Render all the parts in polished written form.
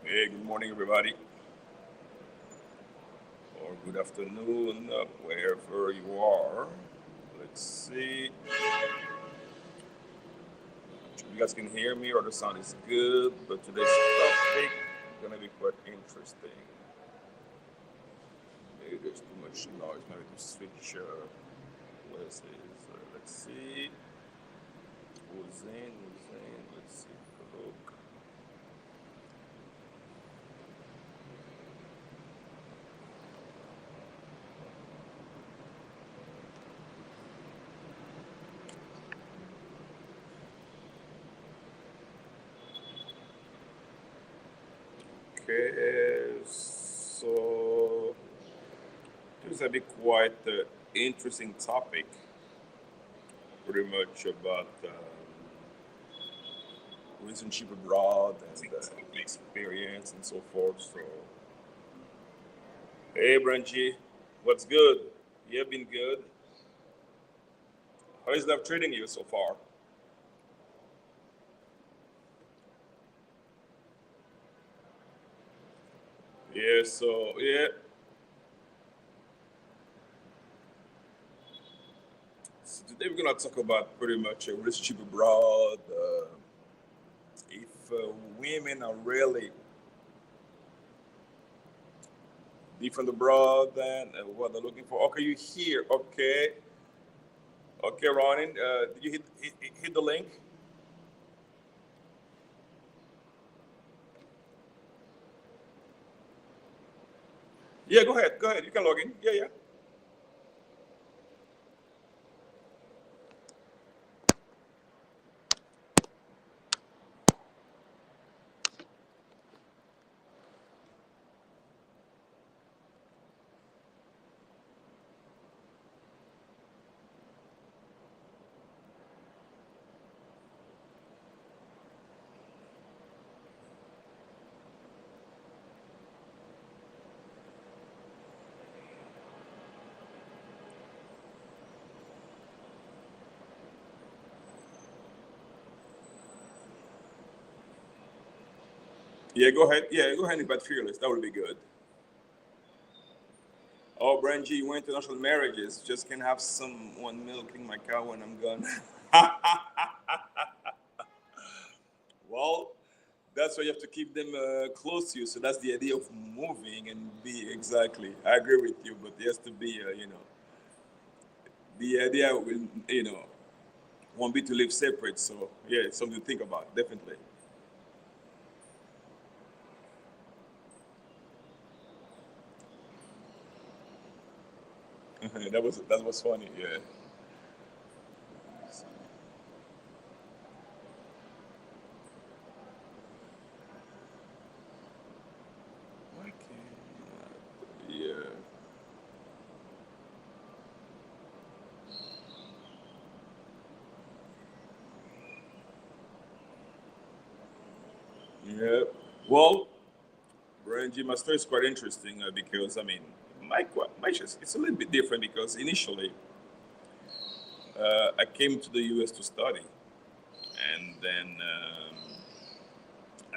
Hey, good morning, everybody, or good afternoon, wherever you are. Let's see. You guys can hear me, or the sound is good. But today's topic is gonna be quite interesting. Maybe there's too much noise. Maybe to switch places. Let's see. Who's in? Who's in? Let's see. Look. Okay, so this is a bit quite interesting topic, pretty much about relationship abroad and experience and so forth. So, hey, Branchi, what's good? You have been good. How is life treating you so far? Yeah, so yeah. So today we're gonna talk about pretty much a relationship abroad. If women are really different abroad than what they're looking for. Okay, you here? Okay, okay, Ronin. Did you hit the link? Yeah, go ahead. Go ahead. You can log in. Yeah, yeah. Yeah, go ahead. Yeah, go ahead and invite fearless. That would be good. Oh, Brandy, you went to international marriages. Just can have someone milking my cow when I'm gone. Well, that's why you have to keep them close to you. So that's the idea of moving and be exactly. I agree with you, but there has to be, the idea will, won't be to live separate. So yeah, it's something to think about, definitely. That was funny. Yeah. Why can't? Yeah. Yeah. Well, Ranji, my story is quite interesting because I mean, my it's a little bit different because initially I came to the U.S. to study, and then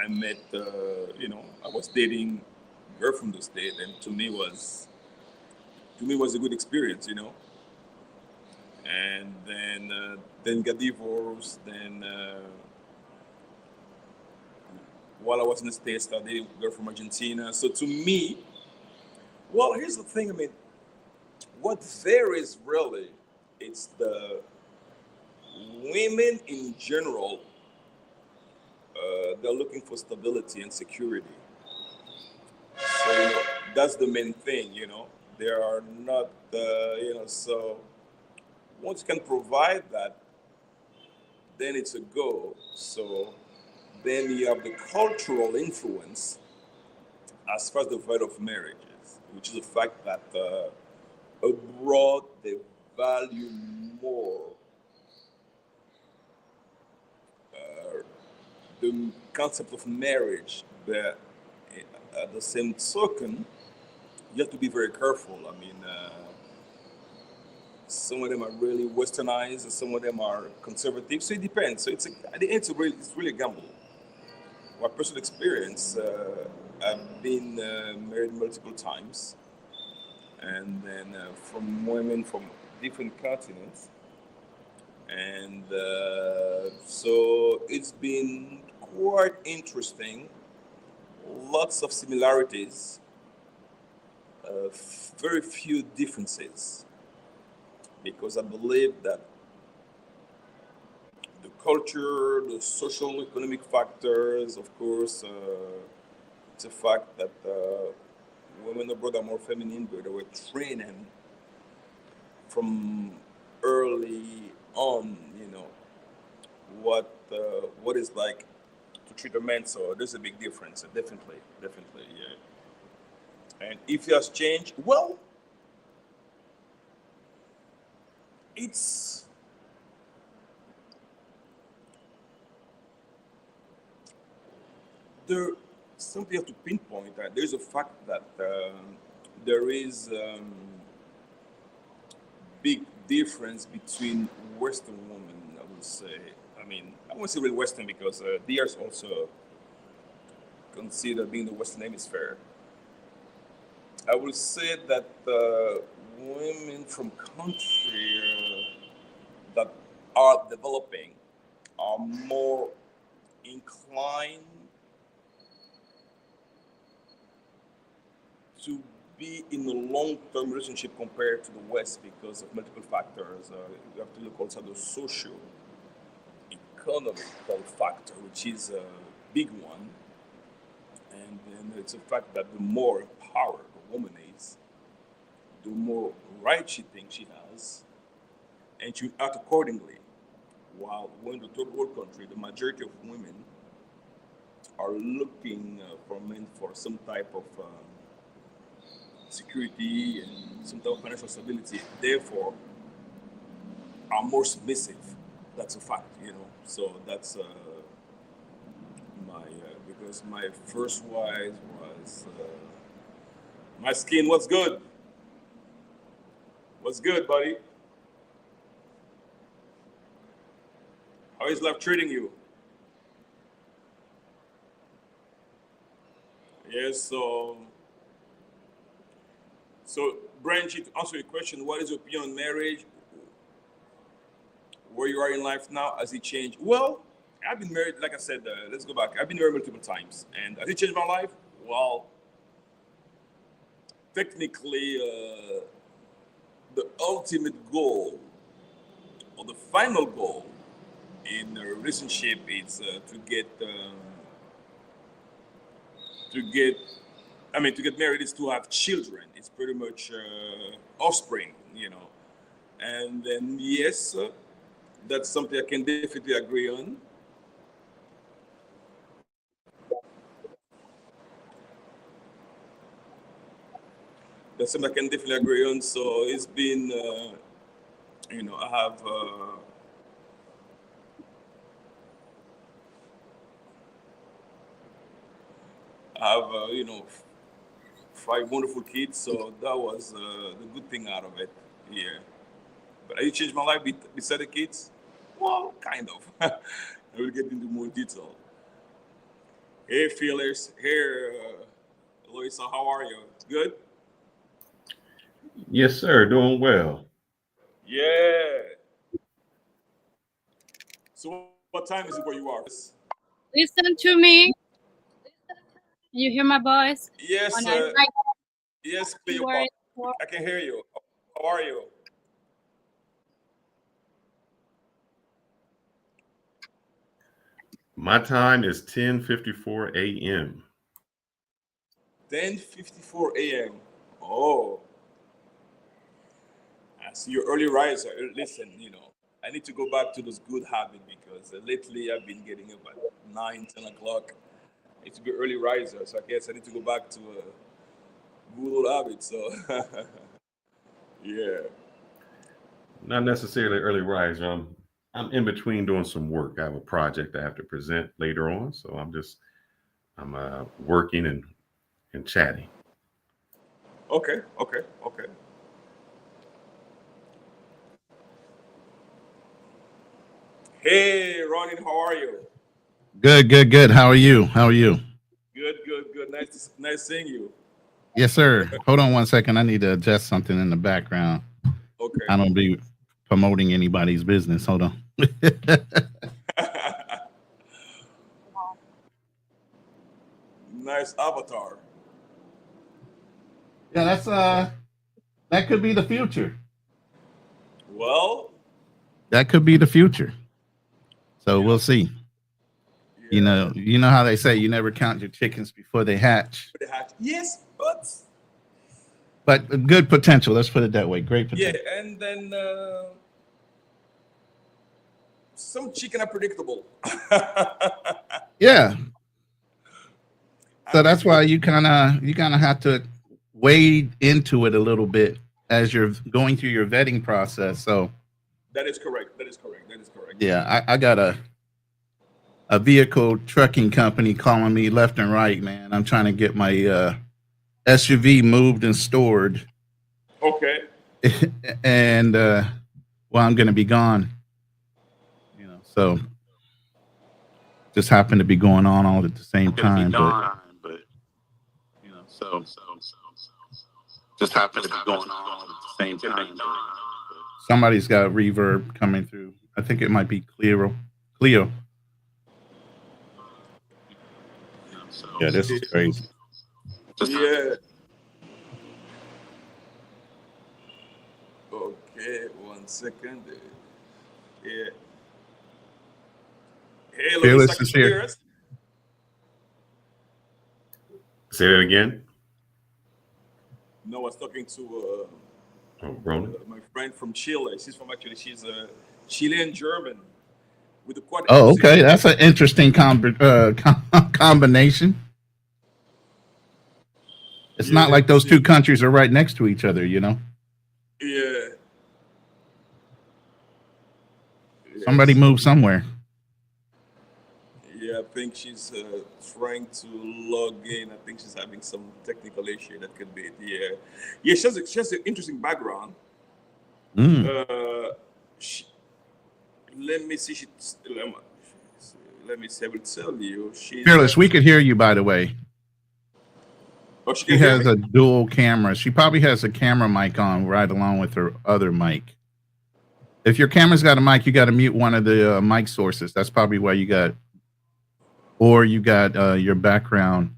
I met, I was dating a girl from the state, and to me was a good experience, and then got divorced. Then while I was in the states, I dated a girl from Argentina. So to me, well, here's the thing. I mean, what varies really, it's the women in general. They're looking for stability and security. So that's the main thing. They are not, so once you can provide that, then it's a go. So then you have the cultural influence as far as the value of marriages, which is the fact that abroad they value more uh, the concept of marriage, but at the same token, you have to be very careful. I mean, some of them are really westernized, and some of them are conservative. So it depends. So at the end, it's really a gamble. my personal experience, I've been married multiple times, and then from women from different continents, and so it's been quite interesting. Lots of similarities, very few differences, because I believe that the culture, the social economic factors, of course, it's a fact that women abroad are more feminine, but they were training from early on, what is like to treat a man. So there's a big difference, definitely, yeah. And if it has changed, well, it's there. Something you have to pinpoint that there's a fact that there is big difference between Western women, I would say. I mean, I won't say really Western because they are also considered being the Western Hemisphere. I would say that women from countries that are developing are more inclined to be in a long-term relationship compared to the West because of multiple factors. You have to look also at the social, economical factor, which is a big one. And then it's a fact that the more empowered a woman is, the more right she thinks she has, and she act accordingly. While when the third world country, the majority of women are looking for men for some type of security and some type of financial stability, therefore are more submissive. That's a fact. So that's my because my first wife was my skin. What's good? What's good, buddy? How is life treating you? Yes. So Branch, to answer your question, what is your opinion on marriage? Where you are in life now? Has it changed? Well, I've been married. Like I said, let's go back. I've been married multiple times, and has it changed my life? Well, technically, the ultimate goal or the final goal in a relationship is to get to get married is to have children. It's pretty much offspring. And then yes, that's something I can definitely agree on. That's something I can definitely agree on. So it's been, I have 5 wonderful kids. So that was the good thing out of it. Yeah. But it changed my life beside the kids. Well, kind of. I will get into more detail. Hey, feelers. Here, Loisa, how are you? Good? Yes, sir. Doing well. Yeah. So, what time is it where you are? Listen to me. You hear my voice? Yes, When I write yes, word Cleopatra. for I can hear you. How are you? My time is 10:54 a.m. 10:54 a.m. Oh, I see you're early riser. Listen, I need to go back to those good habits because lately I've been getting up at 9, 10 o'clock. I need to be early riser, so I guess I need to go back to a good old habit. So, yeah. Not necessarily early riser. I'm in between doing some work. I have a project I have to present later on, so I'm working and chatting. Okay, okay, okay. Hey, Ronin, how are you? Good, good, good. How are you? How are you? Good, good, good. Nice seeing you. Yes, sir. Hold on one second. I need to adjust something in the background. Okay. I don't be promoting anybody's business. Hold on. Nice avatar. Yeah, that could be the future. Well, That could be the future. So yeah, we'll see. yeah. You know how they say you never count your chickens before they hatch. The hat. Yes, but But good potential. Let's put it that way. Great yeah, potential. and then some chicken are predictable. Yeah. So that's why Absolutely. you kind of have to wade into it a little bit as you're going through your vetting process. So That is correct. That is correct. That is correct. yeah, I got a vehicle trucking company calling me left and right, man. I'm trying to get my SUV moved and stored, Okay. and well, I'm going to be gone. So just happened to be going on all at the same time, but so just happened to be going on all at the same time. Somebody's got reverb coming through. I think it might be Cleo. Cleo. Yeah, this is crazy. Yeah. Okay. 1 second. Yeah. Hey, Larissa, Fearless can is you hear here. us? Say that again. No, I was talking to Oh, Ronan. my friend from Chile. She's a Chilean German with a quite Oh, interesting okay. story. That's an interesting combination. It's not Yeah, like those two countries are right next to each other. yeah, Somebody yes, move somewhere. yeah. I think she's trying to log in. I think she's having some technical issue. That could be it. Yeah, yeah. She has an interesting background. Mm. Uh, she, let me see. Let me see. I will tell you. She's Fearless, we actually. could hear you, by the way. Oh, she She can hear has me. a dual camera. She probably has a camera mic on right along with her other mic. If your camera's got a mic, you got to mute one of the mic sources. That's probably why you got your background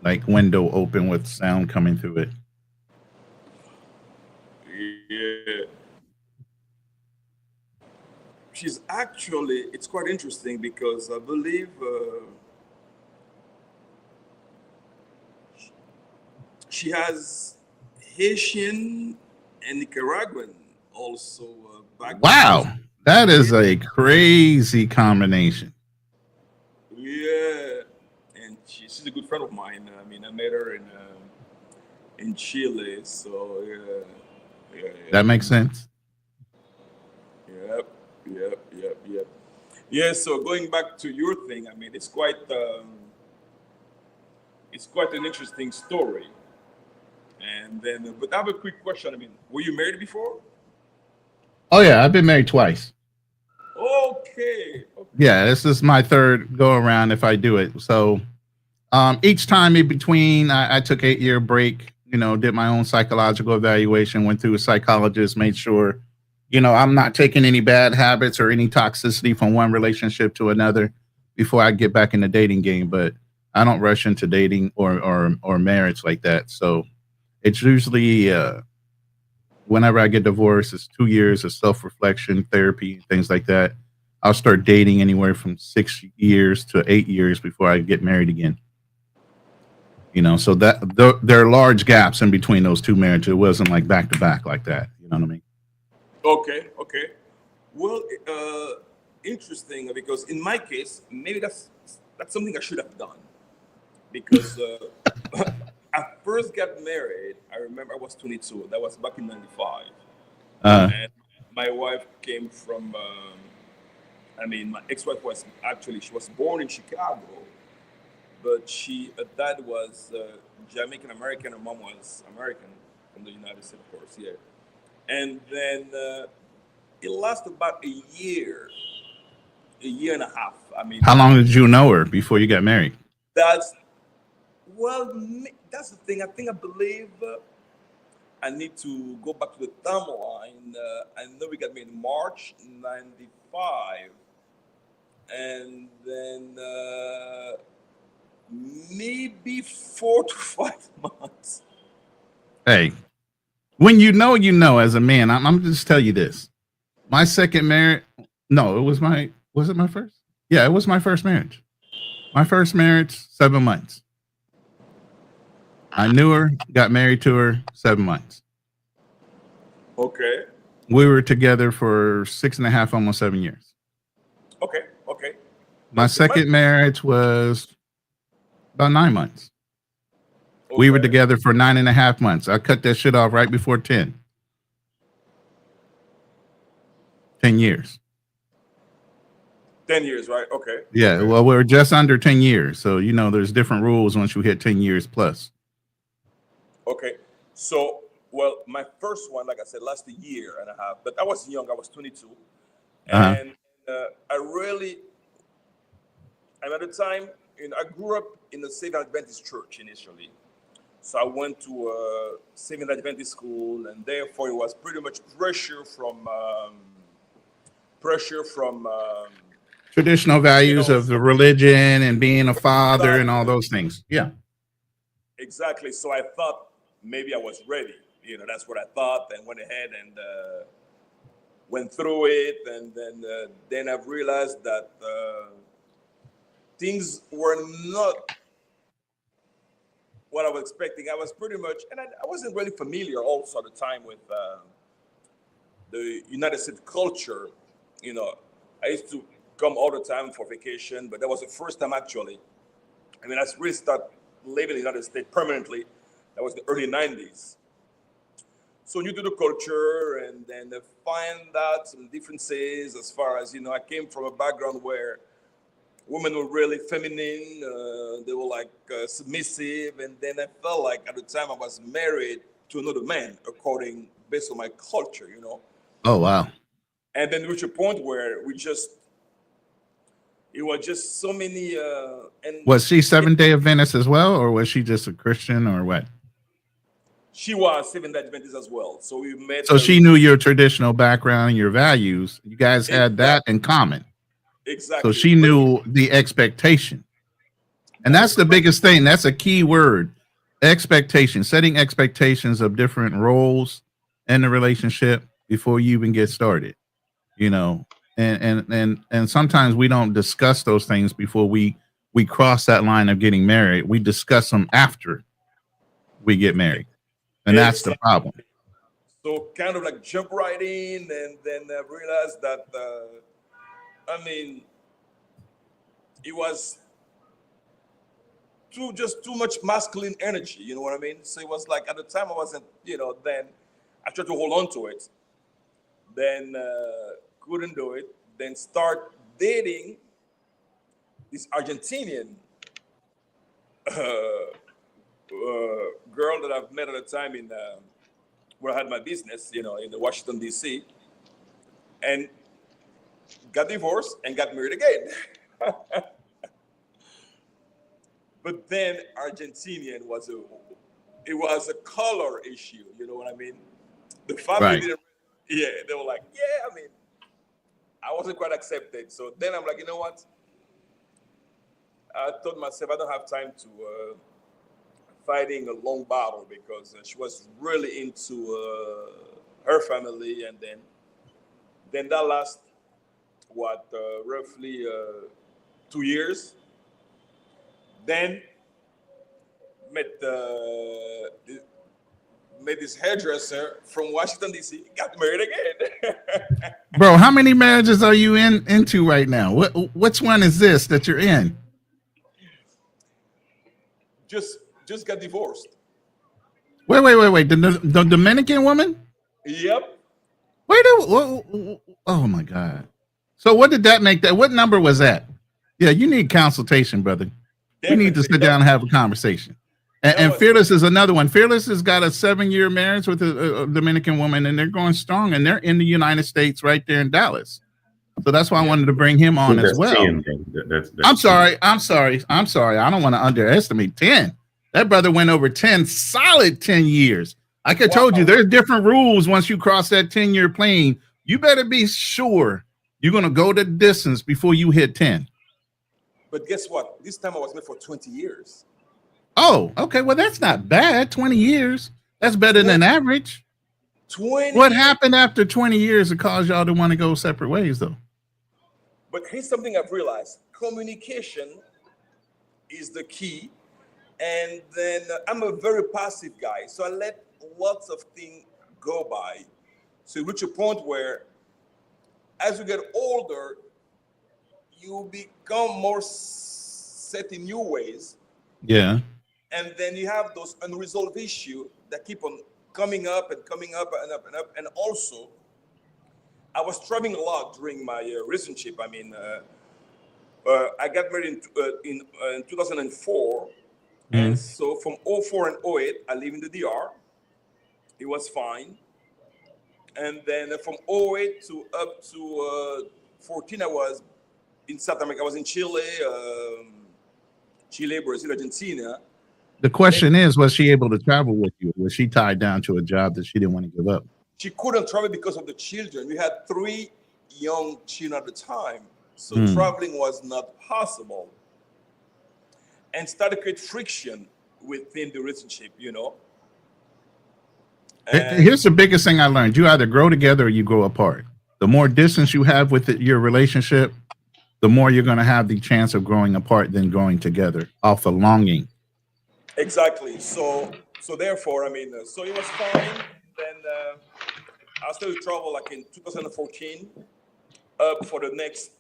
like window open with sound coming through it. Yeah. She's actually. It's quite interesting because I believe she has Haitian and Nicaraguan also background. Wow, that is a crazy combination. Yeah, and she's a good friend of mine. I mean, I met her in Chile, so yeah, yeah, That makes sense. yep, yep, yep, yep. Yeah. So going back to your thing, I mean, it's quite an interesting story. And then, but I have a quick question. I mean, were you married before? Oh yeah, I've been married twice. Okay, okay. Yeah, this is my third go around if I do it. So each time in between, I took 8 year break. Did my own psychological evaluation, went through a psychologist, made sure, I'm not taking any bad habits or any toxicity from one relationship to another before I get back in the dating game. But I don't rush into dating or marriage like that. So it's usually whenever I get divorced, it's 2 years of self reflection, therapy, things like that. I'll start dating anywhere from 6 years to 8 years before I get married again. So there are large gaps in between those two marriages. It wasn't like back to back like that. You know what I mean? Okay, okay. Well, interesting because in my case, maybe that's something I should have done because I first got married. I remember I was 22. That was back in '95, Uh, and my wife came from. I mean, my ex-wife was actually she was born in Chicago, but her dad was Jamaican American. Her mom was American from the United States, of course. Yeah, and then it lasted about a year a year and a half. I mean, How long did you know her before you got married? that's that's the thing. I believe I need to go back to the timeline. I know we got married in March '95, and then maybe 4 to 5 months. Hey, when you know as a man, I'm just tell you this. My second marriage, no, was it my first? Yeah, it was my first marriage. My first marriage, 7 months. I knew her, got married to her, 7 months. Okay. We were together for 6.5, almost 7 years. Okay. My second marriage was about 9 months. Okay. We were together for 9.5 months. I cut that shit off right before 10. 10 years. 10 years, right? Okay. Yeah, Okay. well, we're just under 10 years. So, there's different rules once you hit 10 years plus. Okay. So, well, my first one, like I said, lasted a year and a half, but I was young. I was 22. And and at the time, I grew up in the Seventh Adventist church initially. So I went to a Seventh Adventist school, and therefore it was pretty much pressure from Traditional values of the religion and being a father and all those things. Yeah. Exactly. So I thought maybe I was ready. That's what I thought, and went ahead and went through it. And then I've realized that things were not what I was expecting. I was pretty much, and I wasn't really familiar also at the time with the United States culture. I used to come all the time for vacation, but that was the first time actually. I really started living in the United States permanently. That was the early 90s. So new to the culture, and then find out some differences as far as, I came from a background where women were really feminine. They were like submissive. And then I felt like at the time I was married to another man, based on my culture, Oh, wow. And then reached a point where it was just so many. And was she Seventh-day Adventist as well, or was she just a Christian, or what? She was Seventh-day Adventist as well. So we met. So she knew your traditional background and your values. You guys had that in common. Exactly. So she knew the expectation. And that's the biggest thing. That's a key word. Expectation, setting expectations of different roles in the relationship before you even get started. And sometimes we don't discuss those things before we cross that line of getting married. We discuss them after we get married. And that's the problem. So kind of like jump right in, and then I realized that, it was too much masculine energy, you know what I mean? So it was like, at the time I wasn't, then I tried to hold on to it. Then couldn't do it. Then start dating this Argentinian girl that I've met at the time in where I had my business, in Washington, D.C. And got divorced and got married again. But then Argentinian was a color issue, you know what I mean? The family didn't. Yeah, they were like, I wasn't quite accepted. So then I'm like, you know what? I told myself I don't have time to fighting a long battle, because she was really into her family, and then that last roughly 2 years. Then met this hairdresser from Washington, D.C., got married again. Bro, how many marriages are you into right now? Which one is this that you're in? Just got divorced. Wait. The Dominican woman? Yep. Oh my God. So what did that make that? What number was that? Yeah, you need consultation, brother. We need to sit down and have a conversation. And Fearless is another one. Fearless has got a 7-year marriage with a Dominican woman, and they're going strong, and they're in the United States right there in Dallas. So that's why I wanted to bring him on as That's well. 10, that's I'm 10. sorry. I don't want to underestimate 10. That brother went over 10 solid 10 years. Like I told you, there's different rules once you cross that 10-year plane. You better be sure you're going to go the distance before you hit 10. But guess what? This time I was made for 20 years. Oh, okay. Well, that's not bad. 20 years. That's better than average. 20. What happened after 20 years that caused y'all to want to go separate ways, though? But here's something I've realized. Communication is the key. And then I'm a very passive guy. So I let lots of things go by. So you reach a point where as you get older, you become more set in new ways. Yeah. And then you have those unresolved issues that keep on coming up and coming up and up and up. And also, I was traveling a lot during my relationship. I mean, I got married in 2004. And so from 04 and 08, I live in the DR. It was fine. And then from 08 to up to 14, I was in South America. I was in Chile, Brazil, Argentina. The question is, was she able to travel with you? Was she tied down to a job that she didn't want to give up? She couldn't travel because of the children. We had 3 young children at the time. So traveling was not possible. And started to create friction within the relationship, you know. And Here's the biggest thing I learned. You either grow together or you grow apart. The more distance you have with your relationship, the more you're going to have the chance of growing apart than growing together off of longing. exactly. So therefore, I mean, so it was fine. Then I started to travel like in 2014 for the next,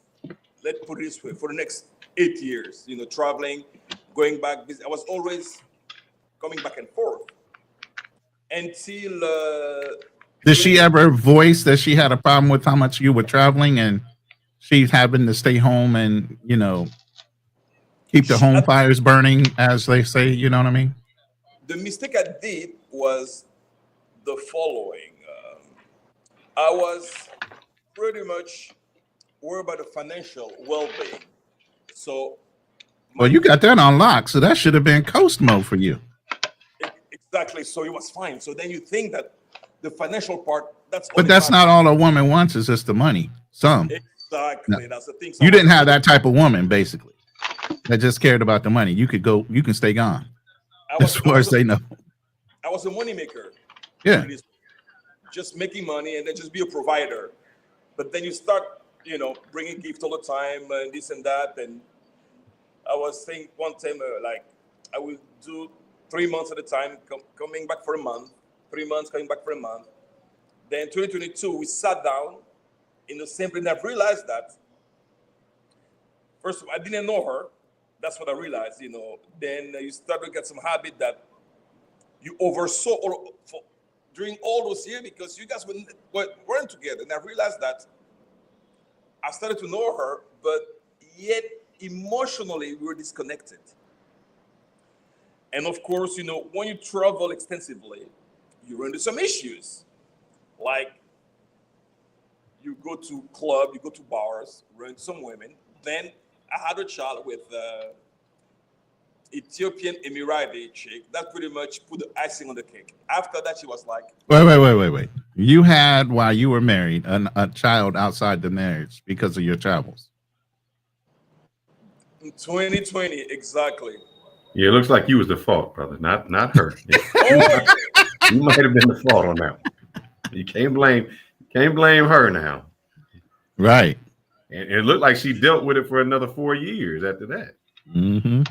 let's put it this way, for the next 8 years, you know, traveling, going back. I was always coming back and forth until. Did she ever voice that she had a problem with how much you were traveling and she's having to stay home and, you know, keep the home fires burning, as they say, you know what I mean? The mistake I did was the following. I was pretty much worried about the financial well-being. So. Well, you got that on lock, so that should have been coast mode for you. Exactly. So it was fine. So then you think that the financial part, but that's not all a woman wants, is just the money. Some. Exactly. No. That's the thing. You didn't have that type of woman, basically, that just cared about the money. You could go, you can stay gone. As far as they know. I was a money maker. Yeah. Just making money and then just be a provider. But then you start, you know, bringing gifts all the time and this and that. And I was saying one time, like, I will do 3 months at a time, coming back for a month, 3 months, coming back for a month. Then 2022, we sat down in the same place. And I've realized that, first of all, I didn't know her. That's what I realized, you know. Then you start to get some habit that you oversaw during all those years because you guys weren't together. And I realized that I started to know her, but yet emotionally we were disconnected. And of course, you know, when you travel extensively, you run into some issues. Like you go to club, you go to bars, run into some women. Then I had a child with Ethiopian Emirati chick. That pretty much put the icing on the cake. After that, she was like, Wait. You had, while you were married, a child outside the marriage because of your travels. In 2020, exactly. Yeah, it looks like you was the fault, brother, not her. You might have been the fault on that one. You can't blame her now. Right. And it looked like she dealt with it for another 4 years after that. Mm-hmm.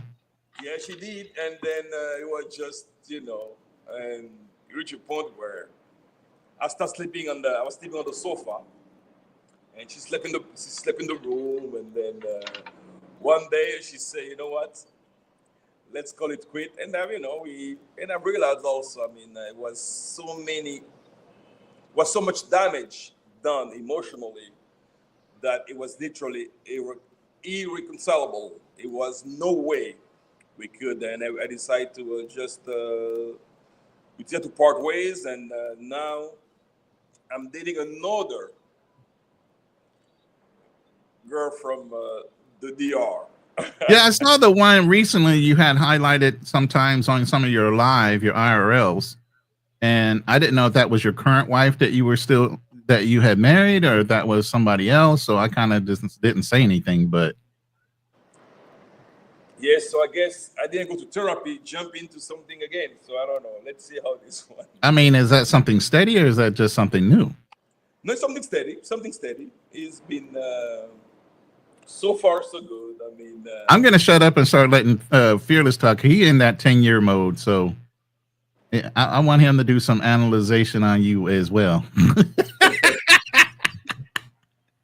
Yeah, she did. And then it was just, you know, and you reach a point where I was sleeping on the sofa. And she slept in the room. And then one day she said, you know what? Let's call it quit. And you know, I realized also, I mean, it was so much damage done emotionally that it was literally irreconcilable. It was no way we could. And I decided to we had to part ways. And now I'm dating another girl from the DR. Yeah, I saw the one recently you had highlighted sometimes on some of your live, your IRLs, and I didn't know if that was your current wife that you had married, or if that was somebody else. So I kind of just didn't say anything, but Yes, so I guess I didn't go to therapy, jump into something again. So I don't know. Let's see how this one. I mean, is that something steady or is that just something new? No, something steady. Something steady. It's been so far so good. I mean, I'm gonna shut up and start letting Fearless talk. He in that 10-year mode, so yeah, I want him to do some analyzation on you as well.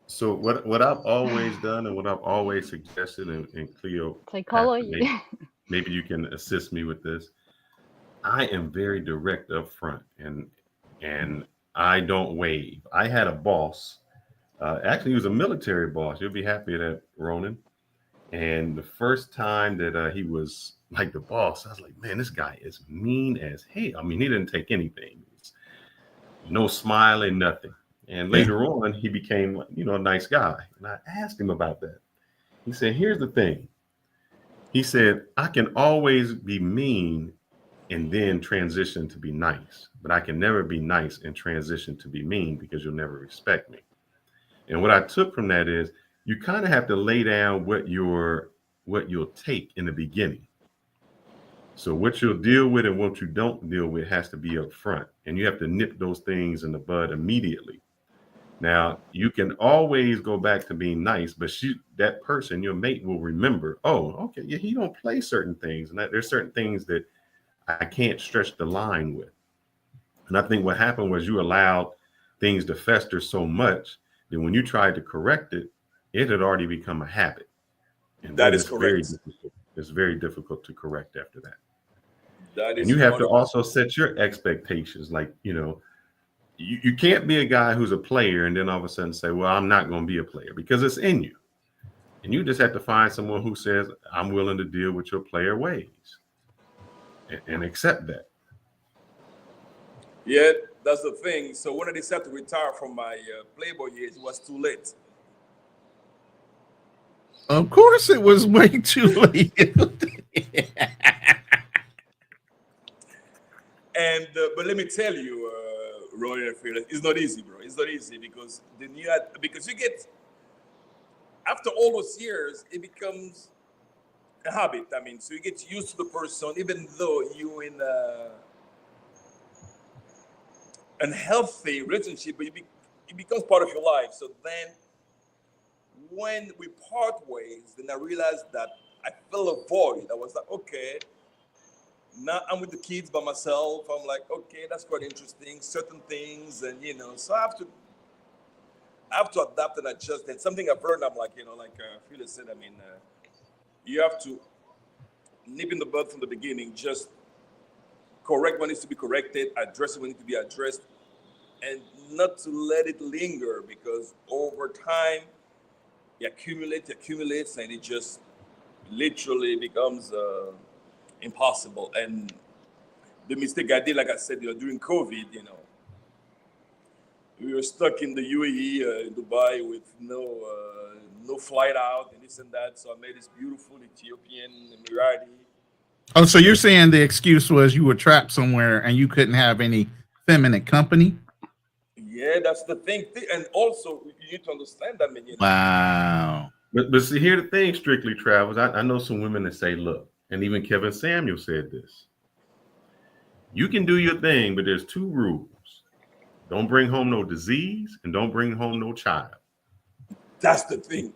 So what I've always done and what I've always suggested, and Cleo, Psychology. maybe you can assist me with this. I am very direct up front, and I don't wave. I had a boss. Actually, he was a military boss. You'll be happy that, Ronan. And the first time that he was like the boss, I was like, man, this guy is mean as hell. I mean, he didn't take anything. No smiling, nothing. And later on, he became, a nice guy. And I asked him about that. He said, here's the thing. He said, I can always be mean and then transition to be nice, but I can never be nice and transition to be mean because you'll never respect me. And what I took from that is you kind of have to lay down what you'll take in the beginning. So what you'll deal with and what you don't deal with has to be up front, and you have to nip those things in the bud immediately. Now, you can always go back to being nice, but that person, your mate, will remember, oh, okay, yeah, he don't play certain things, and there's certain things that I can't stretch the line with. And I think what happened was you allowed things to fester so much that when you tried to correct it, it had already become a habit. And that is correct. It's very difficult to correct after that. And you have to also set your expectations. Like, you can't be a guy who's a player and then all of a sudden say, well, I'm not going to be a player, because it's in you. And you just have to find someone who says, I'm willing to deal with your player ways and accept that. Yeah, that's the thing. So when I decided to retire from my Playboy years, it was too late. Of course, it was way too late. And but let me tell you, Roy and Phil, it's not easy, bro. It's not easy because you get, after all those years, it becomes a habit. I mean, so you get used to the person, even though you in a unhealthy relationship, but it becomes part of your life. So then, when we part ways, then I realized that I felt a void. I was like, okay, now I'm with the kids by myself. I'm like, okay, that's quite interesting. Certain things, and so I have to adapt and adjust. And something I've learned, I'm like, like Phyllis said, I mean, you have to nip in the bud from the beginning. Just correct what needs to be corrected, address what needs to be addressed, and not to let it linger, because over time, it accumulates, and it just literally becomes impossible. And the mistake I did, like I said, during COVID, we were stuck in the UAE, Dubai, with no flight out and this and that. So I met this beautiful Ethiopian Emirati. Oh, so you're saying the excuse was you were trapped somewhere and you couldn't have any feminine company? Yeah, that's the thing. And also, you need to understand that, man. Wow. But see, here the thing, Strictly Travels, I know some women that say, look, and even Kevin Samuel said this. You can do your thing, but there's two rules. Don't bring home no disease and don't bring home no child. That's the thing.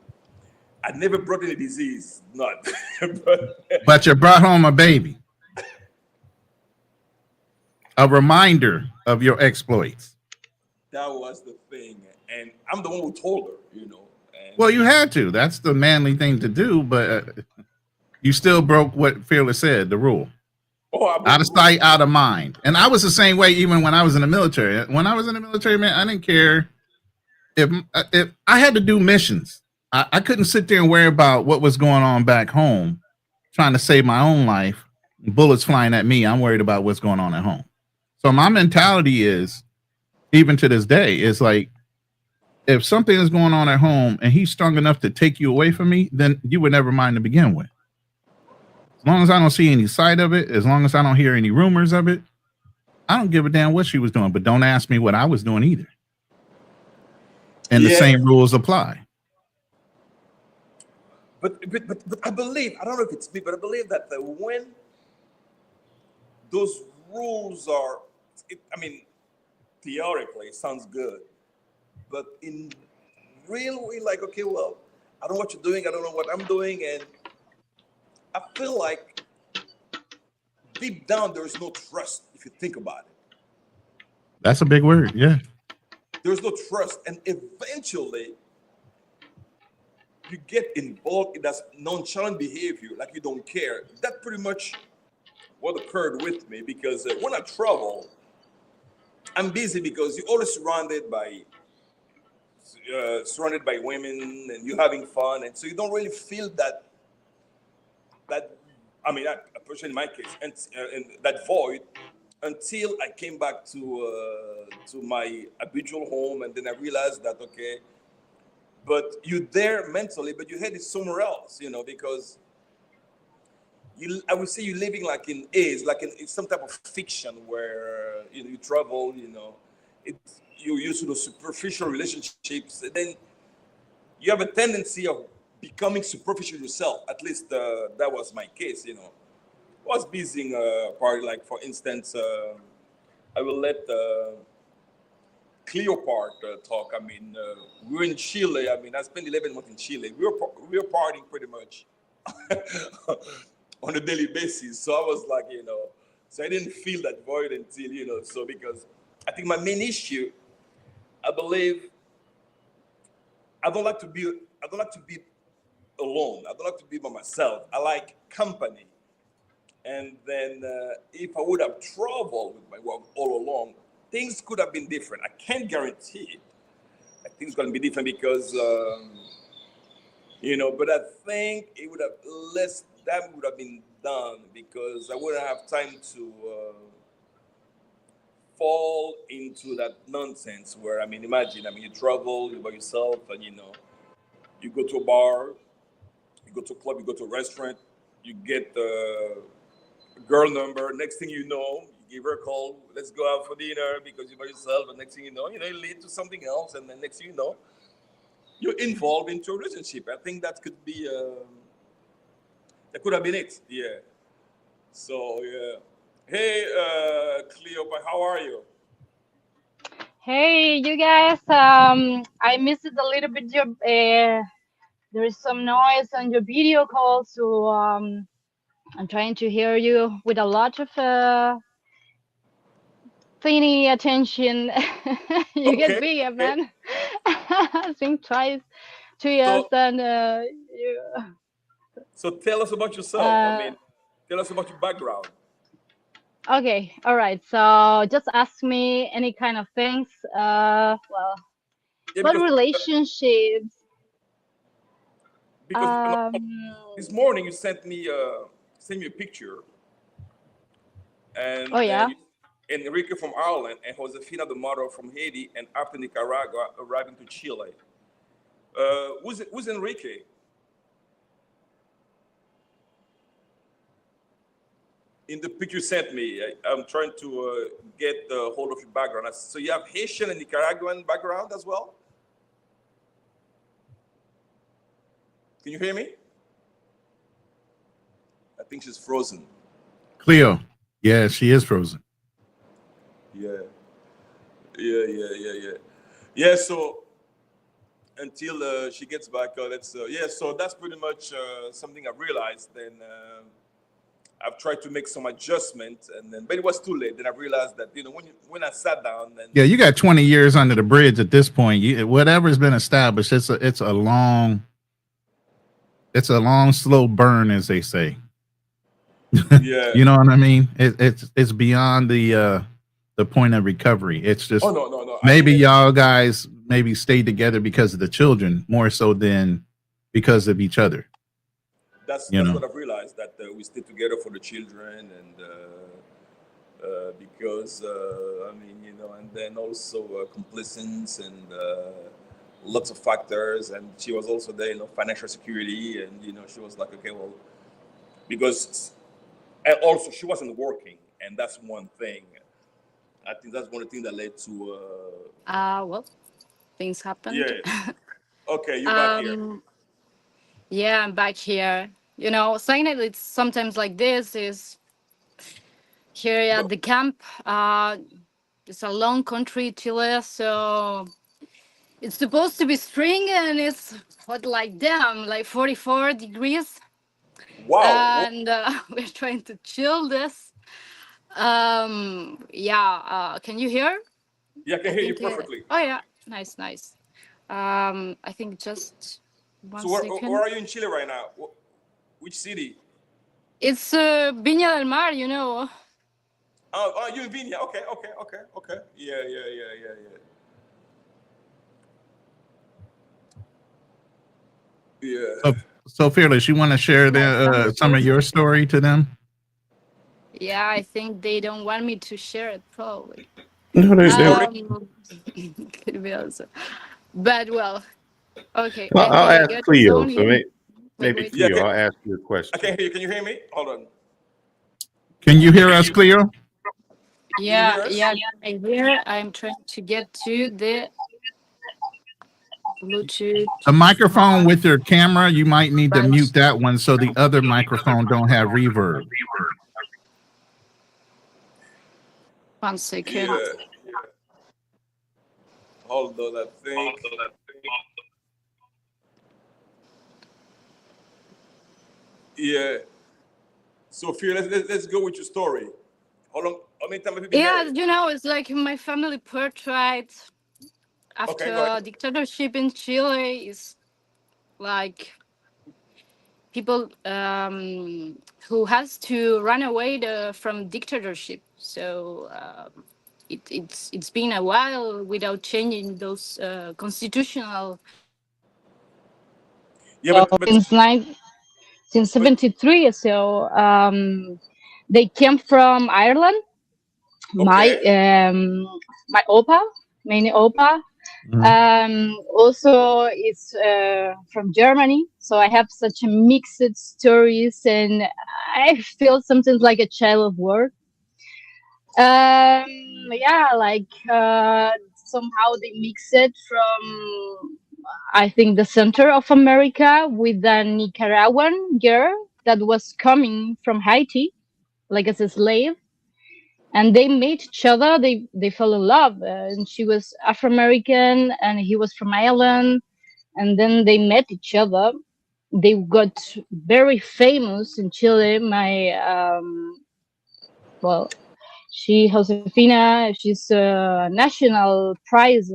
I never brought any disease, not. But you brought home a baby. A reminder of your exploits. That was the thing. And I'm the one who told her, Well, you had to. That's the manly thing to do, but you still broke what Fearless said, the rule. Out of sight, out of mind. And I was the same way even when I was in the military. When I was in the military, man, I didn't care if I had to do missions. I couldn't sit there and worry about what was going on back home, trying to save my own life. Bullets flying at me. I'm worried about what's going on at home. So my mentality is, even to this day, is like, if something is going on at home and he's strong enough to take you away from me, then you would never mind to begin with. As long as I don't see any sight of it, as long as I don't hear any rumors of it, I don't give a damn what she was doing. But don't ask me what I was doing either. And the Yeah, same rules apply. but I believe, I don't know if it's me, but I believe that when those rules are, I mean, theoretically, it sounds good, but in real way, like, okay, well, I don't know what you're doing, I don't know what I'm doing, and I feel like deep down there is no trust if you think about it. That's a big word. Yeah. There's no trust, and eventually you get involved in that nonchalant behavior, like you don't care. That's pretty much what occurred with me, because when I travel, I'm busy because you're always surrounded by women, and you're having fun, and so you don't really feel that I mean, a person in my case, and that void, until I came back to my habitual home, and then I realized that, okay, but you're there mentally, but your head is somewhere else, because I would say you're living like in some type of fiction where you travel, you're used to the superficial relationships, and then you have a tendency of becoming superficial yourself. At least that was my case. I was busy in a party, like for instance, I will let Cleopatra talk. I mean, we were in Chile. I mean, I spent 11 months in Chile. We were partying pretty much on a daily basis. So I was like, so I didn't feel that void until, so because I think my main issue, I believe, I don't like to be alone. I don't like to be by myself. I like company. And then if I would have traveled with my wife all along, things could have been different. I can't guarantee it. I think it's going to be different because, but I think it would have less, that would have been done because I wouldn't have time to fall into that nonsense where, I mean, imagine, you travel, you're by yourself, and, you go to a bar, you go to a club, you go to a restaurant, you get a girl number. Next thing you know, you give her a call. Let's go out for dinner because you're by yourself. And next thing you know, it leads to something else. And then next thing you know, you're involved into a relationship. I think that could be, that could have been it. Yeah. So yeah. Hey, Cleopa, how are you? Hey, you guys. I missed it a little bit. There is some noise on your video call, so I'm trying to hear you with a lot of paying attention. You get Okay. me, Okay. man. I think twice, 2 years, So, and so tell us about yourself. I uh, mean, tell us about your background. okay, all right. So just ask me any kind of things. Well, Yeah, about relationships. because Um, this morning you sent me a picture, and oh then yeah. Enrique from Ireland and Josefina, the mother from Haiti, and after Nicaragua, arriving to Chile. Who's Enrique? In the picture you sent me, I'm trying to get the hold of your background. So you have Haitian and Nicaraguan background as well? Can you hear me? I think she's frozen. Cleo. Yeah, she is frozen. Yeah, yeah. Yeah, so until she gets back, so that's pretty much something I realized. Then I've tried to make some adjustments, but it was too late. Then I realized that when I sat down, and Yeah, you got 20 years under the bridge at this point. Whatever's been established, it's a long slow burn, as they say. yeah, You know what I mean? It's beyond the point of recovery. It's just no, I maybe get it. y'all guys maybe stayed together because of the children more so than because of each other. You That's know. what I've realized, that we stay together for the children, and because I mean, and then also complacence, and lots of factors, and she was also there, financial security, and she was like, okay, well, because, and also she wasn't working, and that's one thing. I think that's one of the things that led to. Well, things happened. Yeah. Okay, you're back here. Yeah, I'm back here. Saying that it's sometimes like this is here at the camp. It's a long country, Chile, so it's supposed to be spring, and it's hot like damn, like 44 degrees. Wow. And we're trying to chill this. Yeah. Can you hear? Yeah, I can hear you perfectly. Oh yeah, nice. I think just one So second. where are you in Chile right now? Which city? It's Viña del Mar, Oh, you in Viña? Okay. Yeah. Yeah. So Fearless, you want to share some of your story to them? Yeah, I think they don't want me to share it, probably. No, Could be also. But well, okay. Well, I'll I ask Cleo. So wait. maybe Cleo, I'll ask you a question. I can't hear you. Can you hear me? Hold on. Can you hear us, Cleo? Yeah, I hear. I'm trying to get to the Bluetooth. The microphone with your camera, you might need to mute that one so the other microphone don't have reverb. 1 second. Yeah. Hold on, I think. Yeah. So, let's go with your story. How long? How many times have you been married? It's like my family portrait after dictatorship in Chile is like people who has to run away from dictatorship. So it's been a while without changing those constitutional. Yeah, Since 73. So they came from Ireland. Okay. My opa, mainly opa. Also it's from Germany, so I have such a mixed stories, and I feel sometimes like a child of war. Somehow they mix it from, I think, the center of America with a Nicaraguan girl that was coming from Haiti, like as a slave, and they met each other. They fell in love, and she was Afro-American and he was from Ireland, and then they met each other. They got very famous in Chile. Josefina, she's a national prize.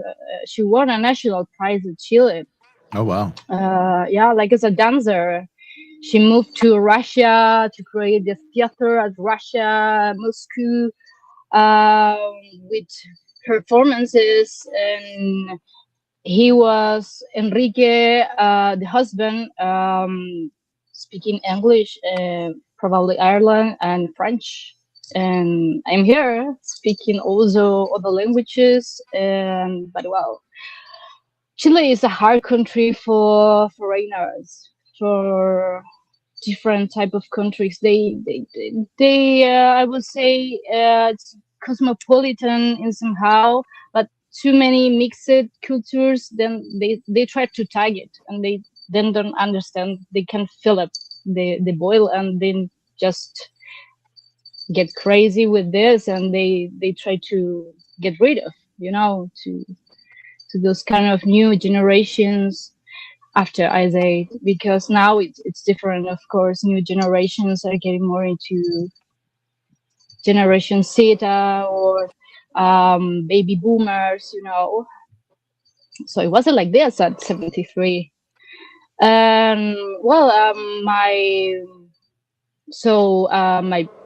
She won a national prize in Chile. Oh wow! Like as a dancer. She moved to Russia to create this theater at Russia, Moscow, with performances. And he was Enrique, the husband, speaking English, probably Ireland and French. And I'm here speaking also other languages. But well, Chile is a hard country for foreigners, for different type of countries. They I would say it's cosmopolitan in somehow, but too many mixed cultures. Then they try to tag it, and they then don't understand. They can fill up the boil, and then just get crazy with this, and they try to get rid of, to those kind of new generations after Isaiah, because now it's different. Of course, new generations are getting more into Generation Zeta or baby boomers, So it wasn't like this at 73.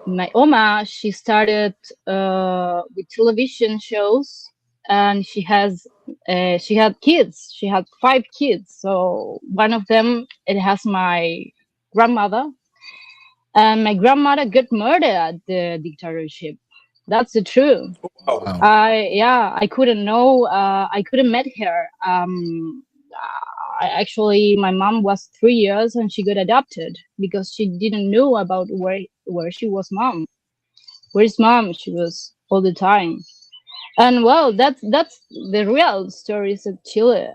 My Oma, she started with television shows, and she had kids. She had 5 kids. So one of them, it has my grandmother, and my grandmother got murdered at the dictatorship. That's the truth. Wow. I couldn't know. I couldn't met her. actually, my mom was 3 years and she got adopted because she didn't know about where she was mom. Where's mom? She was all the time. And well, that's the real stories of Chile.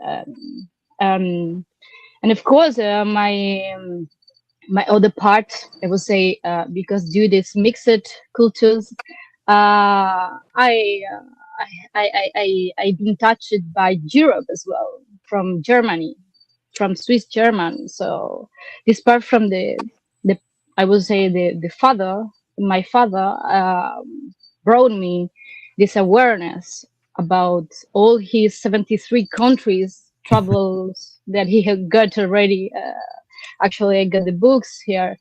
Um, and of course, my other part, I would say, because due this mixed cultures, I, I've been touched by Europe as well, from Germany, from Swiss German. So this part from the I would say the father, my father, brought me this awareness about all his 73 countries travels that he had got already. Actually, I got the books here.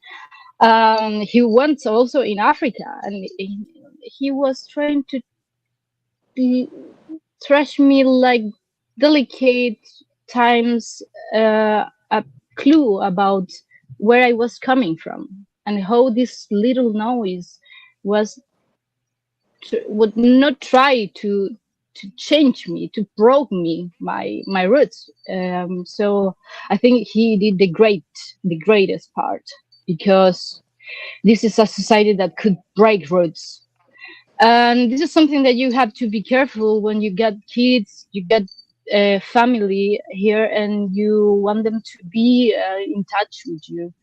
He went also in Africa, and he was trying to be, trash me like delicate times, a clue about where I was coming from and how this little noise was would not try to change me, to broke me my roots. So I think he did the greatest part, because this is a society that could break roots, and this is something that you have to be careful when you get kids, you get a family here, and you want them to be in touch with you.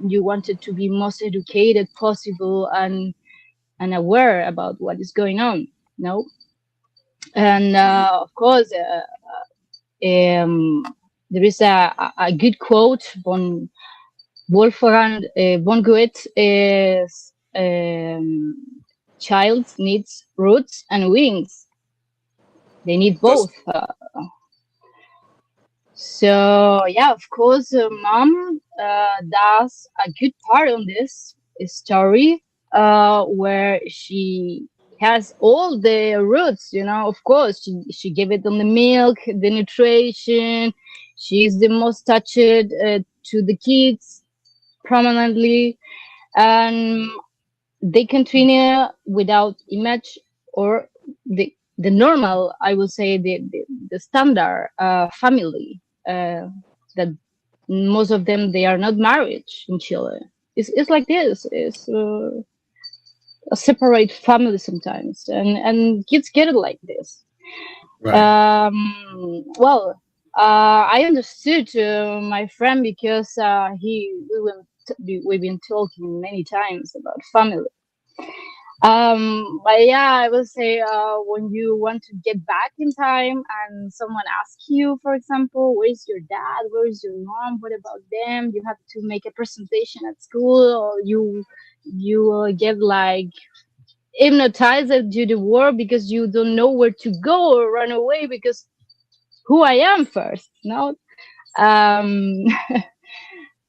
You want it to be most educated possible and aware about what is going on. No, and of course, there is a good quote von Wolfgang von Goethe is, child needs roots and wings. They need That's both. So yeah, of course, mom does a good part on this story, where she has all the roots. Of course, she gave it on the milk, the nutrition. She's the most touched to the kids prominently, and they continue without image or the normal, I would say, the standard family, that most of them, they are not married in Chile. It's like this. It's a separate family sometimes, and kids get it like this. Right. Well, I understood my friend, because we've been talking many times about family. But yeah, I will say, when you want to get back in time and someone asks you, for example, where's your dad, where's your mom, what about them, you have to make a presentation at school, or you will get like hypnotized to the world, because you don't know where to go or run away, because who I am first. No, um,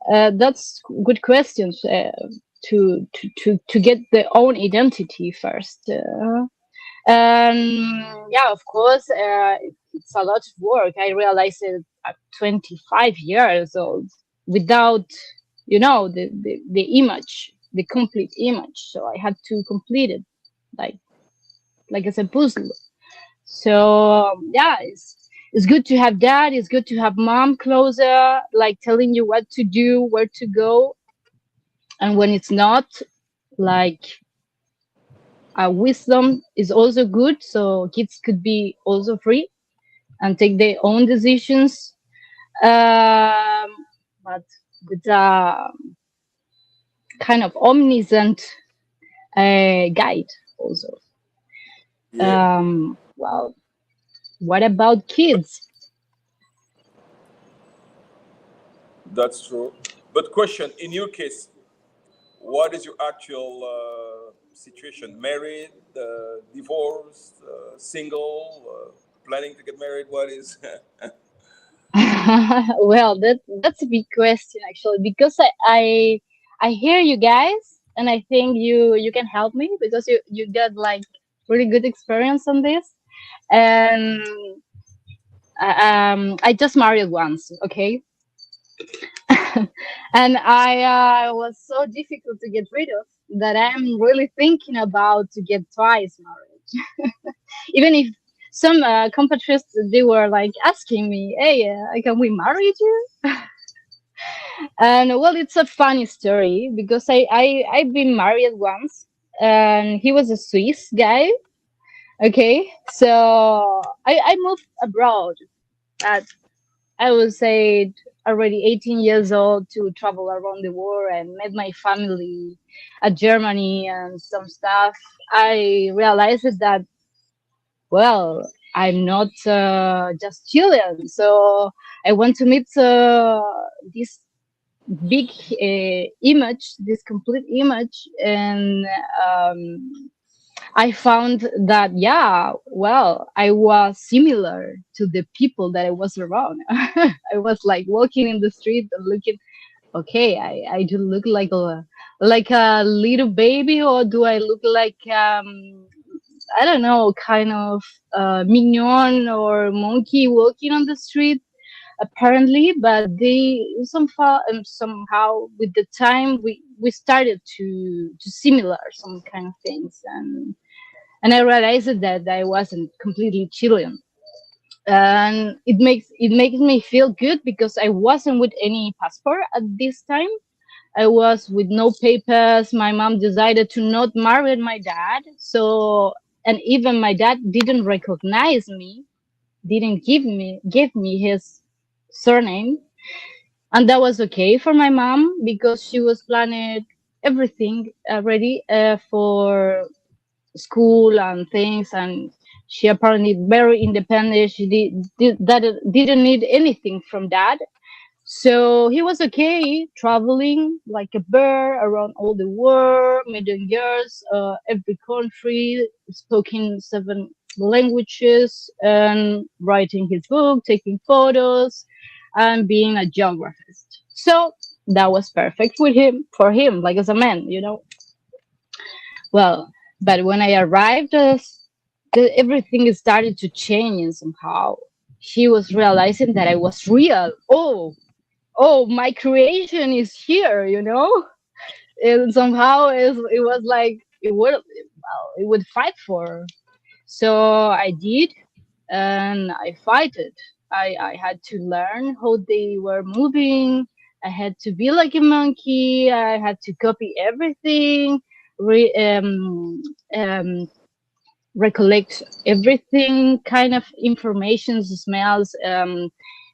that's good questions, to get their own identity first. And yeah, of course, it's a lot of work. I realized it at 25 years old, without, the image, the complete image. So I had to complete it, like as a puzzle. So yeah, it's good to have dad. It's good to have mom closer, like telling you what to do, where to go, and when it's not, like, wisdom is also good, so kids could be also free and take their own decisions, but with a kind of omniscient guide also. yeah, Well, what about kids? that's true. But question, in your case, what is your actual situation? Married, divorced, single, planning to get married? What is? Well, that's a big question, actually, because I hear you guys, and I think you can help me, because you got like really good experience on this. And I just married once, okay. And I was so difficult to get rid of, that I'm really thinking about to get twice married. Even if some compatriots, they were like asking me, "Hey, can we marry you?" And well, it's a funny story because I've been married once, and he was a Swiss guy. Okay, so I moved abroad at, I would say, already 18 years old, to travel around the world and met my family at Germany and some stuff. I realized that, well, I'm not just Chilean, so I want to meet this big image, this complete image, and I found that, yeah, well, I was similar to the people that I was around. I was like walking in the street and looking, okay, I do look like a little baby, or do I look like I don't know, kind of mignon or monkey walking on the street? Apparently, but they somehow with the time we started to similar some kind of things, and I realized that I wasn't completely Chilean, and it makes me feel good because I wasn't with any passport at this time. I was with no papers. My mom decided to not marry my dad, so, and even my dad didn't recognize me, didn't give me his surname, and that was okay for my mom because she was planning everything ready for school and things, and she apparently very independent. She didn't need anything from dad, so he was okay traveling like a bird around all the world, meeting girls, every country, speaking 7 languages, and writing his book, taking photos, and being a geographist. So that was perfect with him, for him, like as a man. Well, but when I arrived, everything started to change, and somehow he was realizing that I was real. Oh, my creation is here. And somehow it was like it would fight for. So I did, and I fight it. I had to learn how they were moving. I had to be like a monkey. I had to copy everything, re, recollect everything, kind of information, smells,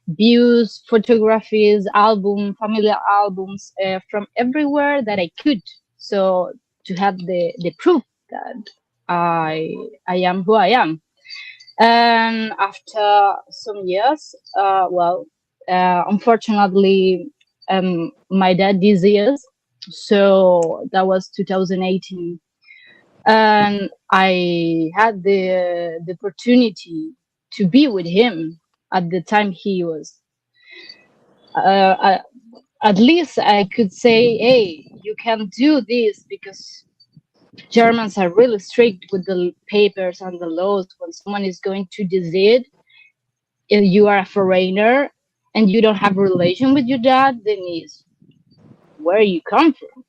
views, photographies, family albums, from everywhere that I could. So to have the proof that I I am who I am. And after some years, unfortunately, my dad diseased. So that was 2018, and I had the opportunity to be with him at the time he was. At least I could say, "Hey, you can do this," because Germans are really strict with the papers and the laws. When someone is going to visit, if you are a foreigner and you don't have a relation with your dad, then it's where you come from.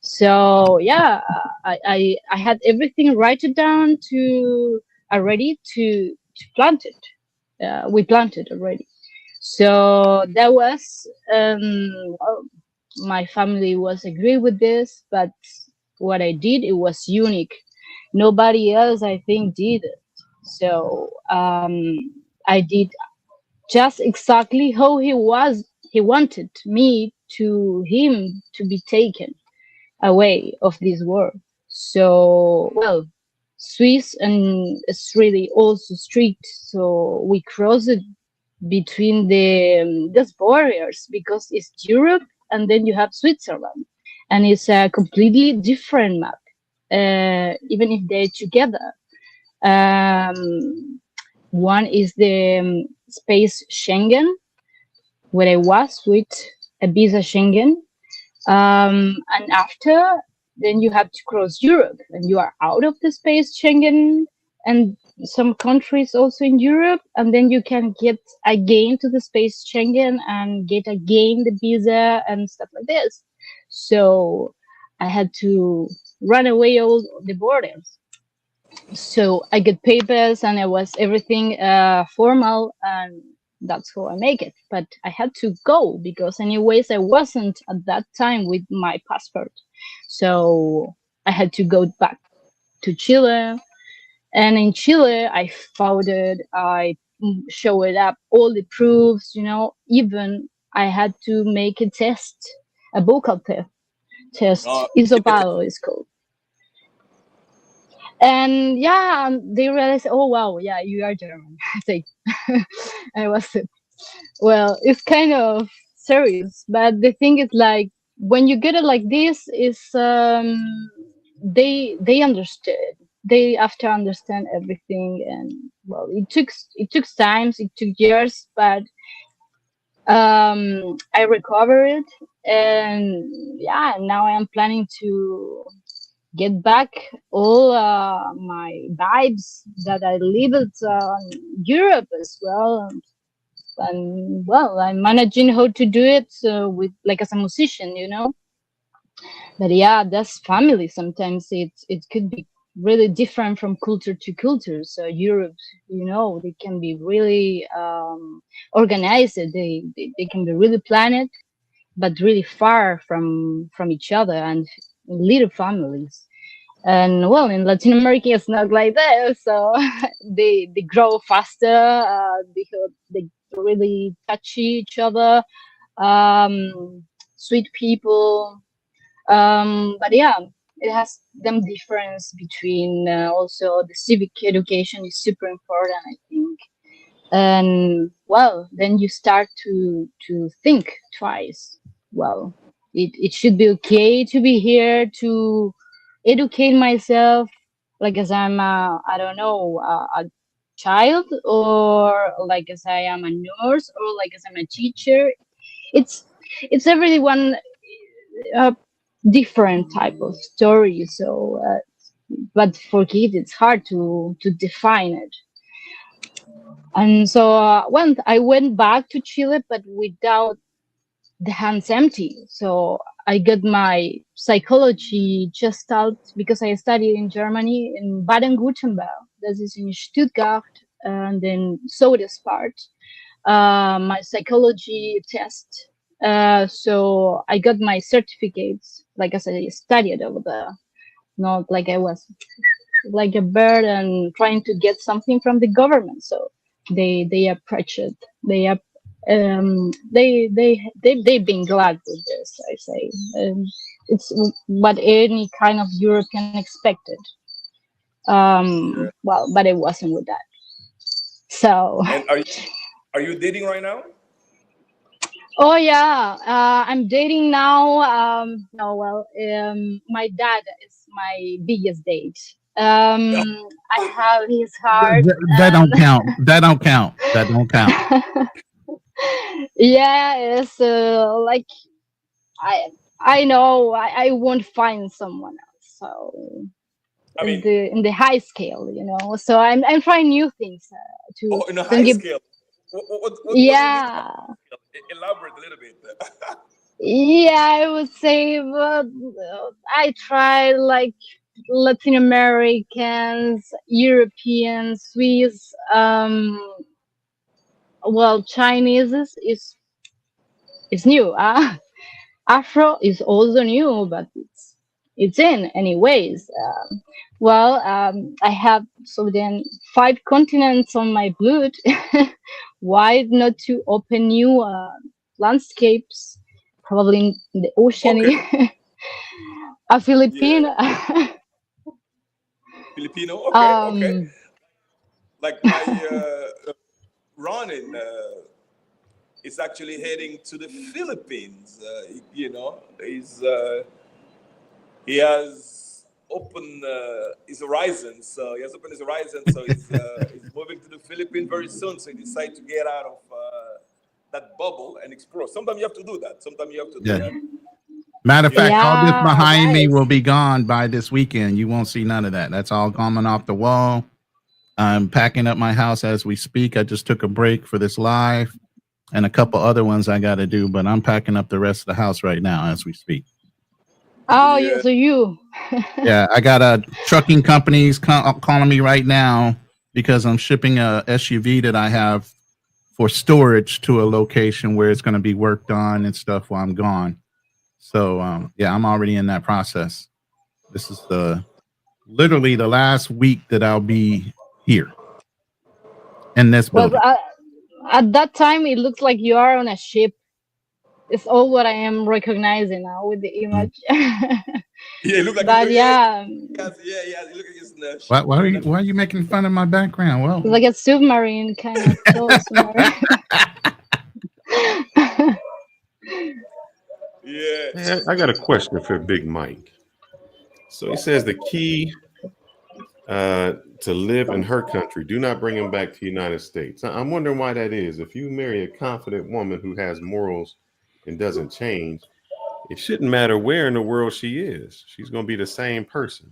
So yeah, I had everything written down to already to plant it. We planted already. So that was well, my family was agree with this, but what I did, it was unique. Nobody else, I think, did it. So I did just exactly how he was. He wanted me to him to be taken away of this world. So, well, Swiss and it's really also strict. So we cross it between these barriers because it's Europe and then you have Switzerland, and it's a completely different map. Even if they're together, one is the space Schengen, where I was with a visa Schengen, and after, then you have to cross Europe, and you are out of the space Schengen, and some countries also in Europe, and then you can get again to the space Schengen and get again the visa and stuff like this. So I had to run away all the borders. So I get papers and it was everything formal, and that's how I make it. But I had to go because anyways I wasn't at that time with my passport. So I had to go back to Chile. And in Chile I found it, I showed up all the proofs, even I had to make a test, a vocal test. Isopado is called. And yeah, they realized, oh wow, yeah, you are German. I say, I was, well, it's kind of serious, but the thing is, like, when you get it like this, is they understood. They after understand everything, and well, it took times, it took years, but I recovered, and yeah, now I am planning to get back all my vibes that I lived in Europe as well. And well, I'm managing how to do it with like as a musician, But yeah, that's family. Sometimes it could be really different from culture to culture. So Europe, they can be really organized. They can be really planned, but really far from each other and little families. And well, in Latin America it's not like that, so they grow faster, they really touch each other, sweet people, but yeah, it has them difference between also the civic education is super important, I think. And well, then you start to think twice. Well, it should be okay to be here to educate myself, like as I'm I don't know, a child, or like as I am a nurse, or like as I'm a teacher. It's everyone different type of story. So but for kids it's hard to define it. And so when I went back to Chile, but without the hands empty. So I got my psychology gestalt because I studied in Germany in Baden-Württemberg. This is in Stuttgart, and then so this part. My psychology test. So I got my certificates, like as I studied over there, not like I was like a bird and trying to get something from the government. So they approach it. They've been glad with this, I say. It's what any kind of European expected. Well, but it wasn't with that. So And are you dating right now? oh yeah, I'm dating now. No, well, my dad is my biggest date. I have his heart. That don't count. That don't count. That don't count. Yeah, it's like I I know I won't find someone else. So I mean, in the high scale, So I'm trying new things to in a don't high give. scale. What do you mean by Yeah, scale? Elaborate a little bit. yeah, I would say, but I tried like Latin Americans, Europeans, Swiss, well, Chinese is new. Afro is also new, but it's in anyways. Well, I have so then 5 continents on my blood. Why not to open new landscapes? Probably in the ocean. Okay. A Yeah. Filipino. Filipino. Okay. Okay. um, Like my Ronin is actually heading to the Philippines. He has opened his horizons. So he has opened his horizons. So he's moving to the Philippines very soon. So he decided to get out of that bubble and explore. Sometimes you have to do that. Sometimes you have to do Yeah. that. Matter of fact, all this yeah, behind me guys. will be gone by this weekend. You won't see none of that. That's all coming off the wall. I'm packing up my house as we speak. I just took a break for this live and a couple other ones I got to do, but I'm packing up the rest of the house right now as we speak. Oh, yeah, Yeah. so you. Yeah, I got a trucking companies calling me right now because I'm shipping a SUV that I have for storage to a location where it's going to be worked on and stuff while I'm gone. So yeah, I'm already in that process. This is literally the last week that I'll be here in this Well, building. at that time, it looks like you are on a ship. It's all what I am recognizing now with the Mm. image. Yeah, it look like But yeah, yeah, yeah. Look like it's in the Why, ship. why, are you, why are you making fun of my background? it's Well, like a submarine kind of close submarine. Yeah. Man, I got a question for Big Mike. So he says the key to live in her country, do not bring him back to the United States. I'm wondering why that is. If you marry a confident woman who has morals and doesn't change, it shouldn't matter where in the world she is. She's going to be the same person.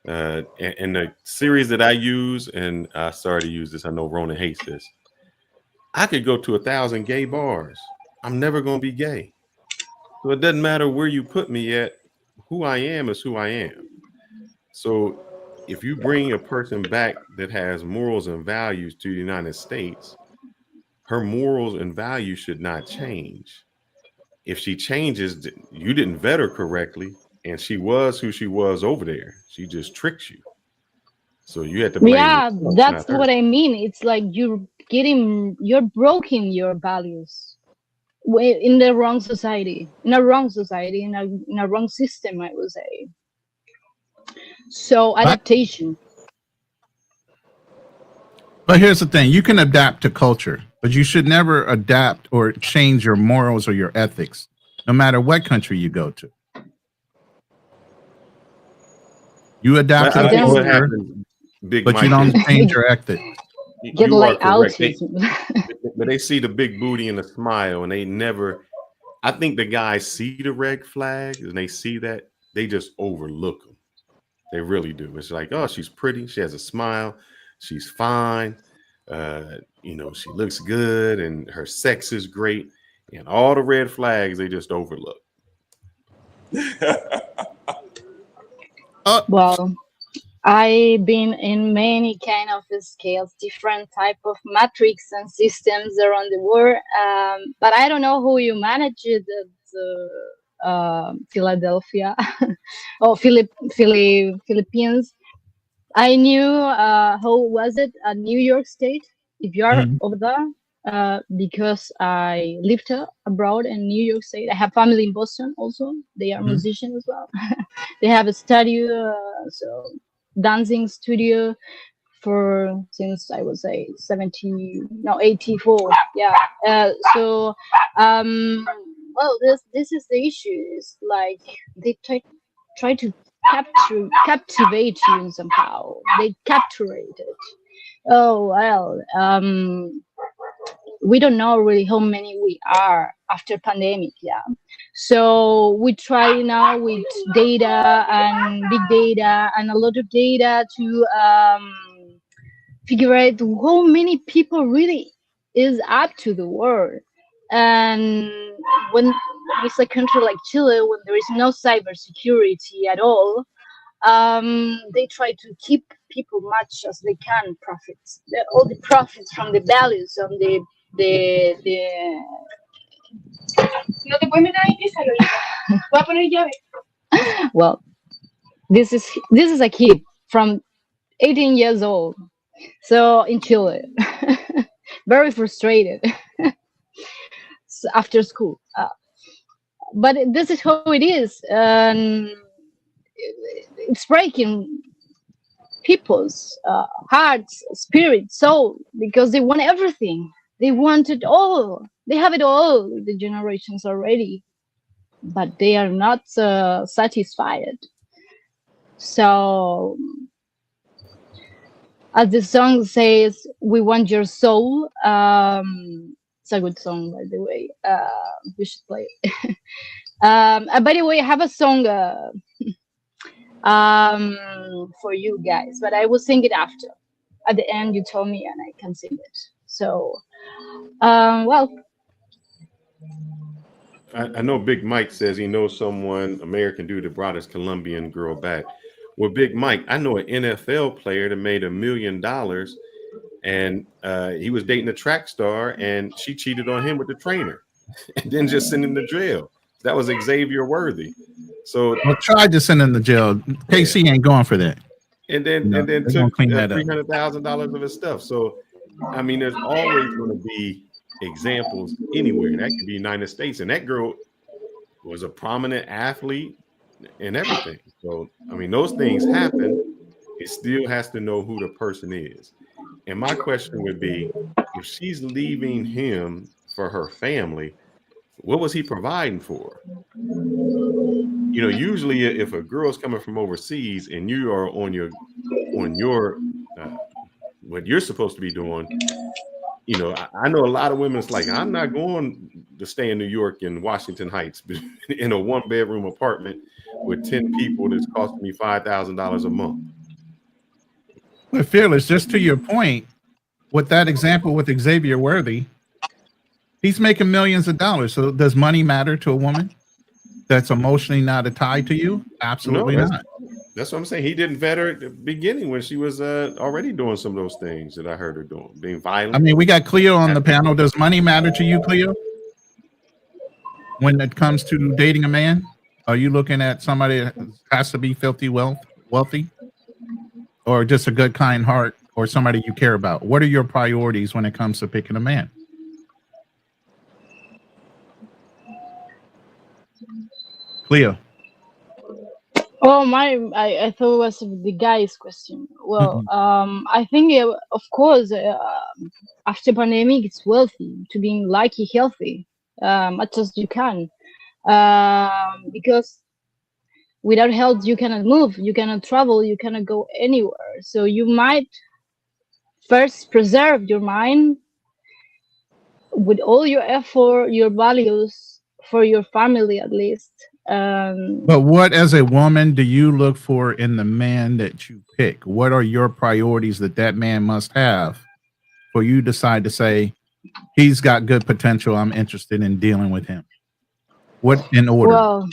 And the series that I use, and I started to use this, I know Rona hates this. I could go to 1,000 gay bars. I'm never going to be gay. So it doesn't matter where you put me at. Who I am is who I am. So if you bring a person back that has morals and values to the United States, her morals and values should not change. If she changes, you didn't vet her correctly, and she was who she was over there. She just tricked you. So you had to blame Yeah, yourself, that's not her. what I mean. It's like you're broken your values in the wrong society, in a wrong society, in a wrong system, I would say. So but adaptation. but here's the thing: you can adapt to culture, but you should never adapt or change your morals or your ethics, no matter what country you go to. You adapt But to I the think what Then culture, happened, Big but you Mike, don't is change your ethics. get you are like correct. autism. But they see the big booty and the smile, and they never. I think the guys see the red flags and they see that they just overlook them. They really do. It's like, oh, she's pretty. She has a smile. She's fine. She looks good, and her sex is great. And all the red flags they just overlook. Uh, Well, I've been in many kind of scales, different type of matrix and systems around the world. But I don't know who you manage it at Philadelphia or Philippines. I knew how was it at New York State if you are mhm, over there. Because I lived abroad in New York State. I have family in Boston also. They are mhm, musicians as well. They have a studio, so dancing studio for since I would say 70, no 84. Yeah. So um, well, this is the issue. Is like they try to captivate you somehow. They capturate it. Oh well. We don't know really how many we are after pandemic, yeah, so we try now with data and big data and a lot of data to figure out how many people really is up to the world. And when it's a country like Chile, when there is no cybersecurity at all, they try to keep people much as they can profits, all the profits from the values on the No te puedes meter ahí, písalo, hija. Voy a poner llave. Well, this is a kid from 18 years old, so in Chile, very frustrated after school. But this is how it is, and it's breaking people's hearts, spirit, soul, because they want everything. They want it all. They have it all. The generations already, but they are not satisfied. So, as the song says, "We want your soul." It's a good song, by the way. We should play it. By the way, I have a song for you guys, but I will sing it after. At the end, you told me, and I can sing it. So, well, I know Big Mike says he knows someone, American dude, that brought his Colombian girl back. Well, Big Mike, I know an NFL player that made $1 million, and he was dating a track star, and she cheated on him with the trainer, and then just sent him to jail. That was Xavier Worthy. So Well, tried to send him to jail. KC ain't going for that. and then No, and then they're gonna took clean that up. $300,000 of his stuff. So I mean, there's always going to be examples anywhere. That could be United States, and that girl was a prominent athlete and everything. So I mean, those things happen. It still has to know who the person is. And my question would be, if she's leaving him for her family, what was he providing for? You know, usually if a girl's coming from overseas and you are on your what you're supposed to be doing, you know, I know a lot of women. It's like, I'm not going to stay in New York and Washington Heights in a 1-bedroom apartment with 10 people that's costing me $5,000 a month. But Fearless, just to your point, with that example with Xavier Worthy, he's making millions of dollars. So does money matter to a woman that's emotionally not tied to you? Absolutely not. That's what I'm saying. He didn't vet her at the beginning when she was already doing some of those things that I heard her doing, being violent. I mean, we got Cleo on the panel. Does money matter to you, Cleo? When it comes to dating a man, are you looking at somebody that has to be filthy wealthy, or just a good, kind heart, or somebody you care about? What are your priorities when it comes to picking a man? Cleo. Oh my! I thought it was the guy's question. Well, I think of course, after pandemic, it's wealthy to being lucky, healthy, much as you can, because without health you cannot move, you cannot travel, you cannot go anywhere. So you might first preserve your mind with all your effort, your values for your family at least. But what, as a woman, do you look for in the man that you pick? What are your priorities that man must have for you decide to say, he's got good potential, I'm interested in dealing with him? What in order? Well,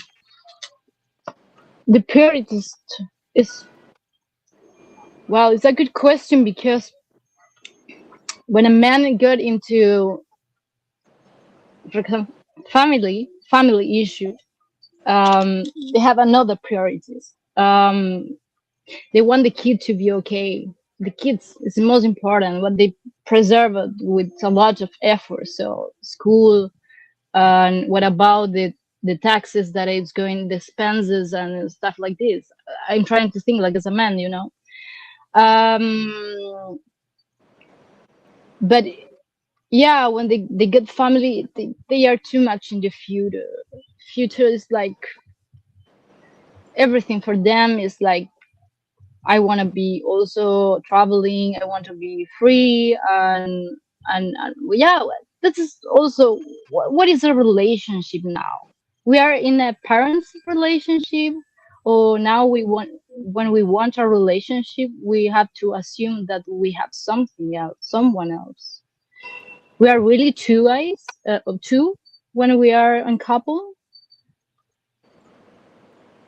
the priorities is, well, it's a good question, because when a man got into, for example, family issue, they have another priorities. They want the kid to be okay. The kids is the most important, but they preserve it with a lot of effort. So school, and what about the taxes that it's going, the expenses and stuff like this. I'm trying to think like as a man, you know. But yeah, when they get family, they are too much in the future. Future is like everything for them is like, I want to be also traveling, I want to be free, and yeah, this is also what is a relationship now? We are in a parents relationship, or now we want, when we want a relationship, we have to assume that we have something else, someone else. We are really two when we are in couple.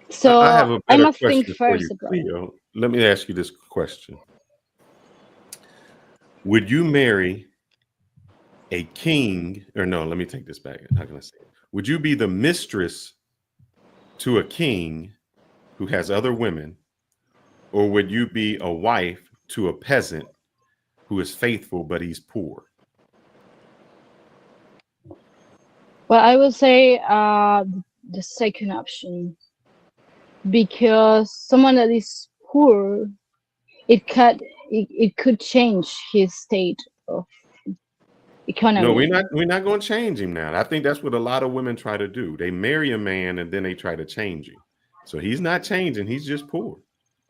So I have a I better must think question for you, first about it. Cleo. Let me ask you this question. Would you marry a king, or no, let me take this back. How can I say it? Would you be the mistress to a king who has other women, or would you be a wife to a peasant who is faithful but he's poor? Well, I will say the second option, because someone that is poor, it could change his state of economy. No, we're not going to change him now. I think that's what a lot of women try to do. They marry a man and then they try to change him. So he's not changing. He's just poor.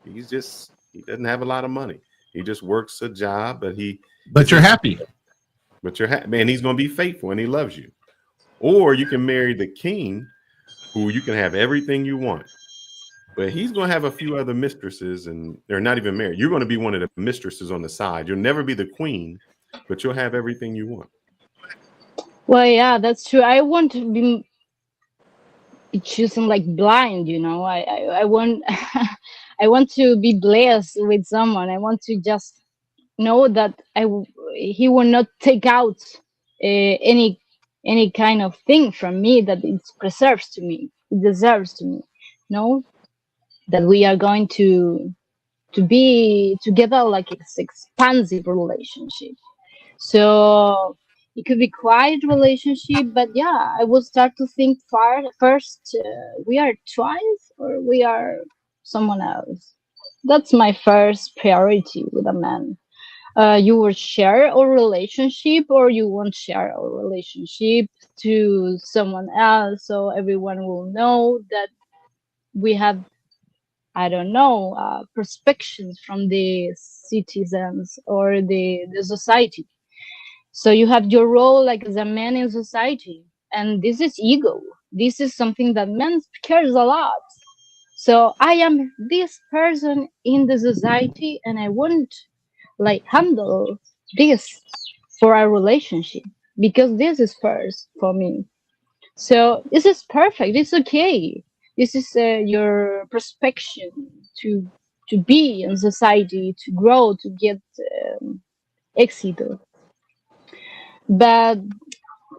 He doesn't have a lot of money. He just works a job, but you're happy. But you're happy, man. He's going to be faithful and he loves you. Or you can marry the king, who you can have everything you want, but he's going to have a few other mistresses, and they're not even married. You're going to be one of the mistresses on the side. You'll never be the queen, but you'll have everything you want. Well, yeah, that's true. I want to be choosing like blind, I want I want to be blessed with someone. I want to just know that he will not take out any kind of thing from me that it preserves to me, it deserves to me. No, that we are going to be together like it's expansive relationship. So it could be quiet relationship, but yeah, I will start to think far first. We are twice, or we are someone else. That's my first priority with a man. You will share a relationship, or you won't share a relationship to someone else, so everyone will know that we have, I don't know, perspectives from the citizens or the society. So you have your role like as a man in society, and this is ego. This is something that men cares a lot. So I am this person in the society, and I won't like handle this for a relationship because this is first for me. So this is perfect. It's okay. This is your prospection to to be in society, to grow, to get exit. But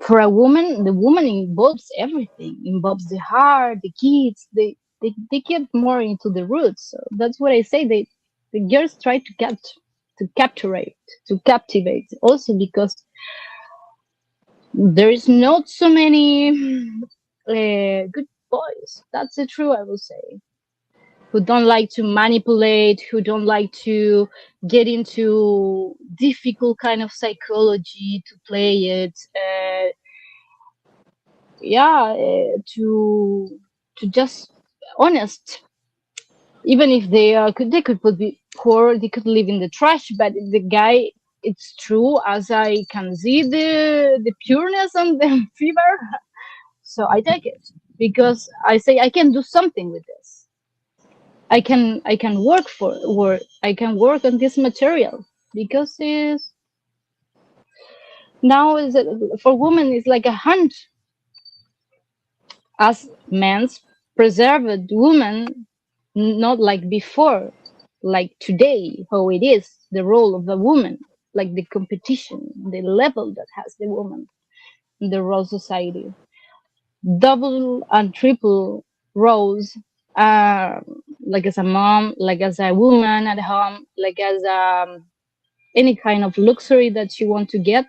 for a woman, the woman involves everything, involves the heart, the kids. They get more into the roots. So that's what I say. The girls try to captivate, to captivate. Also because there is not so many good boys. That's the truth, I will say. Who don't like to manipulate, who don't like to get into difficult kind of psychology to play it. Yeah, to just honest. Even if they could be poor, they could live in the trash, but the guy, it's true, as I can see the pureness and the fever. So I take it because I say I can do something with this. I can I can work on this material because it's now is for women it's like a hunt. As men's preserved woman, not like before, like today, how it is the role of the woman, like the competition, the level that has the woman in the role society, double and triple roles, uh, like as a mom, like as a woman at home, like as any kind of luxury that you want to get.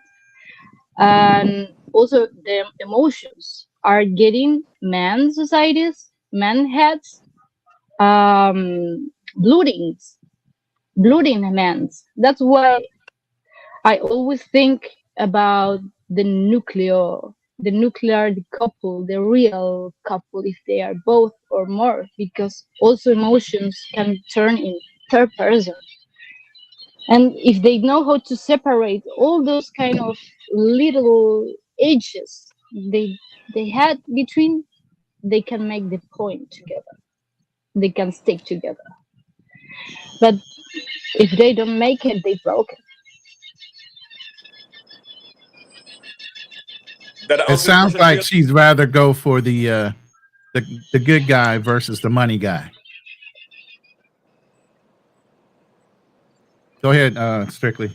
And also the emotions are getting man societies, man heads, blooding, blooding men's. That's why I always think about the nuclear, the couple, the real couple, if they are both or more, because also emotions can turn in third person. And if they know how to separate all those kind of little edges they had between, they can make the point together. They can stick together. But if they don't make it, they broke it. That It answer your sounds question, like Jill? she'd rather go for the good guy versus the money guy. Go ahead, Strictly.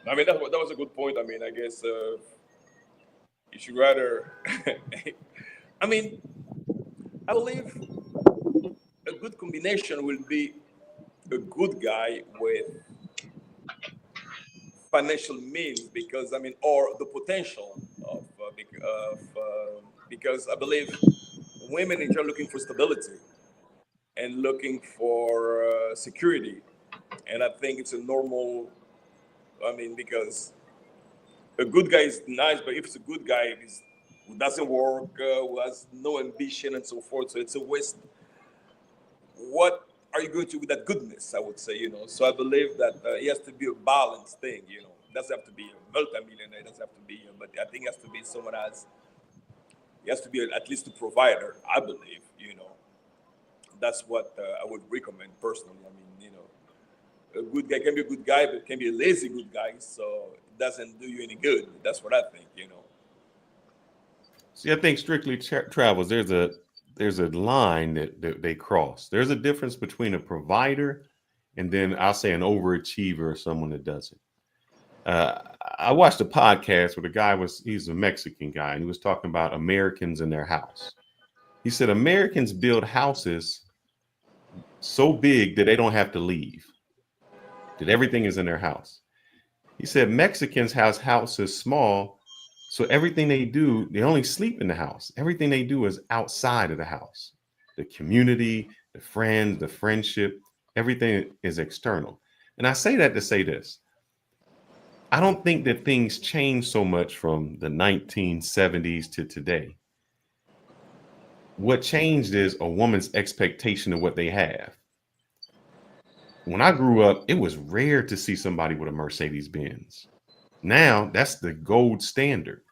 I mean, that was a good point. I mean, I guess you should rather. I mean, I believe a good combination will be a good guy with financial means, because I mean, or the potential because I believe women in general looking for stability and looking for security, and I think it's a normal. I mean, because a good guy is nice, but if it's a good guy who doesn't work, who has no ambition and so forth, so it's a waste. What are you going to do with that goodness? I would say, So I believe that it has to be a balanced thing. It doesn't have to be a multimillionaire. It doesn't have to be, but I think it has to be someone as. It has to be at least a provider. I believe. That's what I would recommend personally. I mean, a good guy can be a good guy, but can be a lazy good guy. So it doesn't do you any good. That's what I think. See, I think strictly travels. There's a line that they cross. There's a difference between a provider and then I'll say an overachiever or someone that doesn't. I watched a podcast where the guy he's a Mexican guy and he was talking about Americans in their house. He said Americans build houses so big that they don't have to leave, that everything is in their house. He said Mexicans have houses small, so everything they do, they only sleep in the house. Everything they do is outside of the house. The community, the friends, the friendship, everything is external. And I say that to say this. I don't think that things change so much from the 1970s to today. What changed is a woman's expectation of what they have. When I grew up, it was rare to see somebody with a Mercedes Benz. Now that's the gold standard.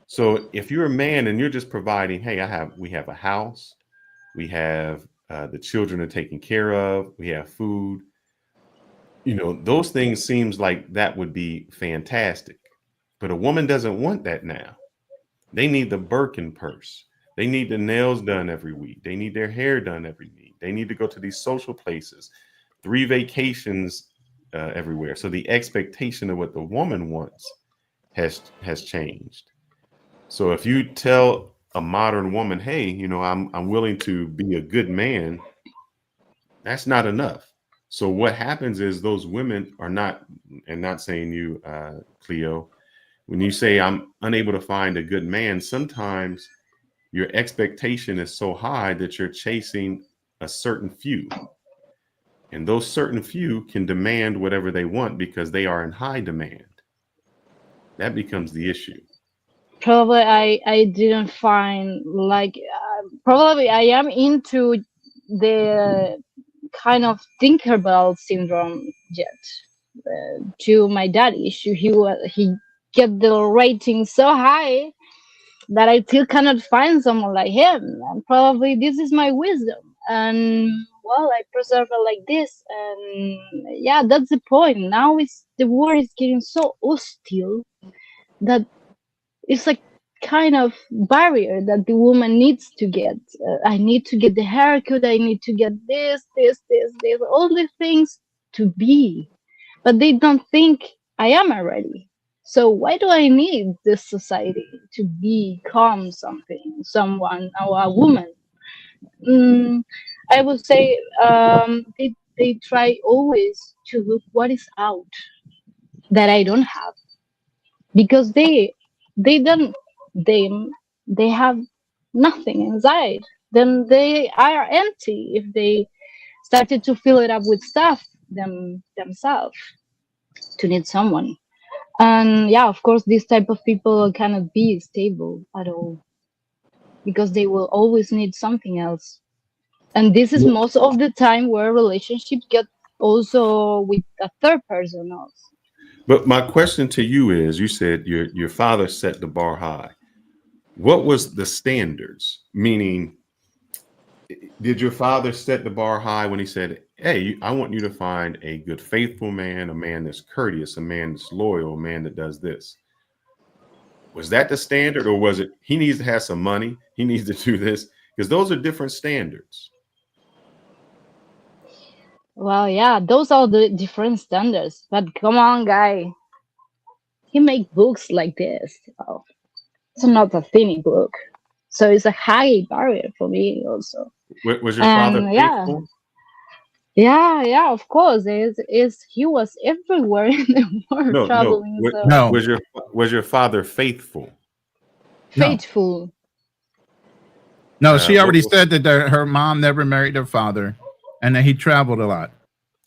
So if you're a man and you're just providing, hey, we have a house, we have the children are taken care of, we have food, those things seems like that would be fantastic. But a woman doesn't want that now. They need the Birkin purse. They need the nails done every week. They need their hair done every week. They need to go to these social places, 3 vacations everywhere. So the expectation of what the woman wants has changed. So if you tell a modern woman, hey, I'm willing to be a good man, that's not enough. So what happens is those women are not, and not saying you, Cleo, when you say I'm unable to find a good man, sometimes your expectation is so high that you're chasing a certain few. And those certain few can demand whatever they want because they are in high demand. That becomes the issue. Probably I didn't find like probably I am into the kind of Tinkerbell syndrome yet. To my dad issue, he get the rating so high that I still cannot find someone like him. And probably this is my wisdom, and well, I preserve it like this. And yeah, that's the point. Now the world is getting so hostile that it's like kind of barrier that the woman needs to get. I need to get the haircut. I need to get this, all the things to be, but they don't think I am already. So why do I need this society to become something, someone, or a woman? Mm, I would say they try always to look what is out that I don't have, because they don't they they have nothing inside. Then they are empty if they started to fill it up with stuff themselves to need someone. And yeah, of course, this type of people cannot be stable at all because they will always need something else. And this is most of the time where relationships get also with a third person also. But my question to you is, you said your father set the bar high. What was the standards? Meaning, did your father set the bar high when he said, hey, I want you to find a good, faithful man, a man that's courteous, a man that's loyal, a man that does this? Was that the standard, or was it he needs to have some money, he needs to do this? Because those are different standards. Well, yeah, those are the different standards. But come on, guy, he make books like this. Oh, it's not a thin book, so it's a high barrier for me also. Was your father And faithful? yeah, of course, is he was everywhere in the world No, no. traveling. So No, Was your father faithful? no, faithful. no. She What already was- said that her mom never married her father, and that he traveled a lot.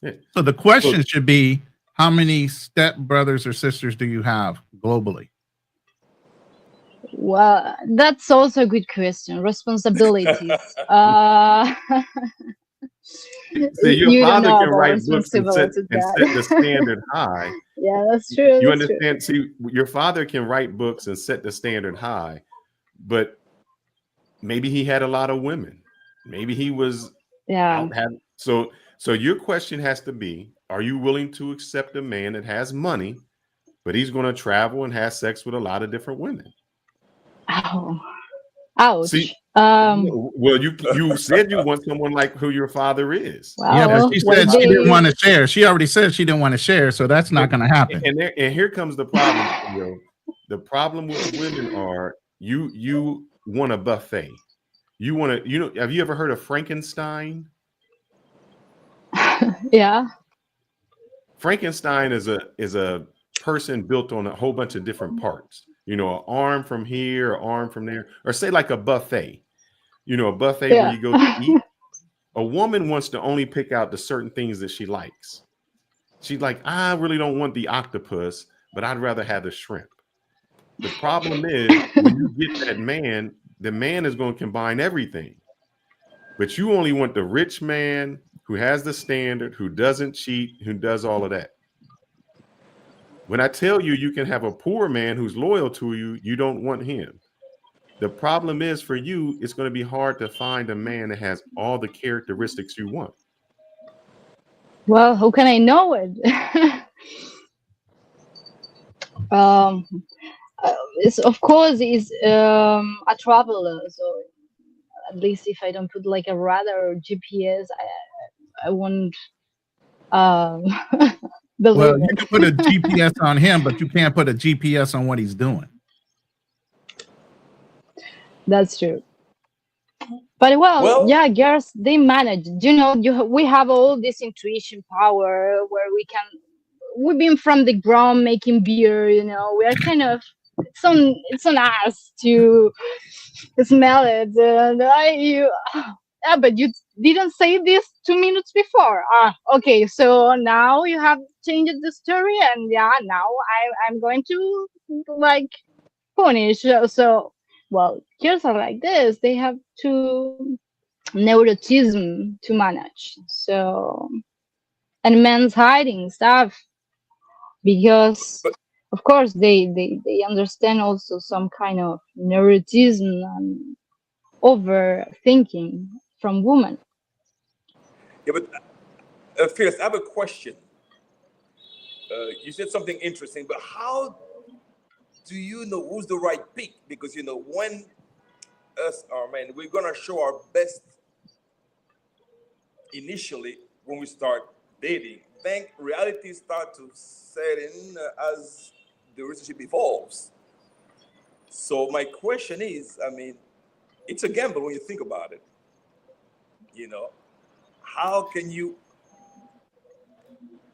Yeah. So the question should be, how many step brothers or sisters do you have globally? Well, that's also a good question. Responsibilities. See, your You don't father know can about write books and set responsibilities, the Dad. standard high. Yeah, that's true. You That's true. understand? See, your father can write books and set the standard high, but maybe he had a lot of women. Maybe he was Yeah. out having. So your question has to be: are you willing to accept a man that has money, but he's going to travel and have sex with a lot of different women? Ow. Ouch. See, well, you said you want someone like who your father is. Yeah, Well, she what said she didn't they want to share. She already said she didn't want to share, so that's not going to happen. And here comes the problem, Theo. The problem with women are you want a buffet. You want to, have you ever heard of Frankenstein? yeah. Frankenstein is a person built on a whole bunch of different parts. An arm from here, an arm from there, or say like a buffet. A buffet where you go to eat. A woman wants to only pick out the certain things that she likes. She's like, I really don't want the octopus, but I'd rather have the shrimp. The problem is when you get that man, the man is going to combine everything. But you only want the rich man who has the standard, who doesn't cheat, who does all of that. When I tell you you can have a poor man who's loyal to you, you don't want him. The problem is for you, it's going to be hard to find a man that has all the characteristics you want. Well, how can I know it? It's of course is a traveler, so at least if I don't put like a radar or GPS, I won't believe Well, you it. can put a GPS on him, but you can't put a GPS on what he's doing. That's true. But well, yeah, girls, they manage. We have all this intuition power where we've been from the ground making beer. We are kind of it's on us to smell it. But you didn't say this 2 minutes before. Okay, so now you have changed the story, and yeah, now I'm going to like punish. So well, girls are like this. They have to neurotism to manage. So, and men's hiding stuff because, of course, they understand also some kind of neurotism and overthinking from women. Yeah, but Fierce, I have a question. You said something interesting, but how do you know who's the right pick? Because when we're gonna show our best initially when we start dating. Then reality start to set in as the relationship evolves. So my question is, it's a gamble when you think about it. How can you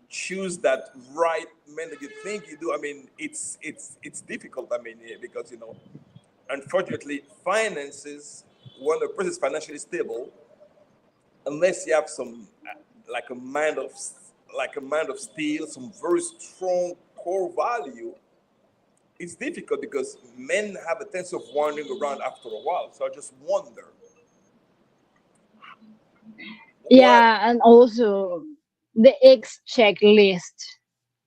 choose that right man that you think you do? It's difficult. Because unfortunately, finances, when a person is financially stable, unless you have some like a mind of steel, some very strong core value, it's difficult because men have a tendency of wandering around after a while. So I just wonder. Yeah, and also the X checklist.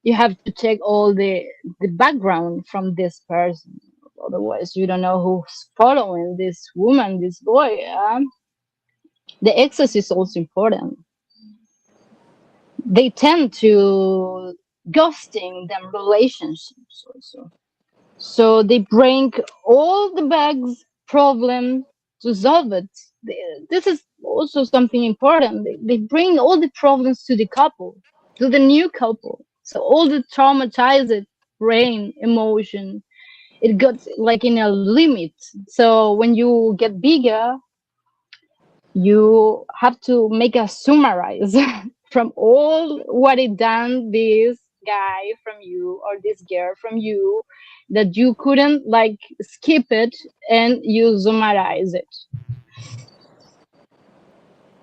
You have to check all the background from this person. Otherwise, you don't know who's following this woman, this boy. The X's is also important. They tend to ghosting them relationships also. So they bring all the bags problem to solve it. This is also something important. They bring all the problems to the couple, to the new couple. So all the traumatized brain emotion, it got like in a limit. So when you get bigger, you have to make a summarize from all what it done this guy from you or this girl from you, that you couldn't like skip it, and you summarize it.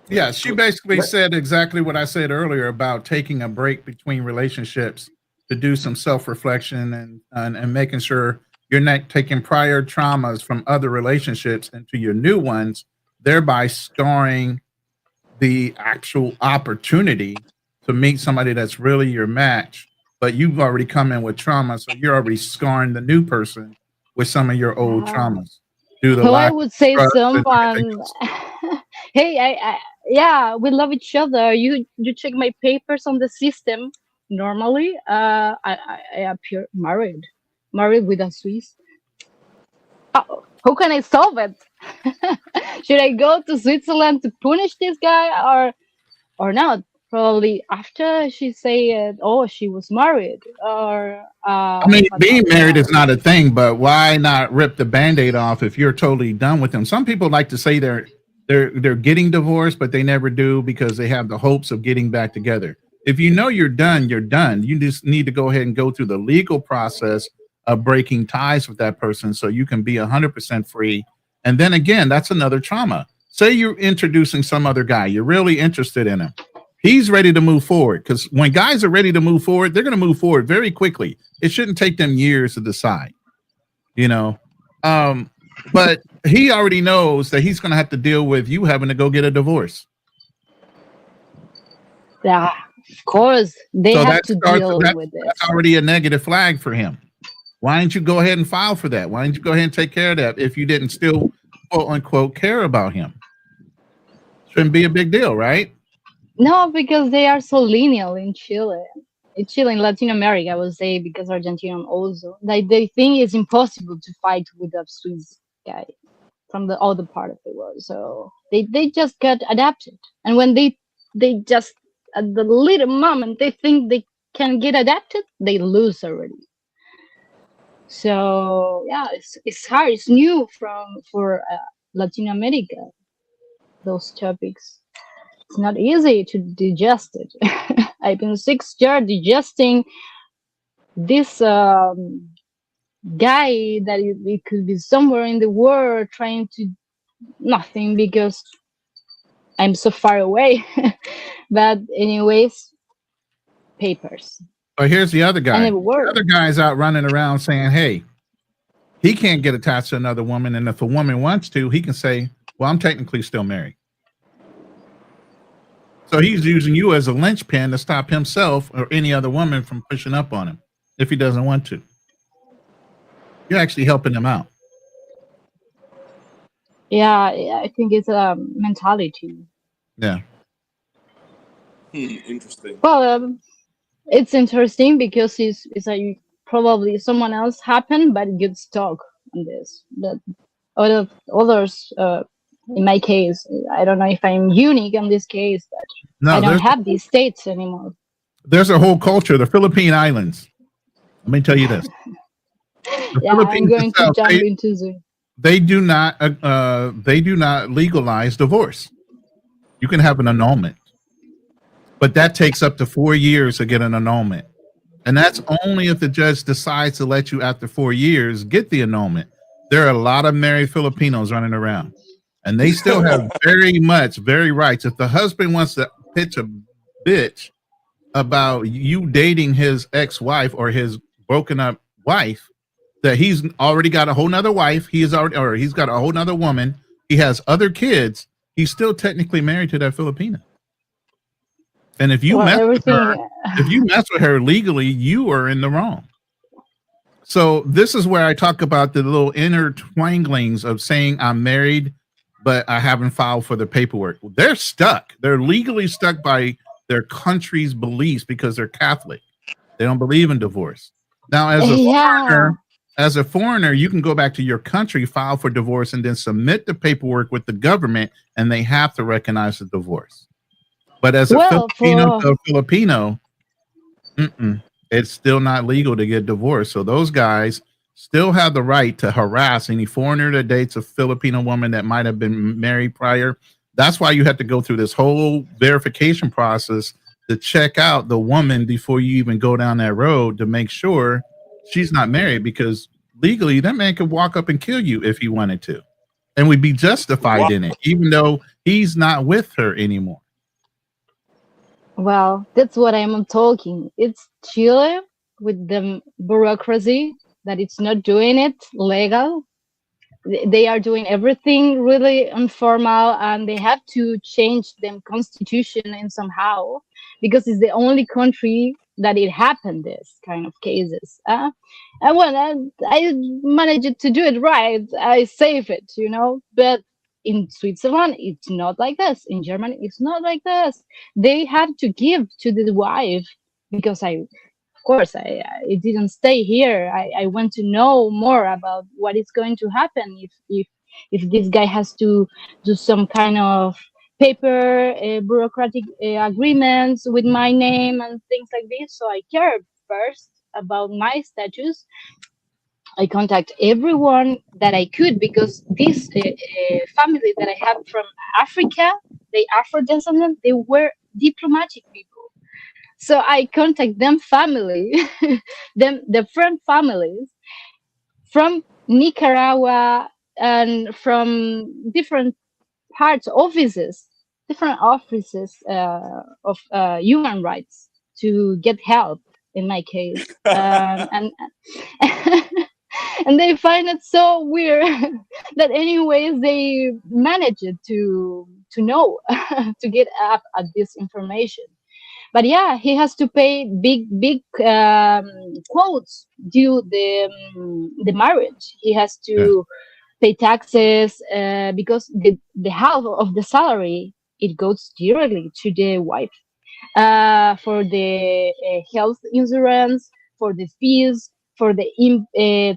Yeah, she basically said exactly what I said earlier about taking a break between relationships to do some self-reflection and making sure you're not taking prior traumas from other relationships into your new ones, thereby scarring the actual opportunity to meet somebody that's really your match. But you've already come in with trauma, so you're already scarring the new person with some of your old traumas. So I would say someone, hey, yeah, we love each other. You check my papers on the system. Normally, I appear married with a Swiss. How can I solve it? Should I go to Switzerland to punish this guy, or not? Probably after she said, "Oh, she was married," or I mean, what being else? married is not a thing, but why not rip the Band-Aid off if you're totally done with them? Some people like to say they're getting divorced, but they never do because they have the hopes of getting back together. If you know you're done, you're done. You just need to go ahead and go through the legal process of breaking ties with that person so you can be 100% free. And then again, that's another trauma. Say you're introducing some other guy, you're really interested in him. He's ready to move forward, because when guys are ready to move forward, they're going to move forward very quickly. It shouldn't take them years to decide, you know. But he already knows that he's going to have to deal with you having to go get a divorce. Yeah, of course they So have to deal that's with this. already a negative flag for him. Why didn't you go ahead and file for that? Why didn't you go ahead and take care of that if you didn't still, quote unquote, care about him? Shouldn't be a big deal, right? No, because they are so lineal in Chile. In Chile, in Latin America, I would say, because Argentina also, like they think it's impossible to fight with a Swiss guy from the other part of the world. So they just get adapted, and when they just at the little moment they think they can get adapted, they lose already. So yeah, it's hard. It's new for Latin America. Those topics. It's not easy to digest it. I've been 6 years digesting this guy that it could be somewhere in the world trying to nothing because I'm so far away. But anyways, papers. But here's the other I guy. never The worked. other guy's out running around saying, hey, he can't get attached to another woman. And if a woman wants to, he can say, well, I'm technically still married. So he's using you as a linchpin to stop himself or any other woman from pushing up on him if he doesn't want to. You're actually helping him out. Yeah, I think it's a mentality. Yeah. Interesting. Well, it's interesting because it's like probably someone else happened, but get stuck on this. But others, in my case, I don't know if I'm unique in this case, but No, I don't have these states anymore. there's a whole culture, the Philippine Islands. Let me tell you this. The Yeah, I'm Philippines going to itself, jump into the. they do not legalize divorce. You can have an annulment, but that takes up to 4 years to get an annulment. And that's only if the judge decides to let you, after 4 years, get the annulment. There are a lot of married Filipinos running around, and they still have very rights. If the husband wants to pitch a bitch about you dating his ex-wife or his broken up wife, that he's already got a whole nother wife, he's got a whole nother woman, he has other kids, he's still technically married to that Filipina. And if you Well, if you mess with her legally, you are in the wrong. So this is where I talk about the little intertwinglings of saying I'm married, but I haven't filed for the paperwork. They're stuck. They're legally stuck by their country's beliefs because they're Catholic. They don't believe in divorce. Now, as a foreigner, you can go back to your country, file for divorce, and then submit the paperwork with the government, and they have to recognize the divorce. But as a Filipino to a Filipino, it's still not legal to get divorced. So those guys still have the right to harass any foreigner that dates a Filipino woman that might have been married prior. That's why you have to go through this whole verification process to check out the woman before you even go down that road to make sure she's not married, because legally that man could walk up and kill you if he wanted to. And we'd be justified in it, even though he's not with her anymore. Well, that's what I'm talking. It's Chile with the bureaucracy that it's not doing it legal. They are doing everything really informal, and they have to change them constitution in somehow, because it's the only country that it happened this kind of cases. And when I managed to do it right, I save it, but in Switzerland, it's not like this. In Germany, it's not like this. They had to give to the wife, because course, I didn't stay here. I want to know more about what is going to happen if this guy has to do some kind of paper bureaucratic agreements with my name and things like this. So I care first about my status. I contact everyone that I could because this family that I have from Africa, they Afro descendant, they were diplomatic people. So I contact them family, them the friend families from Nicaragua and from different parts offices, different offices of human rights to get help in my case, and and they find it so weird that anyways they manage it to know to get up at this information. But yeah, he has to pay big quotes due the marriage. He has Yeah. to pay taxes because the half of the salary it goes directly to the wife for the health insurance, for the fees, for the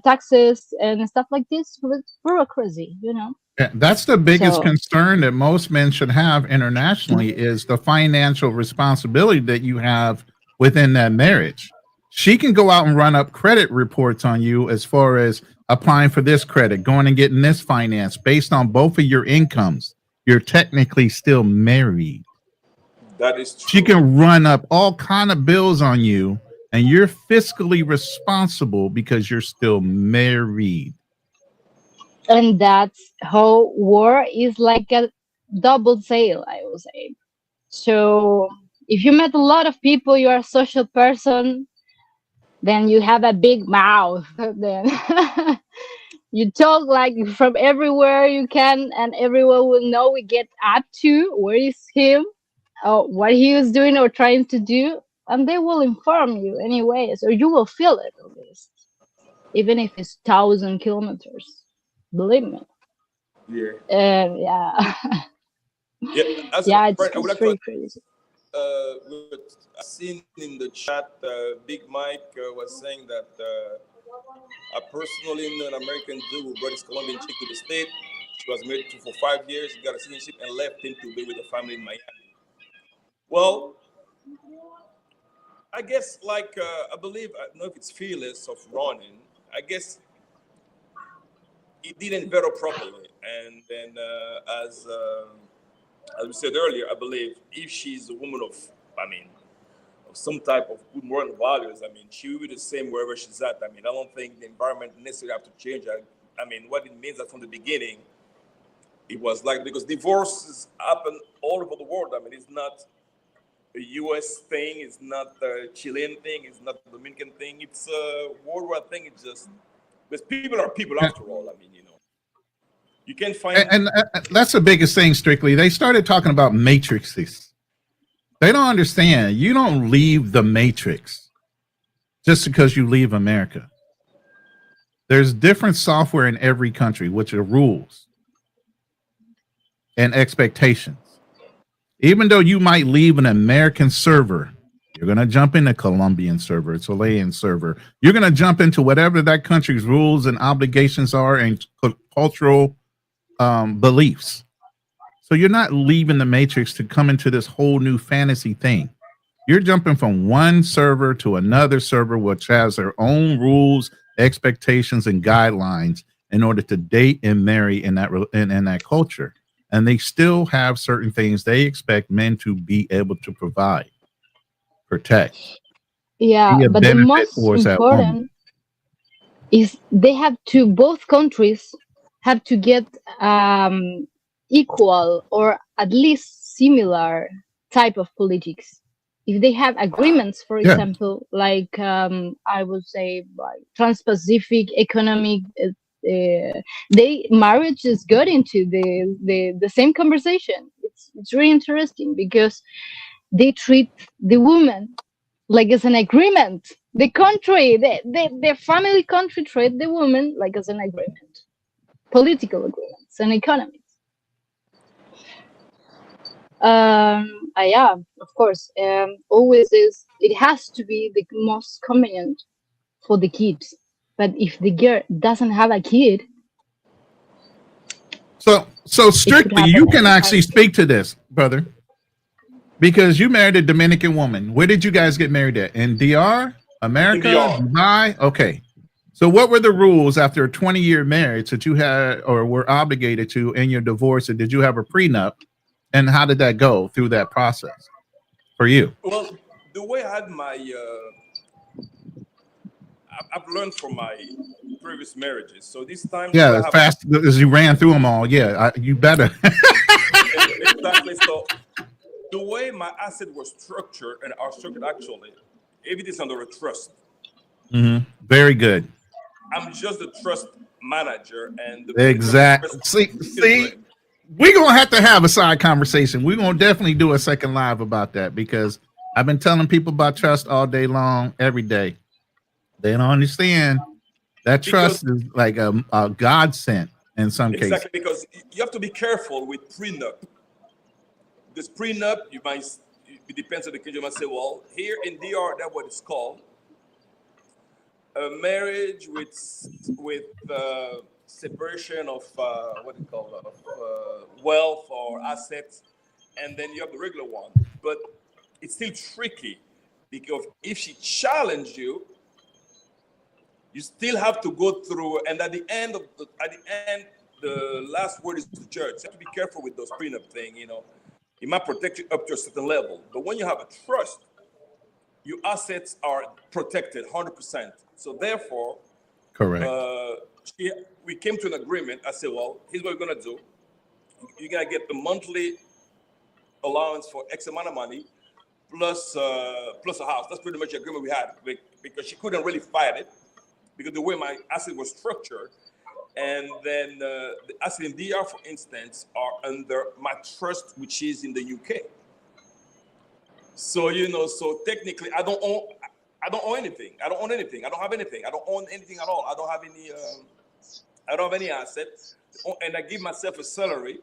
taxes and stuff like this. It's bureaucracy, you know. Yeah, that's the biggest So concern that most men should have internationally is the financial responsibility that you have within that marriage. She can go out and run up credit reports on you as far as applying for this credit, going and getting this finance based on both of your incomes. You're technically still married. That is She true. can run up all kind of bills on you, and you're fiscally responsible because you're still married. and that's how war is like a double sale, I will say. So if you met a lot of people, you are a social person, then you have a big mouth. Then you talk like from everywhere you can, and everyone will know we get up to where is him, or what he is doing or trying to do, and they will inform you anyways, or you will feel it at least, even if it's 1,000 kilometers. Believe me. Yeah. Yeah, Yeah. As a yeah, friend, I would it's like to pretty crazy. what I seen in the chat, Big Mike was saying that a personally an American Jew who brought his Colombian chick to the state. She was married to for 5 years, got a citizenship, and left him to be with the family in Miami. Well, I guess like I believe I don't know if it's fearless of running. I guess he didn't veto properly, and then as we said earlier, I believe if she's a woman of, I mean, of some type of good moral values, I mean, she will be the same wherever she's at. I mean, I don't think the environment necessarily have to change. I mean, what it means that from the beginning, it was like because divorces happen all over the world. I mean, it's not a U.S. thing, it's not a Chilean thing, it's not a Dominican thing. It's a worldwide thing. It's just because people are people after all. I mean, you can find. And that's the biggest thing, Strictly. They started talking about matrices. They don't understand. You don't leave the matrix just because you leave America. There's different software in every country, which are rules and expectations. Even though you might leave an American server, you're going to jump into Colombian server, a Chilean server. You're going to jump into whatever that country's rules and obligations are and cultural beliefs. So you're not leaving the matrix to come into this whole new fantasy thing. You're jumping from one server to another server, which has their own rules, expectations, and guidelines in order to date and marry in that culture. And they still have certain things they expect men to be able to provide, protect, Yeah, be a but the benefit most towards that woman. important is they have to, both countries have to get equal or at least similar type of politics. If they have agreements, for Yeah. example, like I would say like trans-Pacific economic, they marriages got into the same conversation. It's really interesting because they treat the woman like as an agreement. The country, the family country treat the woman like as an agreement, political agreements and economies. Yeah, of course. Always is. It has to be the most convenient for the kids. But if the girl doesn't have a kid, So it could strictly, happen you can anytime. actually speak to this, brother, because you married a Dominican woman. Where did you guys get married at? In DR, In America, DR. Dubai? Okay. So what were the rules after a 20-year marriage that you had or were obligated to in your divorce? And did you have a prenup? And how did that go through that process for you? Well, the way I had my, I've learned from my previous marriages. So this time, the way Yeah, I as have fast as you ran through them all. Yeah, you better. exactly. So the way my asset was structured and are structured actually, everything's under a trust. Very good. I'm just the trust manager, and the people Exactly. trust See, children. we're gonna have to have a side conversation. We're gonna definitely do a second live about that because I've been telling people about trust all day long, every day. They don't understand that Because trust is like a godsend in some cases. exactly, because you have to be careful with prenup. This prenup, you might, it depends on the country. You might say, well, here in DR, that's what it's called, a marriage with separation of what do you call it, of wealth or assets, and then you have the regular one. But it's still tricky because if she challenged you, you still have to go through, and at the end, the last word is the judge. You have to be careful with those prenup thing. It might protect you up to a certain level, but when you have a trust, your assets are protected 100%. So therefore, Correct. we came to an agreement. I said, well, here's what we're gonna do. You're gonna get the monthly allowance for X amount of money plus a house. That's pretty much the agreement we had because she couldn't really fight it because the way my asset was structured. And then the asset in DR, for instance, are under my trust, which is in the UK. So so technically, I don't own anything. I don't own anything. I don't have anything. I don't own anything at all. I don't have any. I don't have any assets, and I give myself a salary,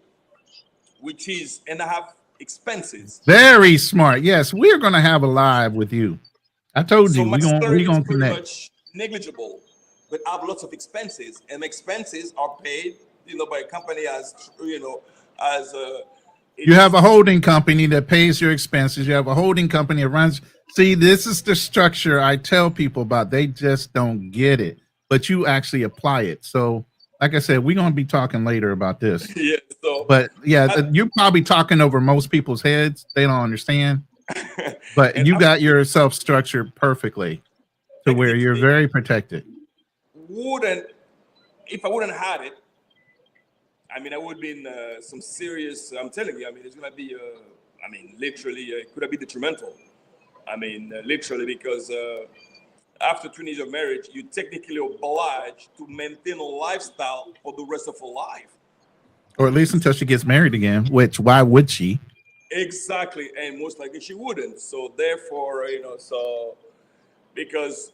and I have expenses. Very smart. Yes, we're gonna have a live with you. I told So you my we salary is gonna pretty connect. much negligible, but I have lots of expenses, and expenses are paid, by a company as You have it's a holding company that pays your expenses. You have a holding company that runs. See, this is the structure I tell people about. They just don't get it, but you actually apply it. So, like I said, we're going to be talking later about this. yeah. So, But yeah, I, you're probably talking over most people's heads. They don't understand. But and you after got yourself structured perfectly to where you're technically very protected. wouldn't if I wouldn't had it. I mean, I would be in some serious. I'm telling you. I mean, it's gonna be. I mean, literally, it could have been detrimental. I mean, literally, because after 20 years of marriage, you technically obliged to maintain a lifestyle for the rest of her life. Or at least until she gets married again, which why would she? Exactly, and most likely she wouldn't. So therefore, because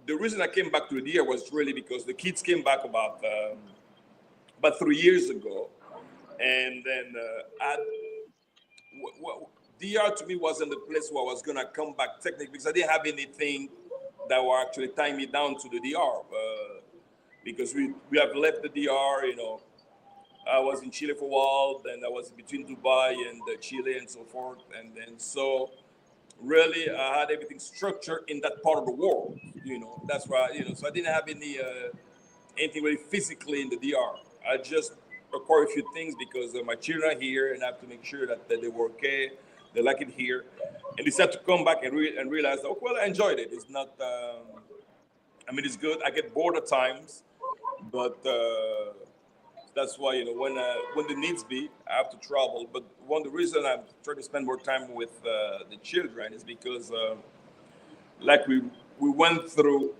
the reason I came back to the DR was really because the kids came back about 3 years ago, and then DR to me wasn't the place where I was gonna come back technically because I didn't have anything that were actually tying me down to the DR. Because we have left the DR, I was in Chile for a while, then I was between Dubai and Chile and so forth, and then so really I had everything structured in that part of the world. That's why so I didn't have anything really physically in the DR. I just acquired a few things because my children are here, and I have to make sure that they were okay, they like it here, and decided to come back and realize, oh well, I enjoyed it. It's not. I mean, it's good. I get bored at times, but that's why when the needs be, I have to travel. But one of the reasons I'm trying to spend more time with the children is because, like we went through.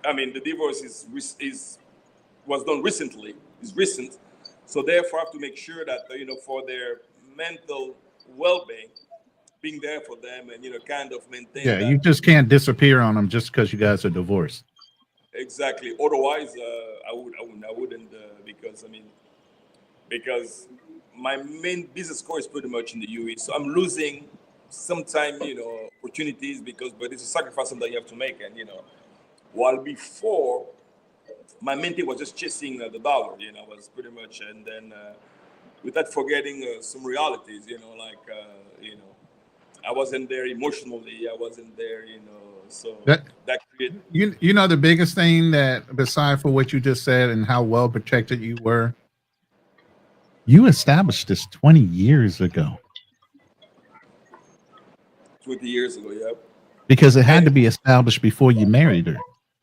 I mean, the divorce was done recently. Is recent, so therefore I have to make sure that for their mental well-being, being there for them, and kind of maintain Yeah, you that. just can't disappear on them just because you guys are divorced. Exactly. Otherwise, I wouldn't because because my main business core is pretty much in the UAE, so I'm losing sometimes, opportunities but it's a sacrifice that you have to make. And while before my main thing was just chasing the dollar, was pretty much, and then without forgetting some realities, I wasn't there emotionally, I wasn't there, so that created. You know the biggest thing that, beside for what you just said and how well protected you were, you established this 20 years ago. 20 years ago, yeah. Because it had to be established before you married her.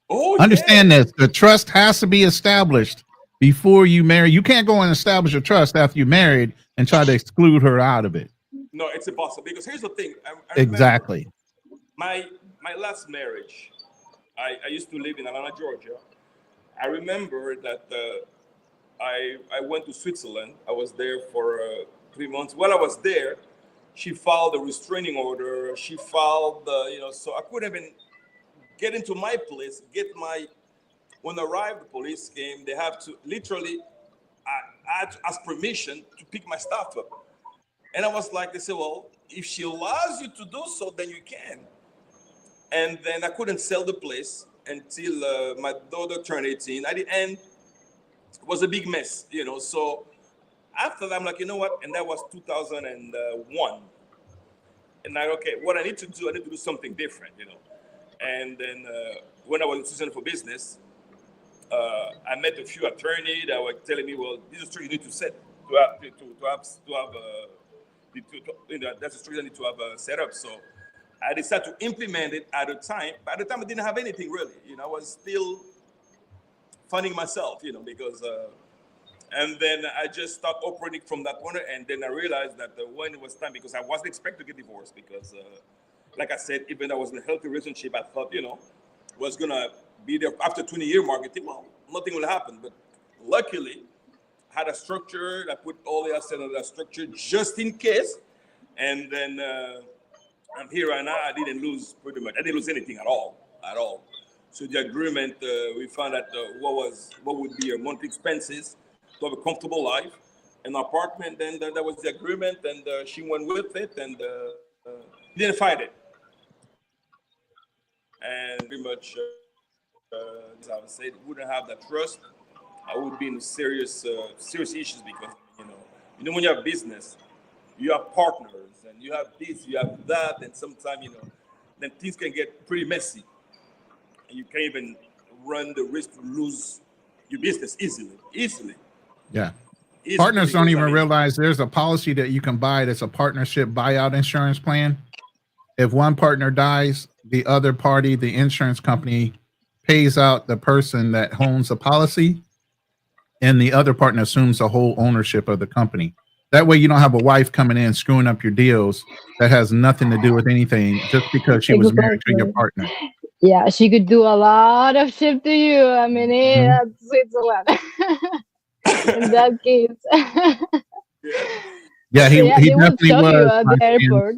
Oh, understand this. The trust has to be established before you marry. You can't go and establish a trust after you married and try to exclude her out of it. No, it's impossible. Because here's the thing. I exactly. My last marriage, I used to live in Atlanta, Georgia. I remember that I went to Switzerland. I was there for 3 months. While I was there, she filed a restraining order. She filed, so I couldn't even get into my place, when I arrived, the police came, they have to literally, I had to ask permission to pick my stuff up. And I was like, they said, well, if she allows you to do so, then you can. And then I couldn't sell the place until my daughter turned 18. At the end, it was a big mess, so after that, I'm like, you know what? And that was 2001. And okay, what I need to do something different, And then when I was in Switzerland for business, I met a few attorneys that were telling me, well, this is true, you need to set that's a structure I need to have set up. So I decided to implement it at the time. But at the time, I didn't have anything really. I was still funding myself, because. And then I just started operating from that corner. And then I realized that when it was time, because I wasn't expected to get divorced, because like I said, even though I was in a healthy relationship, I thought, was going to be there after 20-year marketing. Well, nothing will happen. But luckily, I had a structure. I put all the assets in that structure just in case. And then I'm here right now. I didn't lose pretty much. I didn't lose anything at all. So the agreement, we found out what would be our monthly expenses to have a comfortable life, an apartment. Then that was the agreement, and she went with it, and didn't fight it. And pretty much, as I would say, wouldn't have that trust, I would be in serious issues, because when you have business, you have partners, and you have this, you have that, and sometimes then things can get pretty messy, and you can't even run the risk to lose your business easily. Yeah. Partners don't even realize there's a policy that you can buy that's a partnership buyout insurance plan. If one partner dies, the other party, the insurance company, pays out the person that owns the policy, and the other partner assumes the whole ownership of the company. That way you don't have a wife coming in screwing up your deals that has nothing to do with anything just because she was married to your partner. Yeah, she could do a lot of shit to you. I mean, that's Switzerland. In that case. Yeah, he definitely was.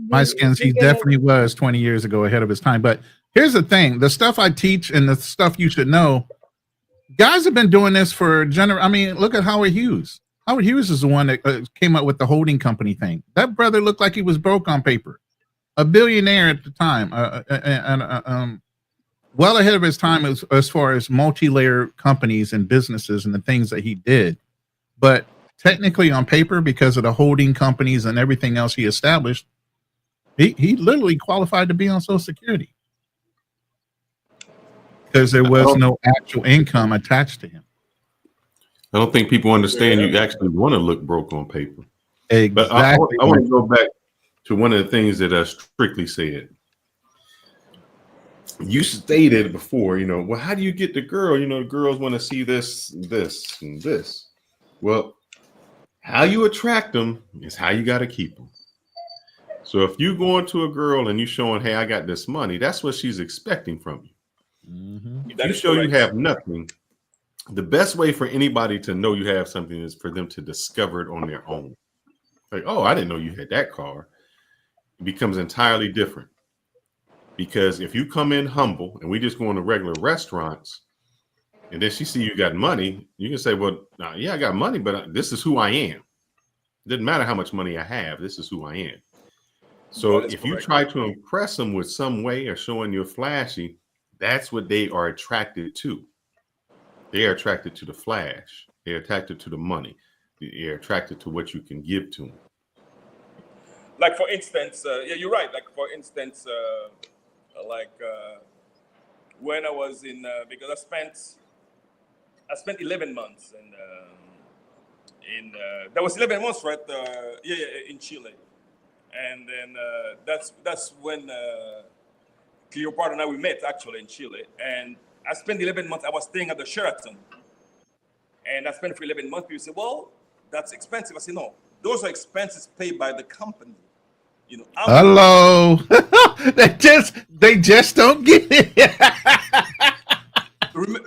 My skins, he definitely was 20 years ago ahead of his time. But here's the thing, the stuff I teach and the stuff you should know, guys have been doing this for I mean, look at Howard Hughes. Howard Hughes is the one that came up with the holding company thing. That brother looked like he was broke on paper. A billionaire at the time. Well ahead of his time as far as multi-layer companies and businesses and the things that he did. But technically on paper, because of the holding companies and everything else he established, he literally qualified to be on Social Security because there was no actual income attached to him. I don't think people understand you actually want to look broke on paper. Exactly. But I want to go back to one of the things that Strictly said. You stated before, well, how do you get the girl? The girls want to see this, and this. Well, how you attract them is how you got to keep them. So if you go into a girl and you showing, hey, I got this money, that's what she's expecting from you. Mm-hmm. If you show you have nothing, the best way for anybody to know you have something is for them to discover it on their own. Like, oh, I didn't know you had that car. It becomes entirely different. Because if you come in humble and we just go into regular restaurants and then she see you got money, you can say, well, yeah, I got money, but this is who I am. Didn't matter how much money I have. This is who I am. So That is if you correct. try to impress them with some way or showing you're flashy, that's what they are attracted to. They are attracted to the flash. They're attracted to the money. They're attracted to what you can give to them. Like for instance, yeah, you're right. Like for instance, when I was in because I spent 11 months in that was 11 months, right? In Chile, and then that's when Cleopatra and I we met actually in Chile, and I spent 11 months. I was staying at the Sheraton, and I spent for 11 months. People say, "Well, that's expensive." I say, "No, those are expenses paid by the company." You know, Hello. they just don't get it.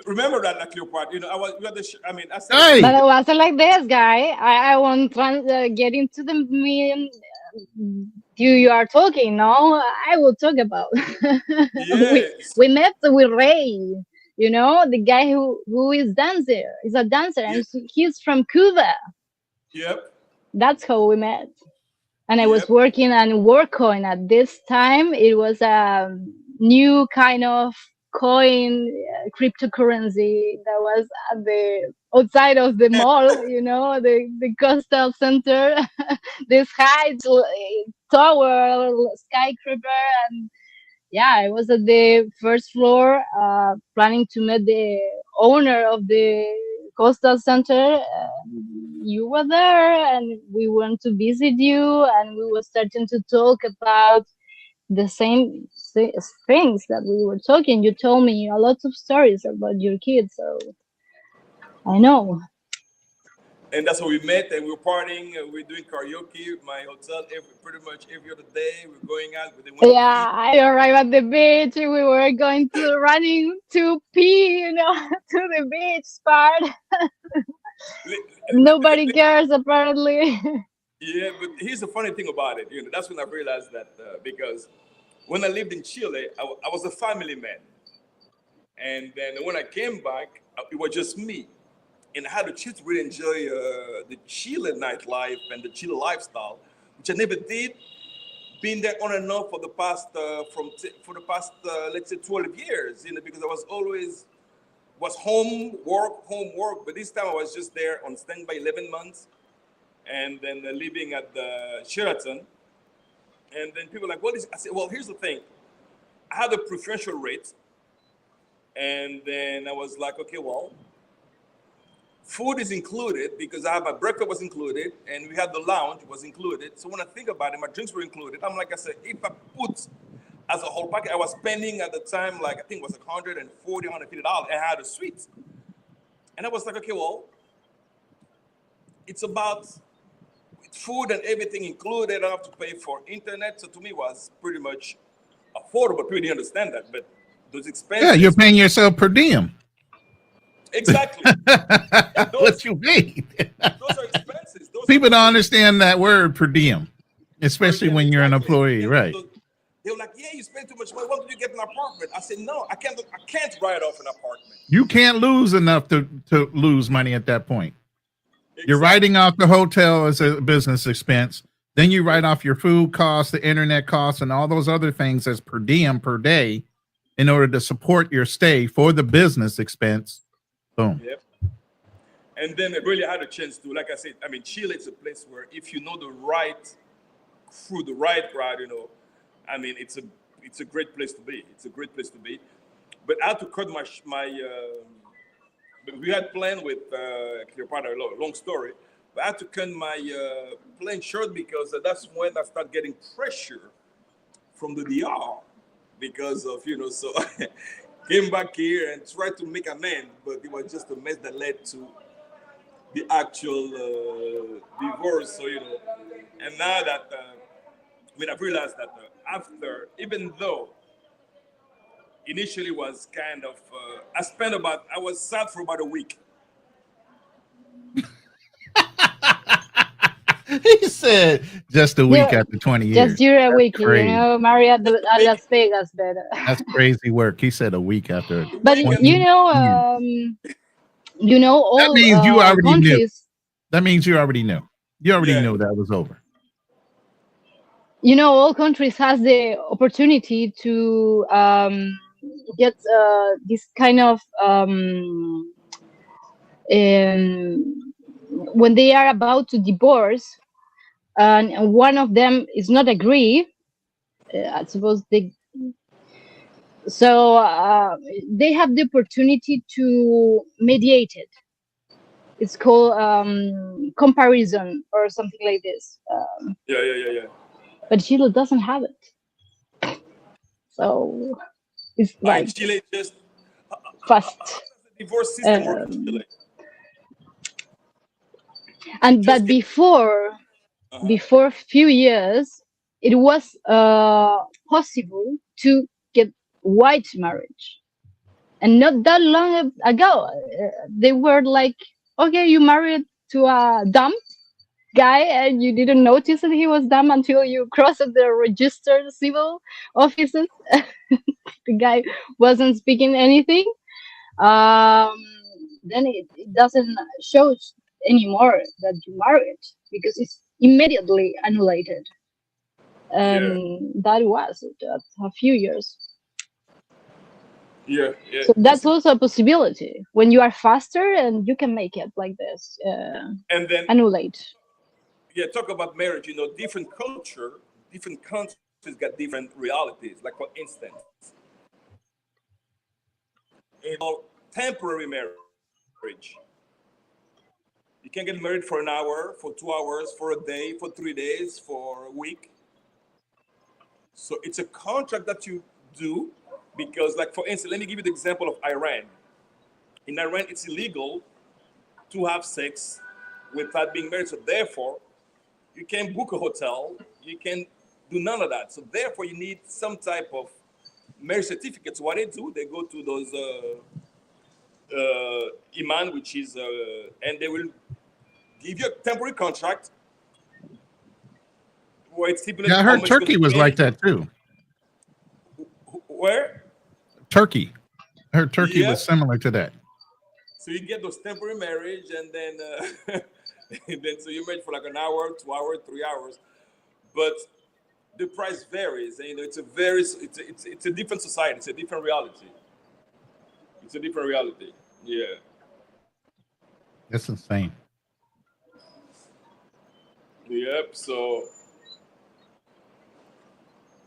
remember that, like Cleopatra. You know, I said, Hey. But it wasn't like this, guy. I won't get into the mean you are talking. No, I will talk about. yes, we met with Ray. You know, the guy who is dancer. He's a dancer, and he's from Cuba. yep, That's how we met. And I was Yep. working on WorkCoin at this time. It was a new kind of coin, cryptocurrency that was at the outside of the mall, you know, the coastal center, this high tower, skyscraper, and yeah, I was at the first floor, planning to meet the owner of the coastal center. You were there, and we went to visit you, and we were starting to talk about the same things that we were talking. You told me a lot of stories about your kids, so I know. And that's how we met, and we were partying. We're doing karaoke at my hotel pretty much every other day. We're going out. Yeah, I arrived at the beach. We were going to running to pee, you know, to the beach part. Nobody cares apparently. Yeah, but here's the funny thing about it. You know, that's when I realized that because when I lived in Chile, I was a family man, and then when I came back, it was just me, and I had a chance to really enjoy the Chile nightlife and the Chile lifestyle, which I never did. Been there on and off for the past let's say 12 years, you know, because I was always home work, but this time I was just there on standby 11 months, and then living at the Sheraton, and then people were like, I said, well, here's the thing, I had a preferential rate, and then I was like, okay, well, food is included because my breakfast was included, and we had the lounge was included. So when I think about it, my drinks were included. I'm like, I said, if I put as a whole package, I was spending at the time, like, I think it was $140, $150. I had a suite. And I was like, okay, well, it's about food and everything included. I don't have to pay for internet. So to me, it was pretty much affordable. People didn't understand that. But those expenses. Yeah, you're paying yourself per diem. Exactly. What you mean? Those are expenses. People don't understand that word per diem, especially when you're an employee, right? They were like, yeah, you spend too much money. Why don't you get an apartment? I said, no, I can't write off an apartment. You can't lose enough to lose money at that point. Exactly. You're writing off the hotel as a business expense. Then you write off your food costs, the internet costs, and all those other things as per diem per day in order to support your stay for the business expense. Boom. Yep. And then I really had a chance to, like I said, I mean, Chile is a place where if you know the right crew, the right crowd, you know, I mean, it's a great place to be. It's a great place to be. But I had to cut we had planned with Cleopatra, long story, but I had to cut my plan short because that's when I started getting pressure from the DR because of, you know, so came back here and tried to make amends, but it was just a mess that led to the actual divorce. So, you know, and now that, I've realized that after, even though initially was kind of, I was sad for about a week. He said just a week after 20 years. Just during a week, crazy. you know, married at Las Vegas better. That's crazy work. He said a week after. But you know, all that means you already countries. knew. That means you already knew. You already Yeah. knew that was over. You know, all countries has the opportunity to get this kind of when they are about to divorce, and one of them is not agree. I suppose they have the opportunity to mediate it. It's called comparison or something like this. Yeah. But Chile doesn't have it, so it's In like Chile, just fast. the divorce system work in Chile. And Just but before a few years, it was possible to get white marriage, and not that long ago, they were like, okay, you married to a dumb guy and you didn't notice that he was dumb until you crossed the registered civil offices. The guy wasn't speaking anything. Then it doesn't show anymore that you married, because it's immediately annullated. That was a few years. Yeah. So that's also a possibility when you are faster, and you can make it like this, And then annulate. talk about marriage. You know, different culture, different countries got different realities. Like for instance, temporary marriage. You can get married for an hour, for 2 hours, for a day, for 3 days, for a week. So it's a contract that you do because, like for instance, let me give you the example of Iran. In Iran, it's illegal to have sex without being married. So therefore, you can't book a hotel. You can do none of that. So therefore, you need some type of marriage certificate. So what they do, they go to those iman, which is, and they will give you a temporary contract where it's stipulated. Yeah, I heard Turkey was like that too. Where? Turkey. I heard Turkey was similar to that. So you get those temporary marriage, and then so you're married for like an hour, 2 hours, 3 hours, but the price varies. And, you know, it's a different society. It's a different reality. It's a different reality. Yeah. That's insane. Yep. So.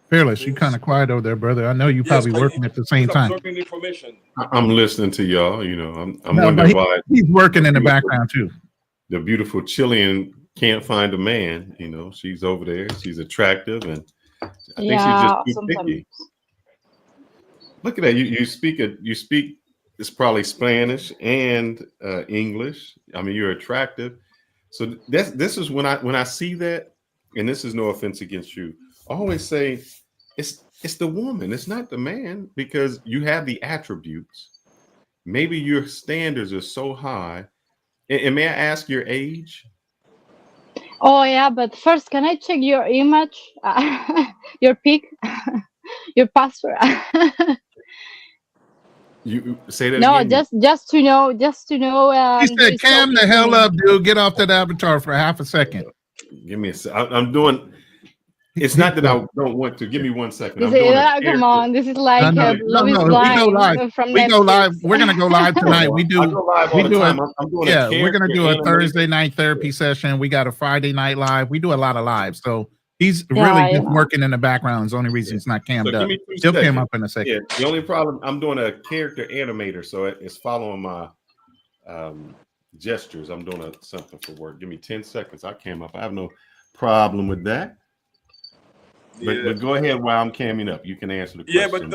Fearless, you kind of quiet over there, brother. I know you probably working at the same time. Absorbing information. I'm listening to y'all. You know, I'm wondering why he's working in the background too. The beautiful Chilean can't find a man. You know, she's over there. She's attractive, and I think she's just too picky. Look at that. You speak. It's probably Spanish and English. I mean, you're attractive. So this is when I see that, and this is no offense against you. I always say it's the woman, it's not the man, because you have the attributes. Maybe your standards are so high. And may I ask your age? Oh yeah, but first, can I check your image, your pic, your password? You say that no, again? just to know. He said, "Cam the hell up, dude! Get off that avatar for half a second." Give me a second. I'm doing. It's not that I don't want to. Give me 1 second. Come on, this is like Love is Blind. We go live. We go live. We're gonna go live tonight. We do. We're gonna do a Thursday night therapy session. We got a Friday night live. We do a lot of lives. So he's really just working in the background. It's the only reason he's not cammed up. He'll cam up in a second. Yeah. The only problem, I'm doing a character animator, so it's following my gestures. I'm doing something for work. Give me 10 seconds. I came up. I have no problem with that. But go ahead while I'm camming up. You can answer the question. Yeah, but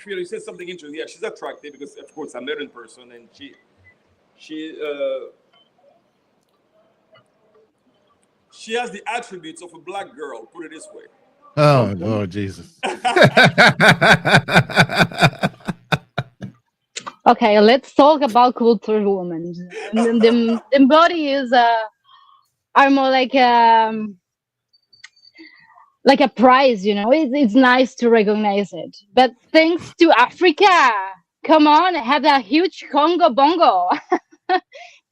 you said something interesting. Yeah, she's attractive because, of course, I met her in person, and she has the attributes of a black girl. Put it this way. Oh, Lord Jesus. Okay, let's talk about cultured women. The body is are more like a prize, you know. It's nice to recognize it, but thanks to Africa, come on, have a huge Congo bongo.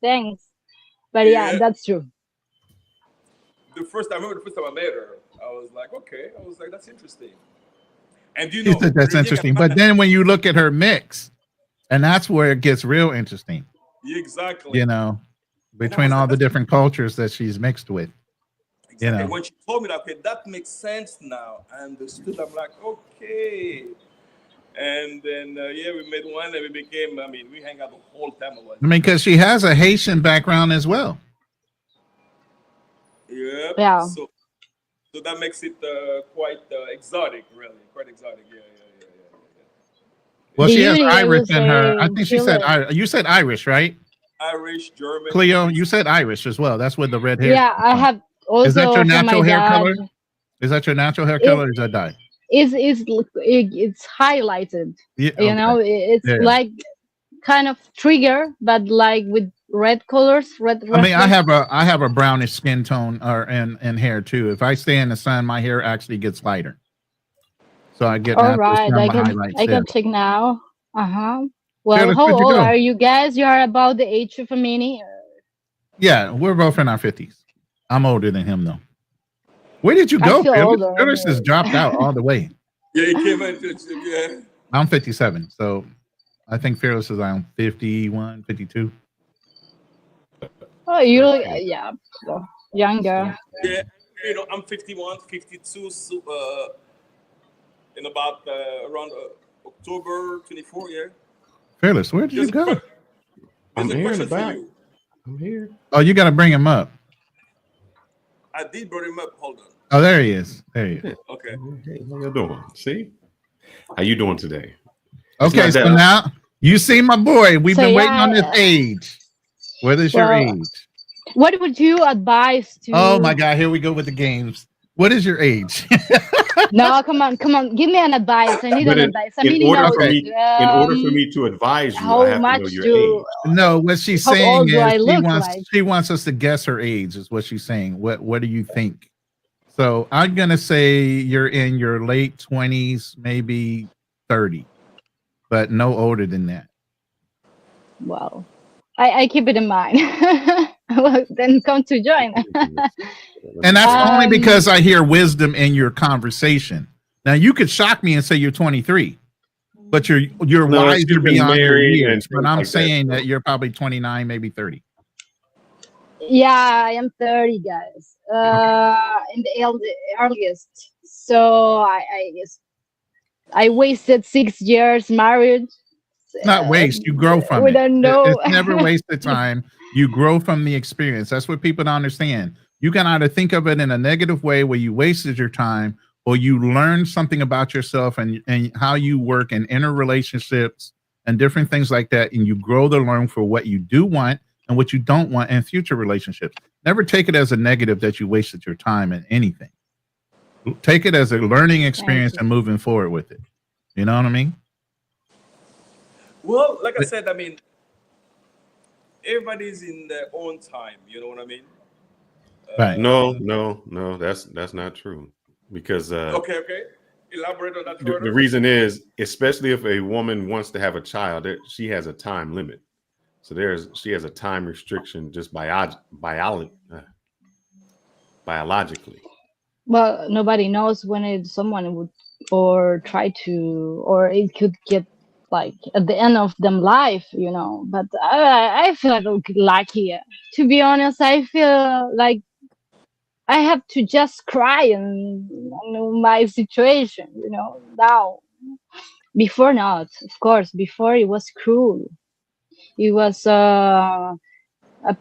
Thanks, but yeah, that's true. the first time I met her, I was like, okay, I was like, that's interesting. And you She know, said that's interesting. But then when you look at her mix, and that's where it gets real interesting. exactly. You know, And I between was like, all the that's different cultures that she's mixed with. You exactly. know, When she told me that, okay, that makes sense now. I understood. I'm like, okay. And then yeah, we met one, and we became. I mean, we hang out the whole time. I was I mean, because she has a Haitian background as well. yeah. Yeah. So that makes it quite exotic, really, quite exotic. Yeah. Well, The she has beauty, I Irish will in her. say, I in think she said Chile. you said Irish, right? Irish, German, Cleo, you said Irish as well. That's where the red hair. Yeah, I have Is that your also from my natural hair dad. color? Is that your natural hair It color or is that dyed? it's highlighted. Yeah. You Okay. know, it's Yeah. like kind of trigger, but like with red colors, red I mean, I reflex. have a brownish skin tone and hair too. If I stay in the sun, my hair actually gets lighter. So I get All natural right, sun highlights I there. can check now. Uh-huh. Well, Fearless, how where'd you old go? are you guys? You are about the age of a mini. Yeah, we're both in our 50s. I'm older than him though. Where did you I go, feel Fearless? older Fearless has anyways. dropped out all the way. Yeah, he came into yeah. I'm 57, so I think Fearless is around 51, 52. Oh, you look, Okay. yeah, younger. Yeah. You know, I'm 51, 52. So, in about around October 24. Yeah. Fearless, where did you There's a go? there's I'm a here in the question for back. you. I'm here. Oh, you got to bring him up. I did bring him up. Hold on. Oh, there he is. There he is. Yeah. Okay. Hey, how you doing? See? How you doing today? It's Okay, not so that now you see my boy. We've So been waiting on this yeah, age. What is your well, age? what would you advise Oh my to? God, here we go with the games. What is your age? No, come on, give me an advice. I need but an advice. I in mean, order for Okay. me to advise you, I how have to know much your do, age. No, what she's how saying old do is I look like? she wants us to guess her age, is what she's saying. What do you think? So I'm gonna say you're in your late 20s, maybe 30, but no older than that. Well, I keep it in mind. Well, then come to join. And that's only because um, I hear wisdom in your conversation. Now you could shock me and say you're 23, but you're No, she's wiser been beyond your married and years. But things I'm like that. saying that So you're probably 29, maybe 30. yeah, I am 30, guys. Okay. In the earliest. So I wasted 6 years married. Not waste, you grow from We it. don't know. It's never wasted time. You grow from the experience. That's what people don't understand. You can either think of it in a negative way where you wasted your time, or you learn something about yourself and how you work in interrelationships and different things like that. And you grow to learn for what you do want and what you don't want in future relationships. Never take it as a negative that you wasted your time in anything. Take it as a learning Thank experience you. and moving forward with it. You know what I mean? Well, like I said, I mean, everybody's in their own time. You know what I mean? Right. no, that's not true. Because Okay. Elaborate on that the further. reason is, especially if a woman wants to have a child, she has a time limit. So she has a time restriction just biologically. Well, nobody knows when someone would or try to, or it could get like at the end of them life, you know. But I feel lucky. To be honest, I feel like I have to just cry and know my situation, you know. Now, before not, of course. Before it was cruel. It was a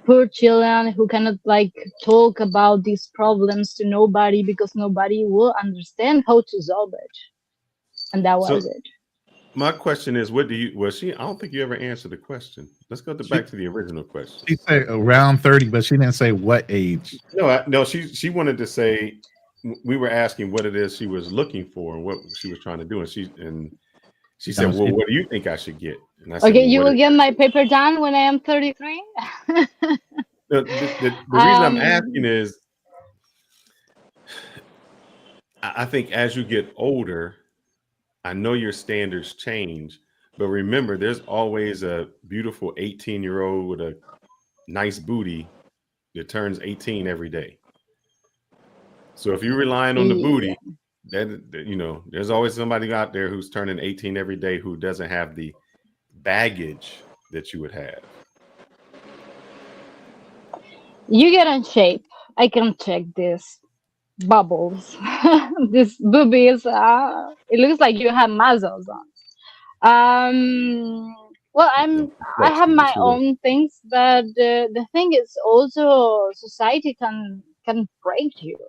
poor children who cannot like talk about these problems to nobody because nobody will understand how to solve it, and that So was it. my question is, what do you? Well, I don't think you ever answered the question. Let's go She, back to the original question. she said around 30, but she didn't say what age. No. She wanted to say, we were asking what it is she was looking for and what she was trying to do, and she said, No, "Well, she, what do you think I should get?" And I said, Okay, "Well, you what will is get my paper done when I am 33. the reason I'm asking um is, I think as you get older, I know your standards change, but remember, there's always a beautiful 18-year-old with a nice booty that turns 18 every day. So if you're relying on the Yeah. booty, that there's always somebody out there who's turning 18 every day who doesn't have the baggage that you would have. You get in shape. I can check this bubbles, these boobies. It looks like you have muscles on. Well, I Text have me, my let's see what- own things, but the thing is also society can break you.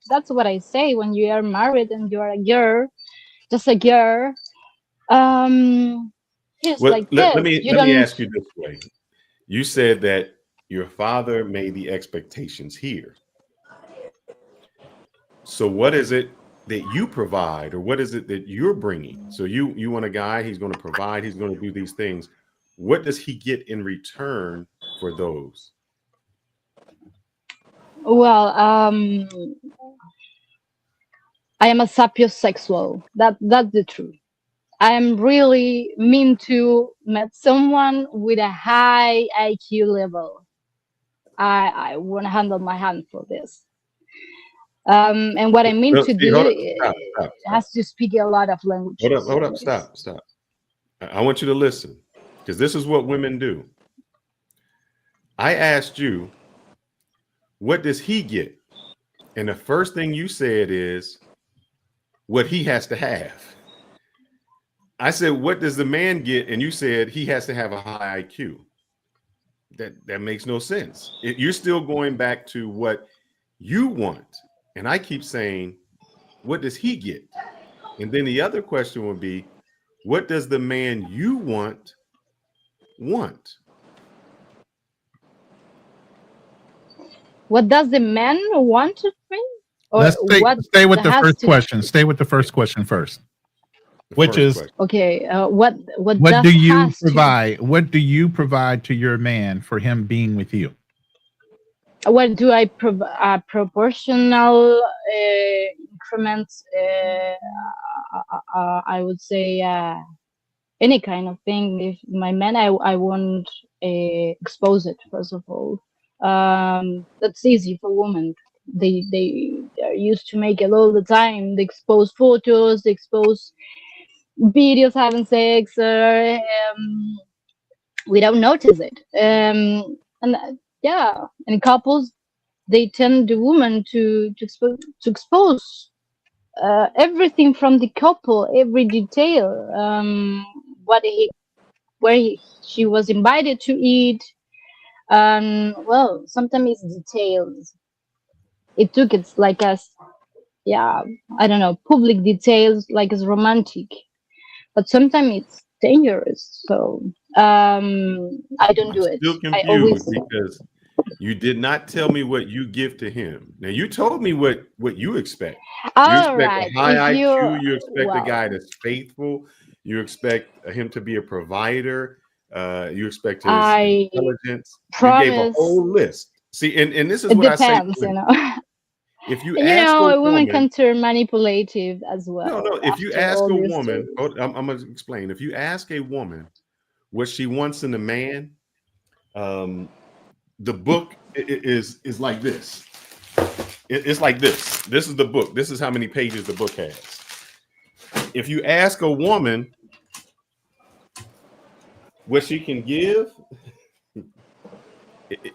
That's what I say when you are married and you are a girl, just a girl. It's Well, like let this. me You let me don't. ask you this way. You said that your father made the expectations here. So what is it that you provide, or what is it that you're bringing? So you want a guy, he's going to provide, he's going to do these things. What does he get in return for those? Well, I am a sapiosexual. That's the truth. I am really mean to meet someone with a high IQ level. I won't handle my hand for this. And what I mean No, to see, do hold up, stop. has to speak a lot of languages. Hold up, Yes. stop. I want you to listen, because this is what women do. I asked you, what does he get? And the first thing you said is what he has to have. I said, what does the man get? And you said he has to have a high IQ. That makes no sense. You're still going back to what you want. And I keep saying, what does he get? And then the other question would be, what does the man you want? What does the man want to bring? Or Let's what stay with the has first to? question. Stay with the first question first, The which first is question. Okay. What what does do you has to? provide? What do you provide to your man for him being with you? What do I proportional increments? I would say any kind of thing. If my man, I won't expose it. First of all, that's easy for women. They are used to make it all the time. They expose photos, they expose videos having sex. We don't notice it. And yeah, in couples, they tend the woman to expose everything from the couple, every detail, what he where she was invited to eat. Well, sometimes it's details. It took it's like as yeah, I don't know, public details like as romantic, but sometimes it's dangerous. So I don't I'm do it. still I always. confused because you did not tell me what you give to him. Now you told me what you expect. You All expect right, a high if you IQ. You expect a well, guy that's faithful. You expect him to be a provider. You expect his I intelligence. You gave a promise. whole list. See, and this is It what I say to depends, you women. know. If you You ask a know, women woman, can turn manipulative as no, well if you after ask all a these woman, stories. I'm going to explain. If you ask a woman what she wants in a man, the book is like this. It's like this. This is the book. This is how many pages the book has. If you ask a woman what she can give,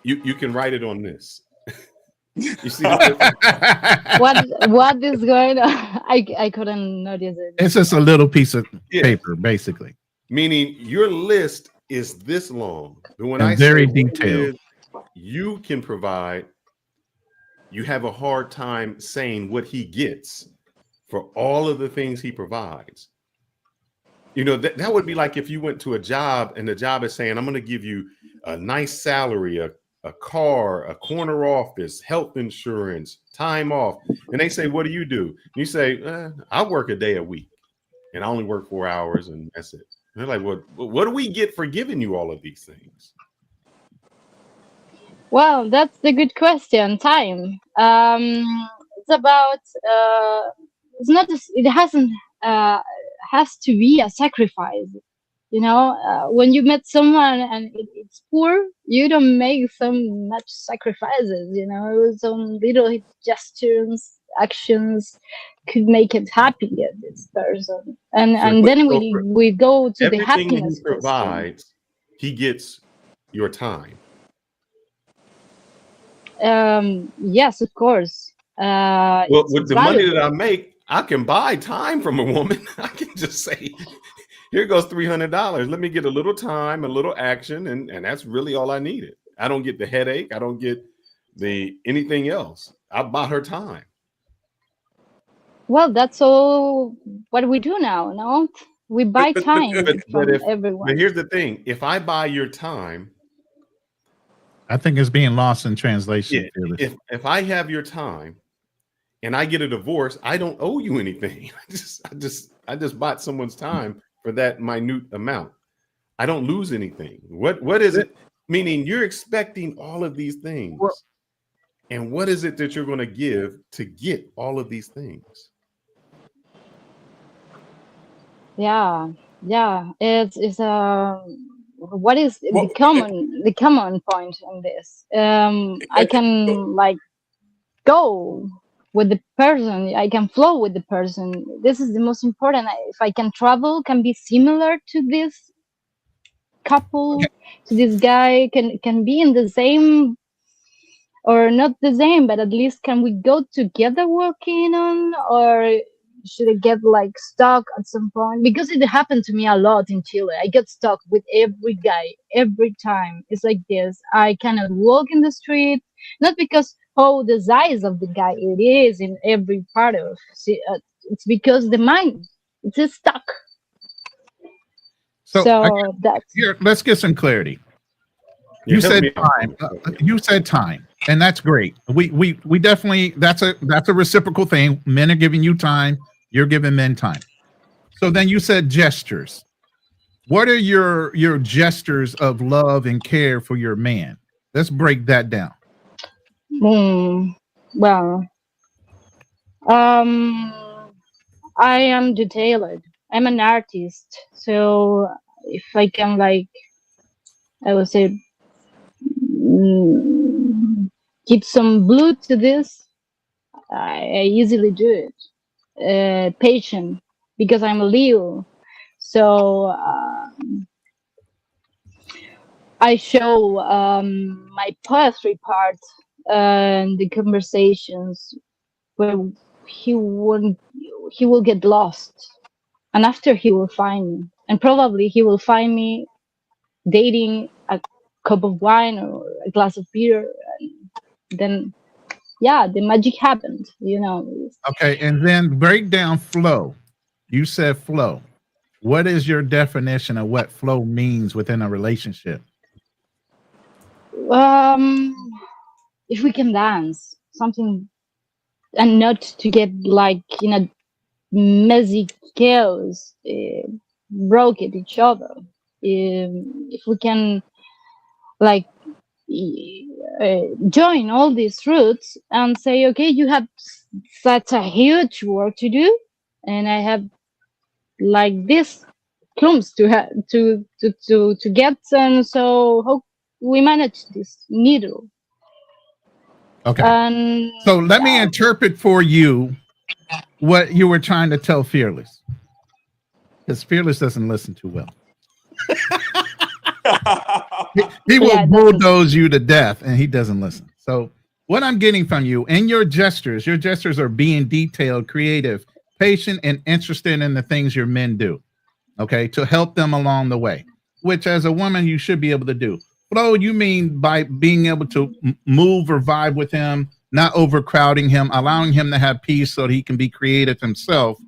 you can write it on this. You see the difference? What is going on? I couldn't notice it. It's just a little piece of Yeah. paper, basically, Meaning your list is this long. But when I and say very what it detailed. is you can provide, you have a hard time saying what he gets for all of the things he provides. You know, that would be like if you went to a job and the job is saying, I'm going to give you a nice salary, a car, a corner office, health insurance, time off. And they say, what do? You say, I work a day a week and I only work 4 hours and that's it. And they're like, what do we get for giving you all of these things? Well, that's the good question. Time. It's about. It's not. It hasn't. Has to be a sacrifice. You know, when you met someone and it's poor, you don't make so much sacrifices. You know, some little gestures actions could make it happy at this person, and So, and then so we go to the everything that he happiness question. provides, he gets your time. Yes, of course. Well, It's with the money that I valuable. make, I can buy time from a woman. I can just say, here goes $300. Let me get a little time, a little action, and that's really all I needed. I don't get the headache. I don't get the anything else. I bought her time. Well, that's all what we do now, no? We buy But time from But everyone. here's the thing: if I buy your time, I think it's being lost in translation. if I have your time and I get a divorce, I don't owe you anything. I just bought someone's time for that minute amount. I don't lose anything. What is it? Meaning you're expecting all of these things. Well, and what is it that you're going to give to get all of these things? Yeah, it's what is Well, the common point on this? I can like go with the person. I can flow with the person. This is the most important. If I can travel, can be similar to this couple, to this guy, can be in the same or not the same, but at least can we go together working on, or should I get like stuck at some point? Because it happened to me a lot in Chile. I get stuck with every guy every time. It's like this. I cannot walk in the street, not because the size of the guy it is in every part of. It's because the mind it's just stuck. So that's here. Let's get some clarity. Yeah, You help said me out. time. You said time, and that's great. We definitely that's a reciprocal thing. Men are giving you time. You're giving men time. So then you said gestures. What are your gestures of love and care for your man? Let's break that down. well. I am detailed. I'm an artist, so if I can, like, I would say, keep some blue to this, I easily do it. Patient, because I'm a Leo, so I show my poetry part in the conversations where he will get lost, and after he will find me, and probably he will find me dating a cup of wine or a glass of beer, and then the magic happened. Okay, and then break down flow. You said flow. What is your definition of what flow means within a relationship? If we can dance something and not to get like in a messy chaos, broke at each other. If we can like join all these roots and say, okay, you have such a huge work to do, and I have like this clumps to get, and so how we manage this needle. Okay. So let me interpret for you what you were trying to tell Fearless, because Fearless doesn't listen too well. He will bulldoze you to death, and he doesn't listen. So what I'm getting from you and your gestures are being detailed, creative, patient, and interested in the things your men do, okay, to help them along the way, which as a woman you should be able to do. Flow, you mean by being able to move or vibe with him, not overcrowding him, allowing him to have peace so that he can be creative himself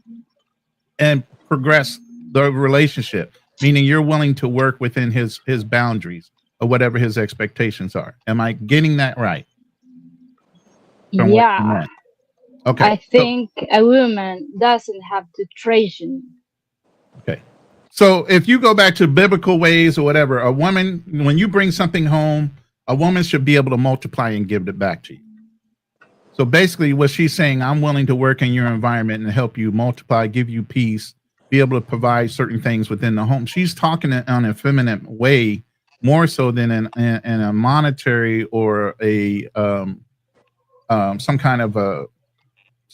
and progress the relationship, meaning you're willing to work within his boundaries or whatever his expectations are. Am I getting that right? Yeah. Okay. I think a woman doesn't have to trade. Okay. So if you go back to biblical ways or whatever, a woman, when you bring something home, a woman should be able to multiply and give it back to you. So basically what she's saying, I'm willing to work in your environment and help you multiply, give you peace, be able to provide certain things within the home. She's talking on a feminine way, more so than in a monetary or a some kind of a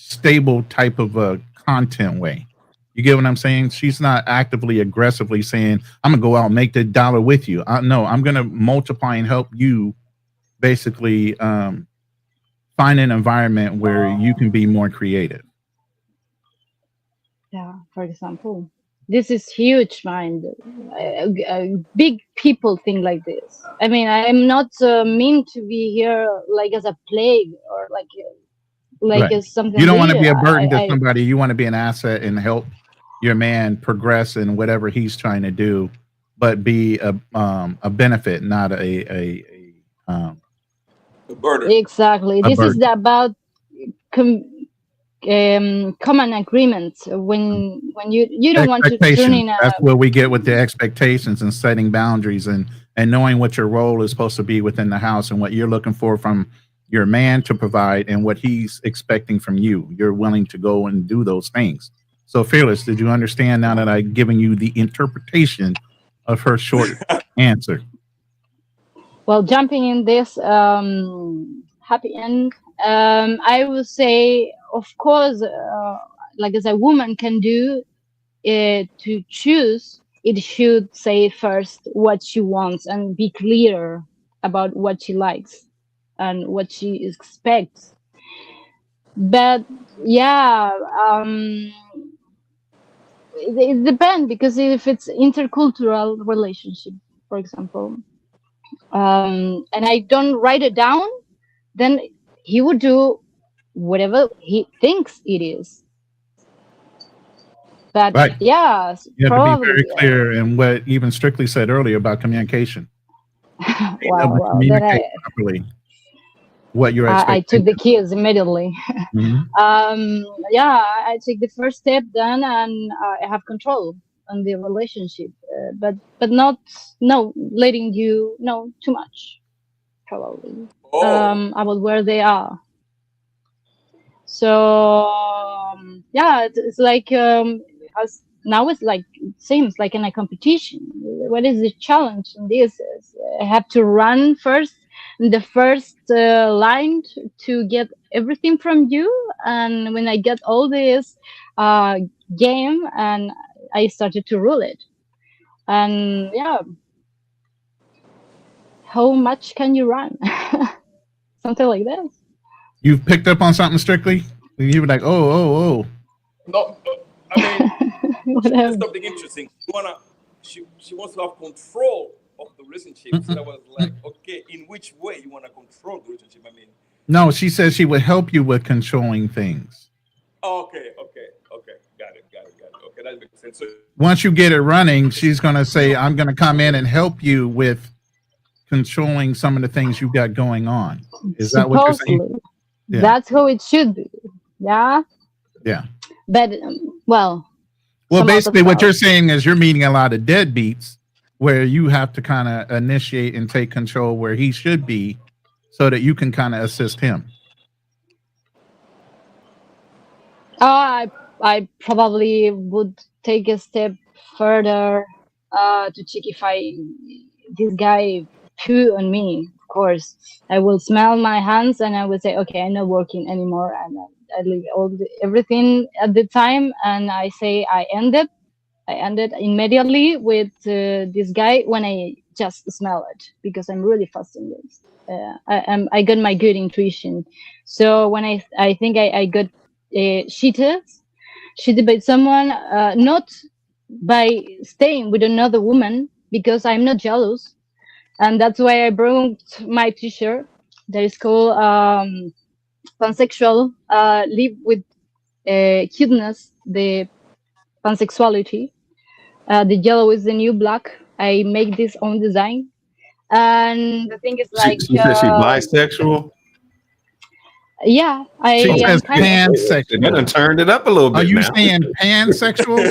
stable type of a content way. You get what I'm saying? She's not actively, aggressively saying, I'm going to go out and make the dollar with you. No, I'm going to multiply and help you basically find an environment where you can be more creative. Yeah, for example, this is huge mind. Big people think like this. I mean, I'm not mean to be here like as a plague or like Right. as something You don't want to weird. be a burden to somebody. You want to be an asset and help your man progress in whatever he's trying to do, but be a benefit, not a burden. Exactly. This is burden. about common agreements when you don't want to turn in a That's where we get with the expectations and setting boundaries and knowing what your role is supposed to be within the house and what you're looking for from your man to provide and what he's expecting from you. You're willing to go and do those things. So Fearless, did you understand now that I've given you the interpretation of her short answer? Well, jumping in this happy end, I would say, of course, like as a woman can do to choose, it should say first what she wants and be clear about what she likes and what she expects. But yeah, it depends, because if it's intercultural relationship, for example, and I don't write it down, then he would do whatever he thinks it is. But right. Yeah, you have probably, to be very clear in what even Strictly said earlier about communication. Well, communicate properly what you're expecting. I took the keys immediately. Mm-hmm. Yeah, I take the first step then, and I have control on the relationship, but not letting you know too much, probably, about where they are. So yeah, it's like as now it's like it seems like in a competition. What is the challenge in this? Is I have to run first in the first line to get everything from you, and when I get all this game, and I started to rule it, and yeah, how much can you run? Something like this. You've picked up on something, Strictly? You were like, oh. No, I mean, Whatever. there's something interesting. She wants to have control of the relationship. So I was like, okay, in which way you want to control the relationship? I mean, no, she says she would help you with controlling things. Okay, got it. Okay, that makes sense. So once you get it running, she's going to say, I'm going to come in and help you with controlling some of the things you got going on. Is that what you're saying? Yeah. That's how it should be. Yeah. But well, basically what you're saying is you're meeting a lot of deadbeats where you have to kind of initiate and take control where he should be so that you can kind of assist him. I probably would take a step further to check if this guy poo on me. Of course, I will smell my hands and I will say, okay, I'm not working anymore, and I leave everything at the time, and I say I ended immediately with this guy when I just smell it, because I'm really fast in this. I got my good intuition. So when I think I got cheated by someone, not by staying with another woman, because I'm not jealous, and that's why I brought my T-shirt that is called pansexual, live with cuteness, the pansexuality. The yellow is the new black. I make this own design, and the thing is like she said she's bisexual. Yeah, she says pansexual. That done turned it up a little bit. Are you now. saying pansexual?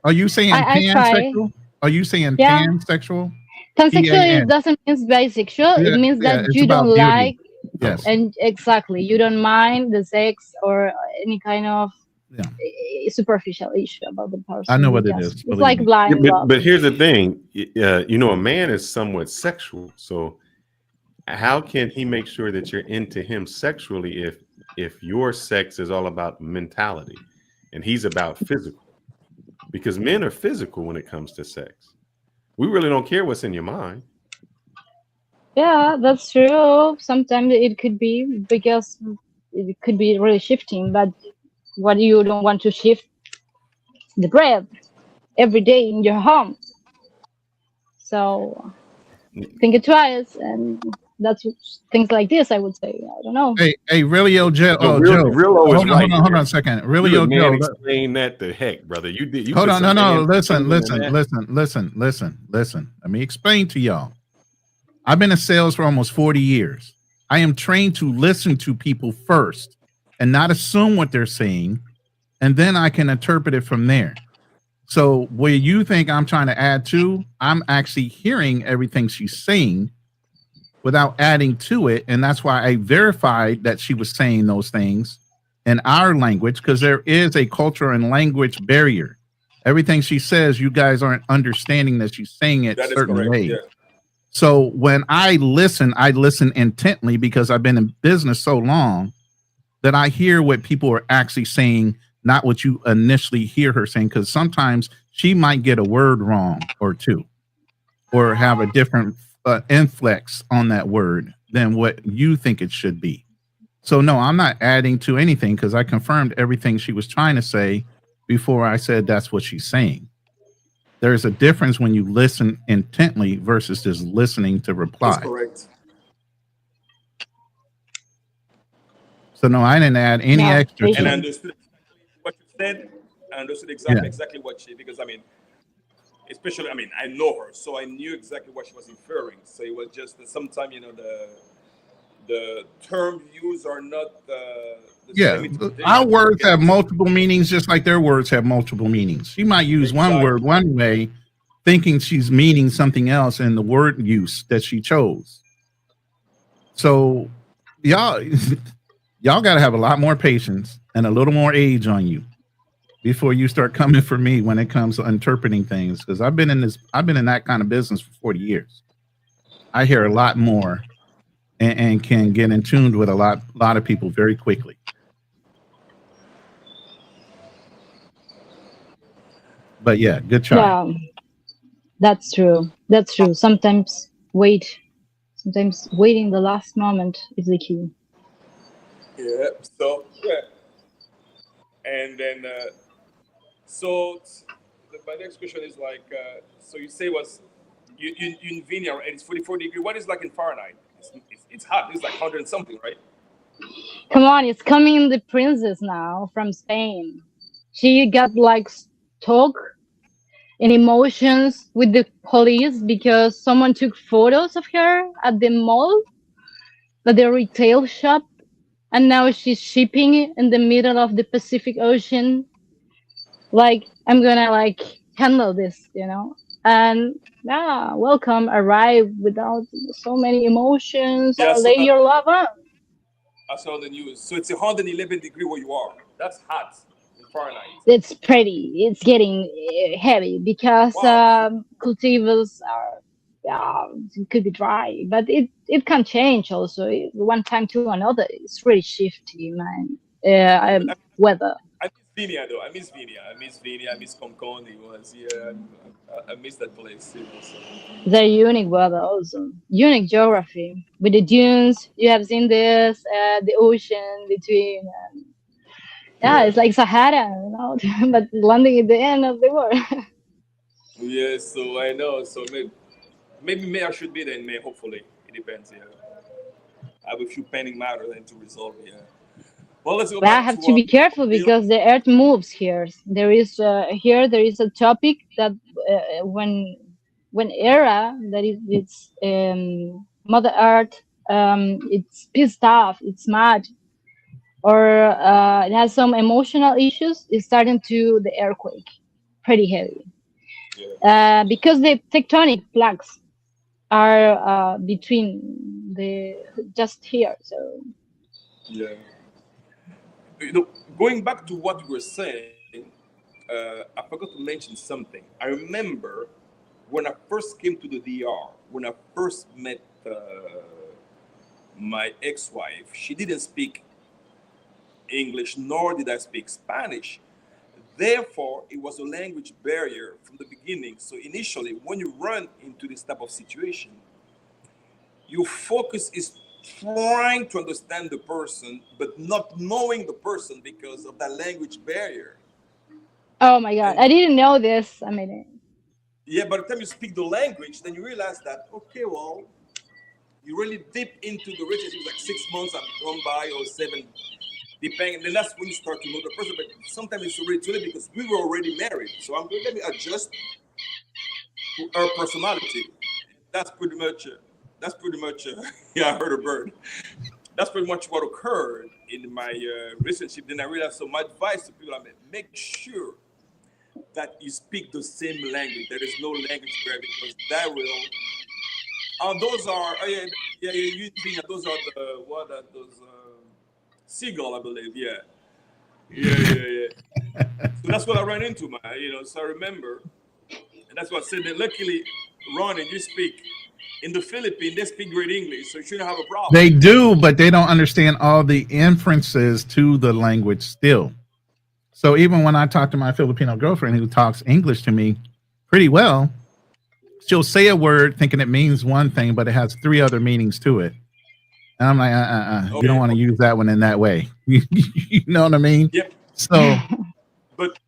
Are you saying pansexual? Are you saying pansexual? Pansexual doesn't mean bisexual. It means that you don't like, and exactly, you don't mind the sex or any kind of superficial issue about the person. I know what it is. It's like blind love. But here's the thing, a man is somewhat sexual. So how can he make sure that you're into him sexually if if your sex is all about mentality and he's about physical, because men are physical when it comes to sex. We really don't care what's in your mind. Yeah, that's true. Sometimes it could be because it could be really shifting, but what you don't want to shift the bread every day in your home. So think it twice, and that's things like this. I would say. I don't know. Hey, really, Joe. No, Oh, Joe. real O is Hold on, right. hold on a second. Really, You man Joe. explain that to heck, brother. You did. You Hold put on, some no. man Listen. in that. Listen. Let me explain to y'all. I've been in sales for almost 40 years. I am trained to listen to people first and not assume what they're saying, and then I can interpret it from there. So where you think I'm trying to add to, I'm actually hearing everything she's saying without adding to it. And that's why I verified that she was saying those things in our language, because there is a culture and language barrier. Everything she says, you guys aren't understanding that she's saying it That is certain correct. ways. Yeah. So when I listen intently because I've been in business so long that I hear what people are actually saying, not what you initially hear her saying, because sometimes she might get a word wrong or two, or have a different inflex on that word than what you think it should be. So no, I'm not adding to anything because I confirmed everything she was trying to say before I said that's what she's saying. There's a difference when you listen intently versus just listening to That's reply. correct. So no, I didn't add any Yeah, extra And I to it. understood what you said. I understood Yeah. exactly what she, because I mean, especially, I mean, I know her, so I knew exactly what she was inferring. So it was just that sometimes, you know, the term used are not the Yeah, same our interpretation. words Get have me? So multiple meanings, just like their words have multiple meanings. She might use one word exactly. one way, thinking she's meaning something else in the word use that she chose. So, y'all, y'all got to have a lot more patience and a little more age on you before you start coming for me when it comes to interpreting things. Because I've been in that kind of business for 40 years. I hear a lot more and can get in tuned with a lot of people very quickly. But yeah, good try. Yeah, that's true. That's true. Sometimes waiting the last moment is the key. Yeah. So yeah, and then my next question is like, so you say was you in Vineyard, and it's 44 degrees. What is like in Fahrenheit? It's hot. It's like 100 and something, right? Come on, it's coming the princess now from Spain. She got like stuck in emotions with the police because someone took photos of her at the mall, at the retail shop, and now she's shipping in the middle of the Pacific Ocean. Like, I'm gonna like handle this. And yeah, welcome, arrive without so many emotions. Yeah. So Lay your love on. I saw the news. So it's 111 degrees where you are. That's hot in Fahrenheit. It's pretty. It's getting heavy because Wow. cultivars are, yeah, it could be dry, but it can change also. One time to another. It's really shifty, man. I, Weather. I miss Vinia though. I miss Vinia. I miss Vinia. I miss Concon. It was yeah. I miss that place. You know, so. They're unique weather also. Unique geography with the dunes. You have seen this, the ocean between. Yeah, Yeah. it's like Sahara, but landing at the end of the world. Yeah. So I know. So maybe May I should be there in May. Hopefully, it depends. Yeah. I have a few pending matters and to resolve. Yeah. Well, let's go But I back have to to be careful real. because the earth moves here. There is a topic that when era that is it's Mother Earth, it's pissed off, it's mad, or it has some emotional issues. It's starting to the earthquake, pretty heavy, Yeah. because the tectonic plaques are between the just here. So Yeah. You know, going back to what you were saying, I forgot to mention something. I remember when I first came to the DR, when I first met my ex-wife, she didn't speak English, nor did I speak Spanish. Therefore, it was a language barrier from the beginning. So initially, when you run into this type of situation, your focus is trying to understand the person, but not knowing the person because of that language barrier. Oh my God, And I didn't know this. I mean, yeah, by the time you speak the language, then you realize that, okay, well, you really dip into the relationship, like 6 months have gone by or 7, depending, and then that's when you start to know the person. But sometimes it's already too late because we were already married. So I'm going to let me adjust to her personality. That's pretty much, yeah, I heard a bird. That's pretty much what occurred in my relationship. Then I realized, so my advice to people, I mean, make sure that you speak the same language. There is no language barrier because that will. Those are you think those are the what are those seagull, I believe. Yeah. So that's what I ran into, man. So I remember, and that's what I said. That luckily, Ron, and you speak in the Philippines, they speak great English, so you shouldn't have a problem. They do, but they don't understand all the inferences to the language still. So even when I talk to my Filipino girlfriend who talks English to me pretty well, she'll say a word thinking it means one thing, but it has 3 other meanings to it. And I'm like, you don't want to use that one in that way. You know what I mean? Yep. So, but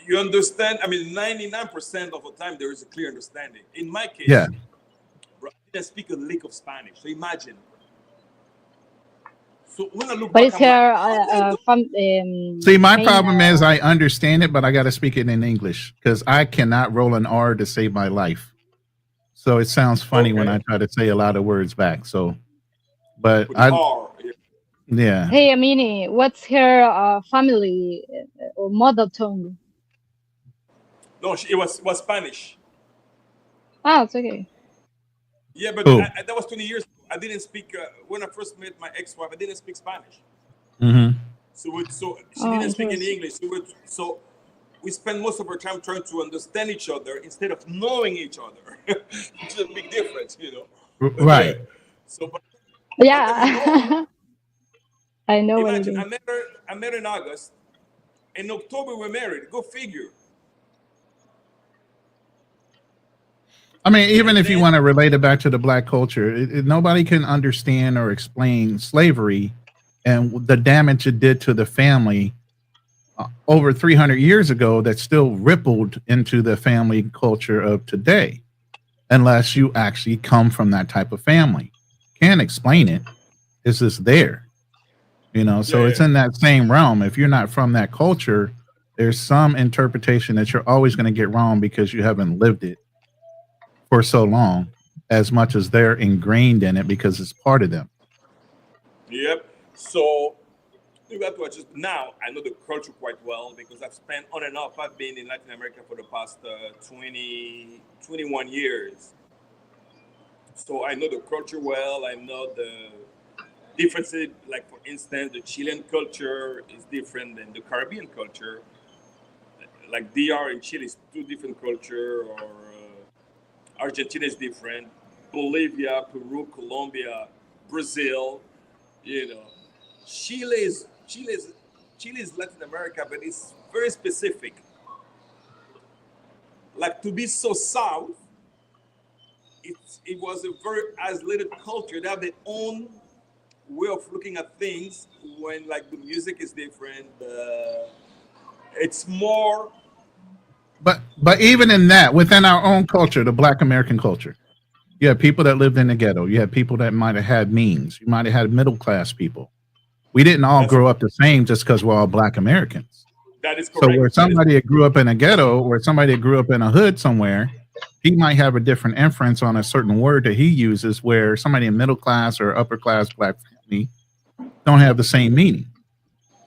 you understand, I mean, 99% of the time there is a clear understanding. In my case, yeah. I didn't speak a lick of Spanish. So imagine. So when I look what back, is I'm like, her how did I do? See, my main, problem is I understand it, but I got to speak it in English because I cannot roll an R to save my life. So it sounds funny when I try to say a lot of words back. So, but With the R, yeah. Hey, Amini, what's her family or mother tongue? No, it was Spanish. Ah, it's okay. Yeah, but Cool. that was 20 years ago. I didn't speak, when I first met my ex-wife, I didn't speak Spanish. Mm-hmm. So she didn't speak any English. So we spend most of our time trying to understand each other instead of knowing each other. Which is a big difference, Right. So, but Yeah. I know what it imagine, is. I met her in August. In October, we're married. Go figure. I mean, even And if you then- want to relate it back to the Black culture, nobody can understand or explain slavery and the damage it did to the family over 300 years ago that still rippled into the family culture of today, unless you actually come from that type of family. Can't explain it. It's just there. So it's in that same realm. If you're not from that culture, there's some interpretation that you're always going to get wrong because you haven't lived it for so long, as much as they're ingrained in it because it's part of them. Yep. So you got to adjust. Now I know the culture quite well because I've spent on and off. I've been in Latin America for the past 21 years. So I know the culture well. I know the differences. Like for instance, the Chilean culture is different than the Caribbean culture. Like DR and Chile is 2 different culture, or Argentina is different. Bolivia, Peru, Colombia, Brazil. Chile is Latin America, but it's very specific. Like to be so south, it was a very isolated culture. They have their own way of looking at things. When like the music is different, it's more. But even in that, within our own culture, the Black American culture, you have people that lived in the ghetto. You have people that might have had means. You might have had middle class people. We didn't all grow up the same just because we're all Black Americans. That is correct. So where somebody that grew up in a ghetto or somebody that grew up in a hood somewhere, he might have a different inference on a certain word that he uses, where somebody in middle class or upper class Black family don't have the same meaning.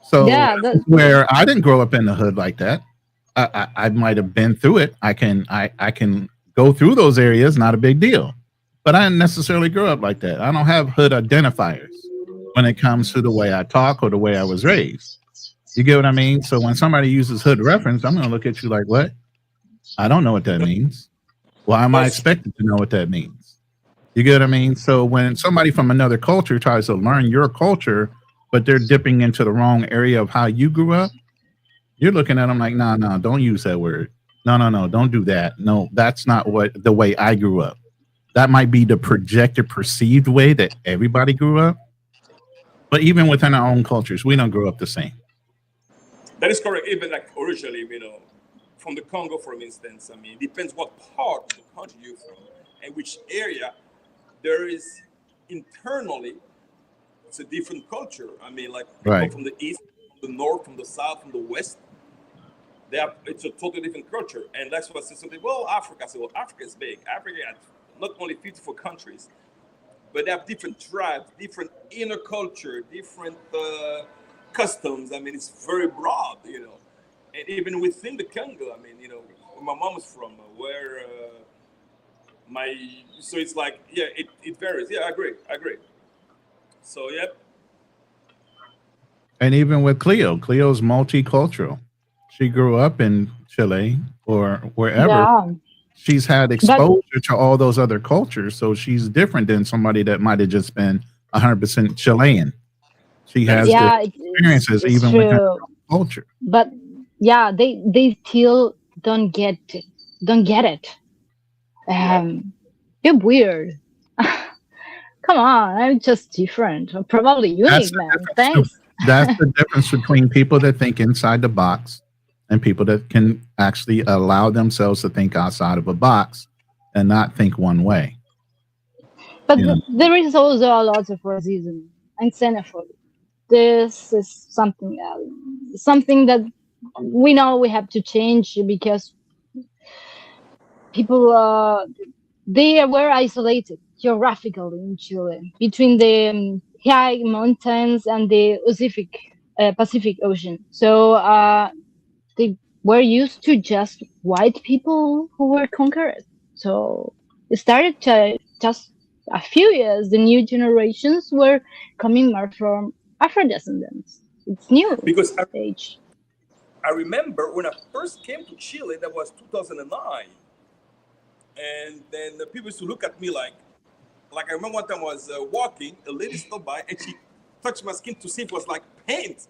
So Yeah, where I didn't grow up in the hood like that, I might have been through it. I can go through those areas, not a big deal. But I didn't necessarily grow up like that. I don't have hood identifiers when it comes to the way I talk or the way I was raised. You get what I mean? So when somebody uses hood reference, I'm going to look at you like, what? I don't know what that means. Why am I expected to know what that means? You get what I mean? So when somebody from another culture tries to learn your culture, but they're dipping into the wrong area of how you grew up, you're looking at them like, no, no, don't use that word. No, no, no, don't do that. No, that's not the way I grew up. That might be the projected, perceived way that everybody grew up. But even within our own cultures, we don't grow up the same. That is correct. Even like originally, from the Congo, for instance, it depends what part of the country you're from and which area. There is internally, it's a different culture. Like people Right. from the east, from the north, from the south, from the west, it's a totally different culture. And that's what I said something. Well, Africa. I said, well, Africa is big. Africa has not only 54 countries, but they have different tribes, different inner culture, different customs. It's very broad, And even within the Congo, where my mom's from, so it's like, yeah, it varies. Yeah, I agree. So, yep. And even with Cleo's multicultural. She grew up in Chile or wherever. Yeah. She's had exposure to all those other cultures, so she's different than somebody that might have just been 100% Chilean. She has the experiences even true. with her culture. But yeah, they still don't get it. You're weird. Come on, I'm just different. I'm probably unique, man. Thanks. That's the difference between people that think inside the box and people that can actually allow themselves to think outside of a box and not think one way. But there is also a lot of racism and xenophobia. This is something that we know we have to change because people they were isolated geographically in Chile between the high mountains and the Pacific Ocean. So they were used to just white people who were conquered. So it started to just a few years. The new generations were coming more from Afro descendants. It's new because age. I remember when I first came to Chile, that was 2009. And then the people used to look at me like I remember one time I was walking, a lady stopped by and she touched my skin to see if it was like paint.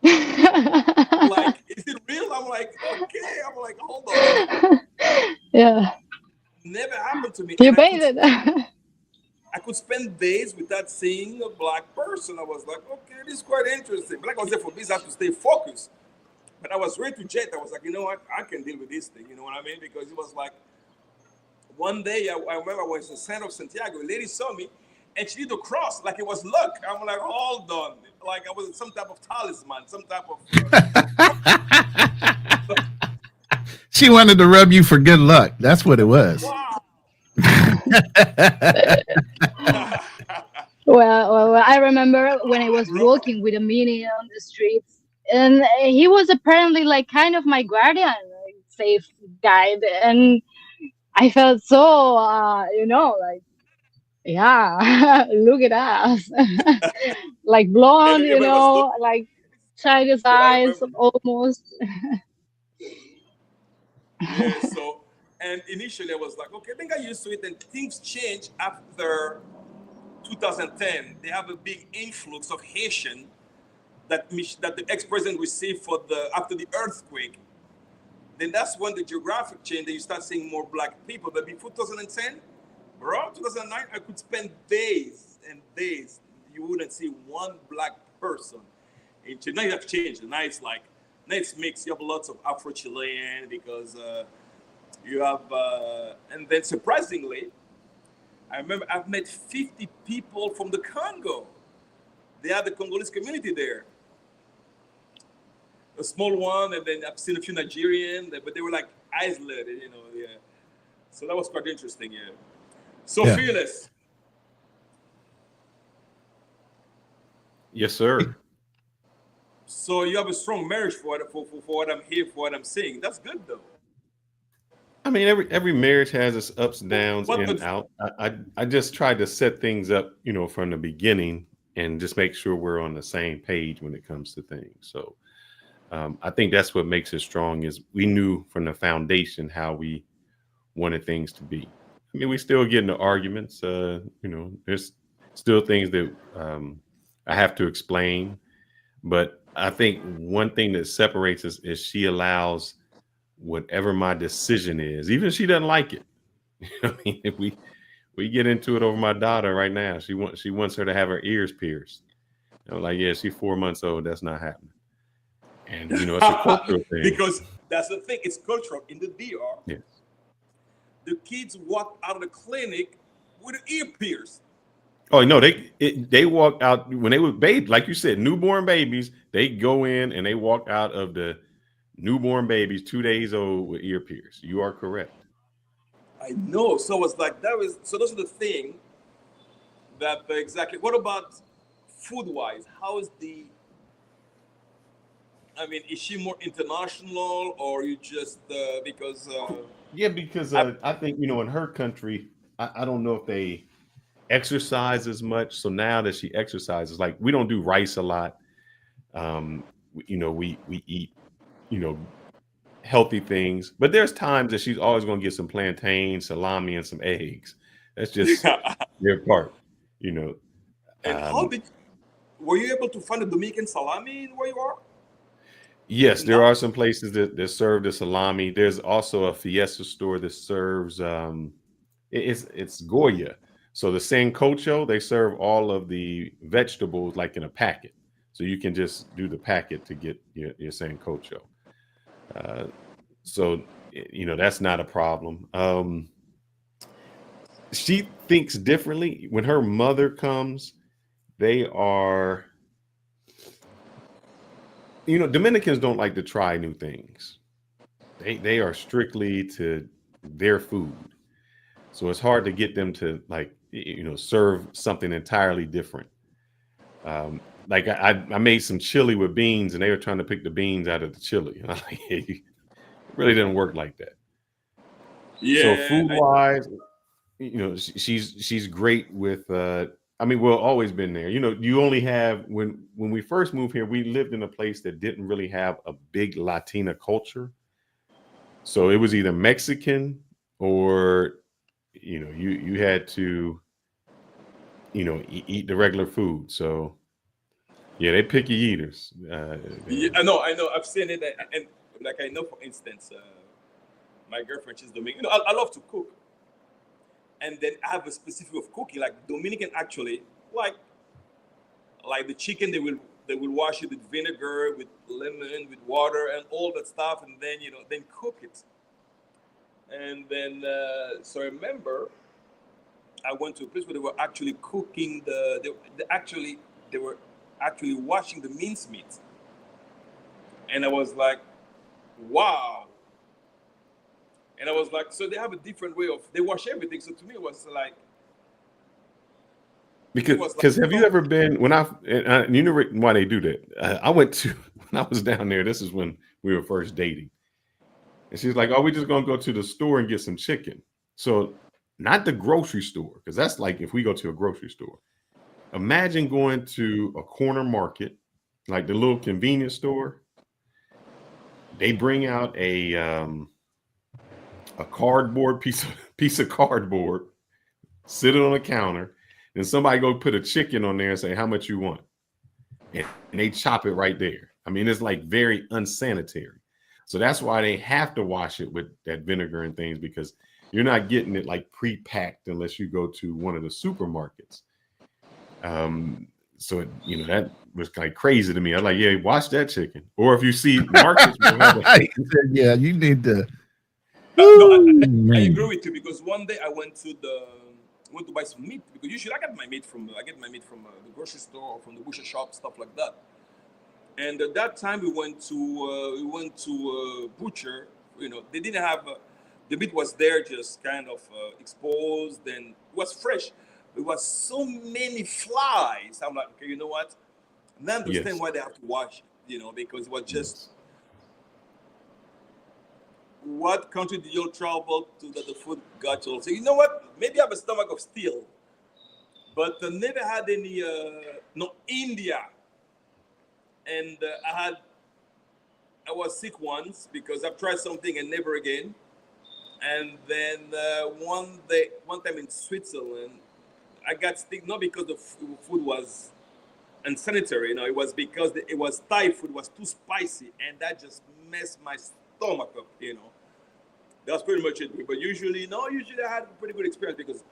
Like, is it real? I'm like, okay. I'm like, hold on. Yeah. Never happened to me. You painted. I could spend days without seeing a black person. I was like, okay, this is quite interesting. But like I was there for business, I have to stay focused. But I was ready to jet. I was like, you know what? I can deal with this thing. You know what I mean? Because it was like, one day, I remember I was in the center of Santiago. A lady saw me, and she did a cross like it was luck. I'm like, hold on. Like I was some type of talisman, some type of... She wanted to rub you for good luck. That's what it was. Wow. Well, I remember when I was walking with a mini on the streets, and he was apparently like kind of my guardian, like, safe guide, and I felt so, like, yeah, look at us, like blonde, like Chinese eyes, almost. Yeah. So, and initially I was like, okay, I think I used to it, and things changed after 2010. They have a big influx of Haitian that the ex-president received after the earthquake. Then that's when the geographic changed. Then you start seeing more black people. But before 2010, bro, 2009, I could spend days and days. You wouldn't see one black person. Now you have changed. Now it's mixed. You have lots of Afro-Chilean because you have, and then surprisingly, I remember I've met 50 people from the Congo. They have the Congolese community there. A small one, and then I've seen a few Nigerian, but they were like isolated, yeah. So that was quite interesting, yeah. So yeah. Fearless. Yes, sir. So you have a strong marriage for what I'm here, for what I'm seeing. That's good, though. I mean, every marriage has its ups and downs, in and out. I just tried to set things up, from the beginning, and just make sure we're on the same page when it comes to things. So I think that's what makes it strong, is we knew from the foundation how we wanted things to be. I mean, we still get into arguments. There's still things that I have to explain. But I think one thing that separates us is she allows whatever my decision is, even if she doesn't like it. I mean, if we get into it over my daughter right now, she wants her to have her ears pierced. I'm like, yeah, she's 4 months old. That's not happening. And it's a cultural thing. Because that's the thing. It's cultural. In the DR, Yes. the kids walk out of the clinic with an ear pierced. Oh no, they walk out when they were babies, like you said, newborn babies. They go in and they walk out of the newborn babies 2 days old with ear pierced. You are correct. I know. So it's like so those are the thing that exactly. What about food wise? How is I mean, is she more international, or you just because? Yeah, because I think in her country, I don't know if they exercise as much. So now that she exercises, like we don't do rice a lot. We eat healthy things, but there's times that she's always going to get some plantain, salami, and some eggs. That's just their part. And Um, were you able to find a Dominican salami where you are? Yes, there are some places that serve the salami. There's also a Fiesta store that serves it's Goya. So the sancocho, they serve all of the vegetables like in a packet. So you can just do the packet to get your sancocho. So that's not a problem. She thinks differently. When her mother comes, they are Dominicans don't like to try new things. They are strictly to their food. So it's hard to get them to serve something entirely different. Like I made some chili with beans and they were trying to pick the beans out of the chili. And I'm like, it really didn't work like that. Yeah. So food wise, she's great with we've always been there. You only have when we first moved here, we lived in a place that didn't really have a big Latina culture. So it was either Mexican or you had to eat the regular food. So yeah, they picky eaters. Yeah, I know. I've seen it, and like I know, for instance, my girlfriend, she's Dominican. I love to cook, and then I have a specific of cooking. Like Dominican, actually, like the chicken, they will wash it with vinegar, with lemon, with water, and all that stuff, and then then cook it. And then so I remember I went to a place where they were actually cooking they were actually washing the mincemeat, and I was like, wow. And I was like, so they have a different way they wash everything. So to me, it was like, because have you ever been and you know why they do that? I went to when I was down there. This is when we were first dating, and she's like, "Oh, we're just gonna go to the store and get some chicken." So not the grocery store, because that's like if we go to a grocery store. Imagine going to a corner market, like the little convenience store. They bring out a cardboard piece of cardboard, sit it on the counter, and somebody go put a chicken on there and say, how much you want? And they chop it right there. I mean, it's like very unsanitary. So that's why they have to wash it with that vinegar and things, because you're not getting it like pre-packed unless you go to one of the supermarkets. So that was like crazy to me. I was like, yeah, wash that chicken. Or if you see markets, yeah, you need to. No, I agree with you, because one day I went to buy some meat, because usually I get my meat from the grocery store or from the butcher shop, stuff like that. And at that time we went to butcher. They didn't have the meat was there, just kind of exposed, and it was fresh. It was so many flies. I'm like, okay, you know what? Now I understand why they have to wash it. Because it was just. What country did you travel to that the food got you? So you know what? Maybe I have a stomach of steel, but never had any. No, India, and I was sick once because I've tried something and never again. And then one time in Switzerland, I got sick not because the food was unsanitary. It was because it was Thai food, was too spicy, and that just messed my stomach up. That's pretty much it. But usually I had a pretty good experience because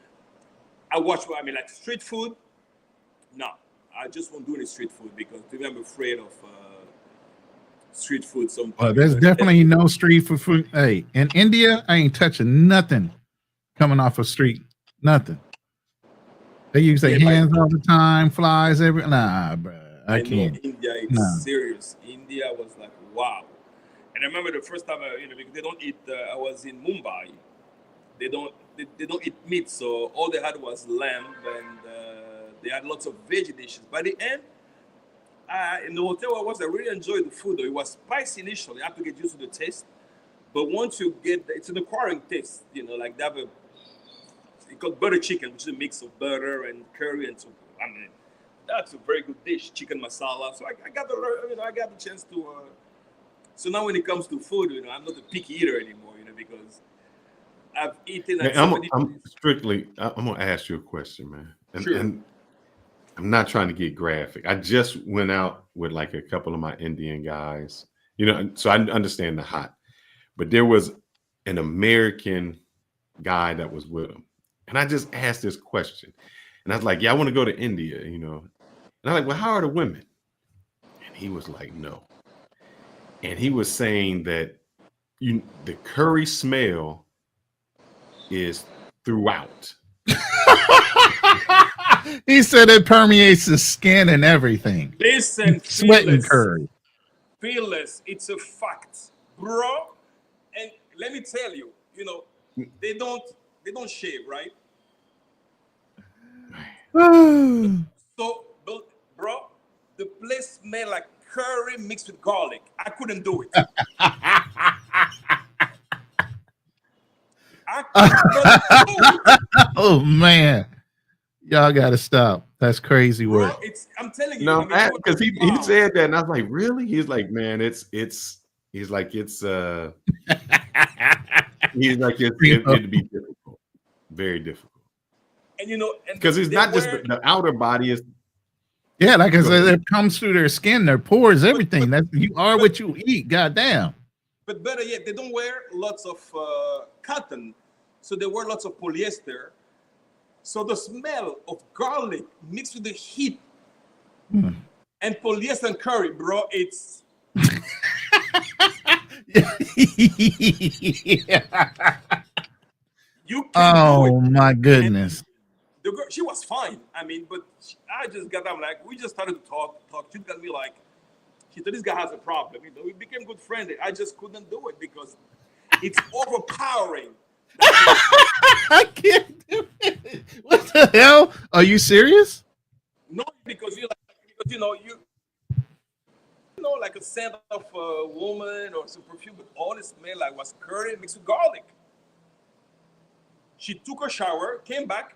I watch. I mean, like street food. No, I just won't do any street food because I'm afraid of street food. There's definitely no street food. Hey, in India, I ain't touching nothing coming off a street. Nothing. They use their hands all the time, flies every. Nah, bro, I can't. India, it's serious. India was like wow. And I remember the first time, because they don't eat. I was in Mumbai. They don't eat meat, so all they had was lamb, and they had lots of veggie dishes. By the end, in the hotel I was, I really enjoyed the food. Though it was spicy initially, I have to get used to the taste. But once you get, it's an acquiring taste. Like they have it's called butter chicken, which is a mix of butter and curry and so. I mean, that's a very good dish, chicken masala. So I got the chance to. So now when it comes to food, I'm not a picky eater anymore, because I've eaten. I'm gonna ask you a question, man. Sure. And I'm not trying to get graphic. I just went out with like a couple of my Indian guys, so I understand the hot, but there was an American guy that was with him, and I just asked this question, and I was like, "Yeah, I want to go to India," and I'm like, "Well, how are the women?" And he was like, "No." And he was saying that the curry smell is throughout. He said it permeates the skin and everything. Listen, sweat and curry. Fearless, it's a fact, bro. And let me tell you, they don't shave, right? So, bro, the place smell like curry mixed with garlic. I couldn't do it. Oh man, y'all gotta stop. That's crazy work. Bro, I'm telling you. No, because he said that, and I was like, really? He's like, man, it'd be difficult, very difficult. And because it's not just the outer body is. Yeah, like I said, it comes through their skin, their pores, everything. You are what you eat. Goddamn. But better yet, they don't wear lots of cotton, so they wear lots of polyester. So the smell of garlic mixed with the heat and polyester and curry, bro, it's. You can't do it. My goodness. The girl, she was fine. I mean, but I just got them like, we just started to talk. She got me like, she said, this guy has a problem. We became good friends. I just couldn't do it because it's overpowering. I can't do it. What the hell? Are you serious? No, because like a scent of a woman or some perfume, but all it smelled like was curry mixed with garlic. She took a shower, came back.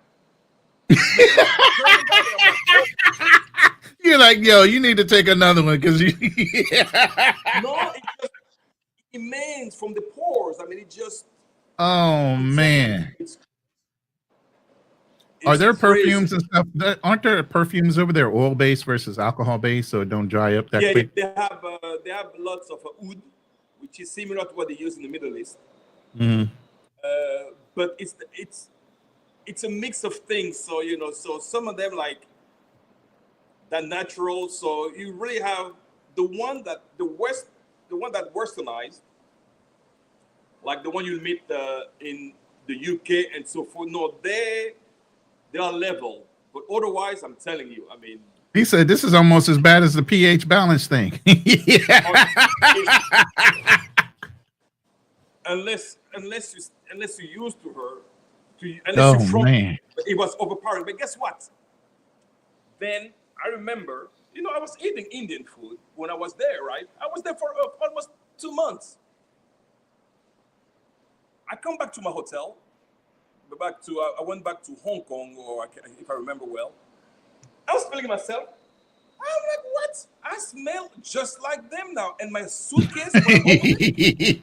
You're like, yo, you need to take another one because you. No, it just emanates from the pores. I mean, it just. Oh man. Are there perfumes and stuff? Aren't there perfumes over there oil based versus alcohol based, so it don't dry up that quick? They have lots of oud, which is similar to what they use in the Middle East. Mm-hmm. But it's a mix of things. So so some of them like that natural. So you really have the one that westernized, like the one you meet in the UK and so forth. No, they are level, but otherwise, I'm telling you, I mean. He said this is almost as bad as the pH balance thing. Unless you're used to her. Man. It was overpowering. But guess what? Then I remember, I was eating Indian food when I was there, right? I was there for almost 2 months. I come back to my hotel. I went back to Hong Kong, if I remember well. I was feeling myself. I'm like, what? I smell just like them now. And my suitcase was open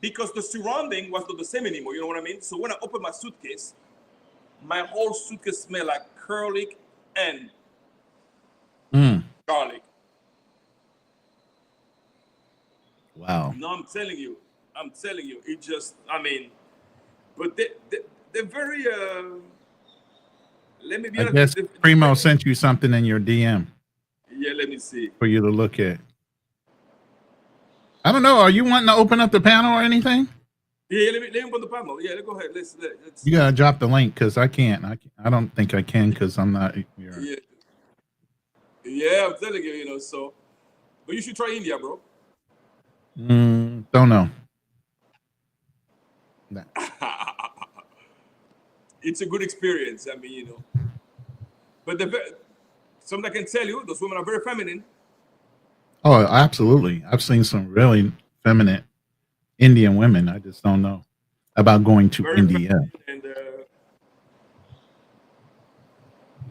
because the surrounding was not the same anymore. You know what I mean? So when I opened my suitcase, my whole suitcase smelled like garlic and garlic. Wow. No, I'm telling you, it just, I mean, but they're very. Let me be I honest. guess Primo sent you something in your DM Yeah, let me see. for you to look at. I don't know. Are you wanting to open up the panel or anything? Yeah, let me put the panel. Yeah, go ahead. Let's. You gotta drop the link because I can't. I don't think I can because I'm not. Yeah, yeah, I'm telling you, you know. So, but you should try India, bro. Don't know. It's a good experience. I mean, you know. But something I can tell you, those women are very feminine. Oh, absolutely. I've seen some really feminine Indian women. I just don't know about going to Very India. And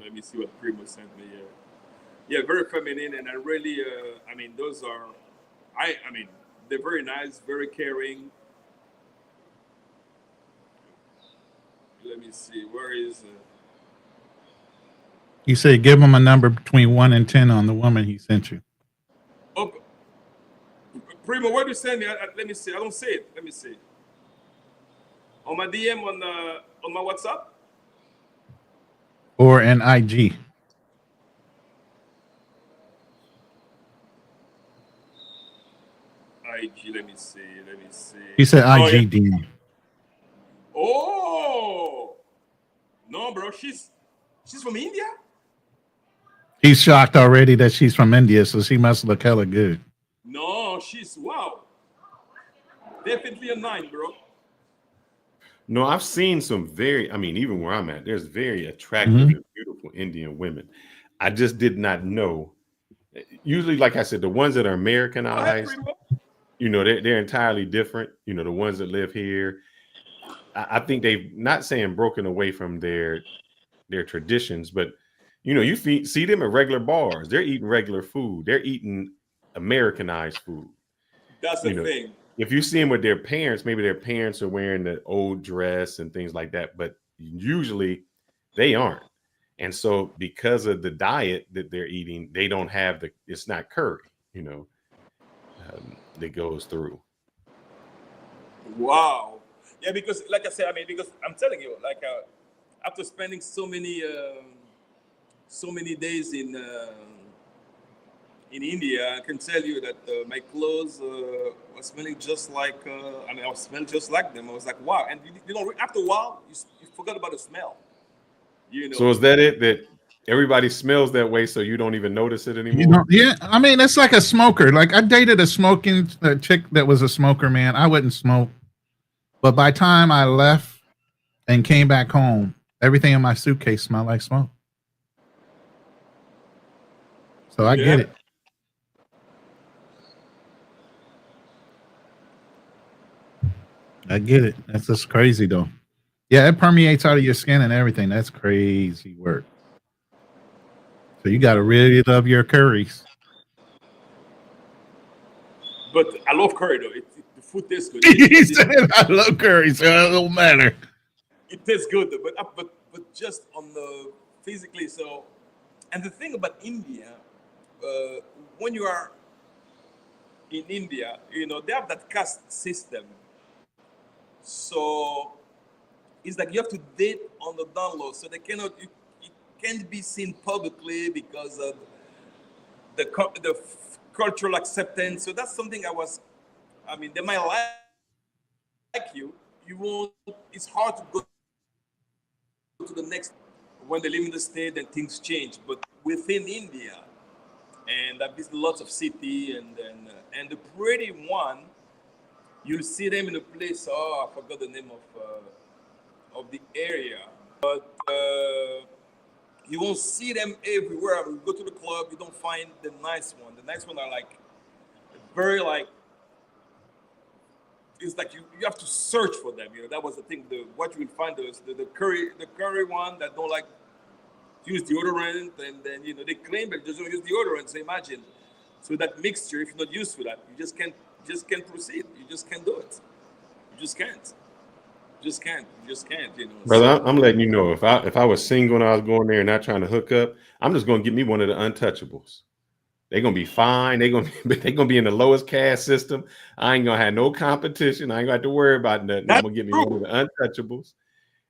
let me see what Primo sent me. Yeah, very feminine, and I really, I mean, those are, I mean, they're very nice, very caring. Let me see, where is? He said, give him a number between 1 and 10 on the woman he sent you. Oh, Primo, where do you send me? Let me see. I don't see it. Let me see. On my DM on my WhatsApp. Or an IG. IG. Let me see. Let me see. He said Oh, IG yeah. DM. Oh no, bro. She's from India. He's shocked already that she's from India, so she must look hella good. No, she's wow. Definitely a 9, bro. No, I've seen some very, I mean, even where I'm at, there's very attractive and beautiful Indian women. I just did not know. Usually, like I said, the ones that are Americanized, you know, they're entirely different. You know, the ones that live here, I think they've not saying broken away from their traditions, but you know, you see them at regular bars. They're eating regular food. They're eating Americanized food. That's the thing. If you see them with their parents, maybe their parents are wearing the old dress and things like that, but usually they aren't. And so because of the diet that they're eating, they don't have it's not curry, you know, that goes through. Wow. Yeah, because like I said, I mean, because I'm telling you, like after spending so many days in India, I can tell you that my clothes were smelling just like. I mean, I was smelling just like them. I was like, wow. And you know, after a while, you forgot about the smell. You know. So is that it? That everybody smells that way, so you don't even notice it anymore? You know, yeah, I mean, it's like a smoker. Like I dated a smoking chick that was a smoker, man. I wouldn't smoke, but by the time I left and came back home, everything in my suitcase smelled like smoke. So I get it. I get it. That's just crazy, though. Yeah, it permeates out of your skin and everything. That's crazy work. So you got to really love your curries. But I love curry, though. The food tastes good. He said, I love curry, so it don't matter. It tastes good, though, but just on the physically. So, and the thing about India, when you are in India, you know, they have that caste system. So it's like you have to date on the down low. So they cannot, it can't be seen publicly because of the cultural acceptance. So that's something I mean, they might like you. You won't, it's hard to go to the next. When they live in the state, then things change. But within India, and I've visited lots of city, and the pretty one, you'll see them in a place. Oh, I forgot the name of the area, but you won't see them everywhere. You go to the club, you don't find the nice one. The nice one are like very like. It's like you have to search for them. You know, that was the thing. What you will find is the curry one that don't like use deodorant, and then you know they claim that they don't use deodorant. So imagine, so that mixture, if you're not used to that, you just can't proceed. You just can't do it. You just can't. You just can't. You know, Brother, I'm letting you know, if I was single and I was going there and not trying to hook up, I'm just going to get me one of the untouchables. They're gonna be fine. They're gonna be in the lowest caste system. I ain't gonna have no competition. I ain't gonna have to worry about nothing. I'm That's gonna get me true. one of the untouchables.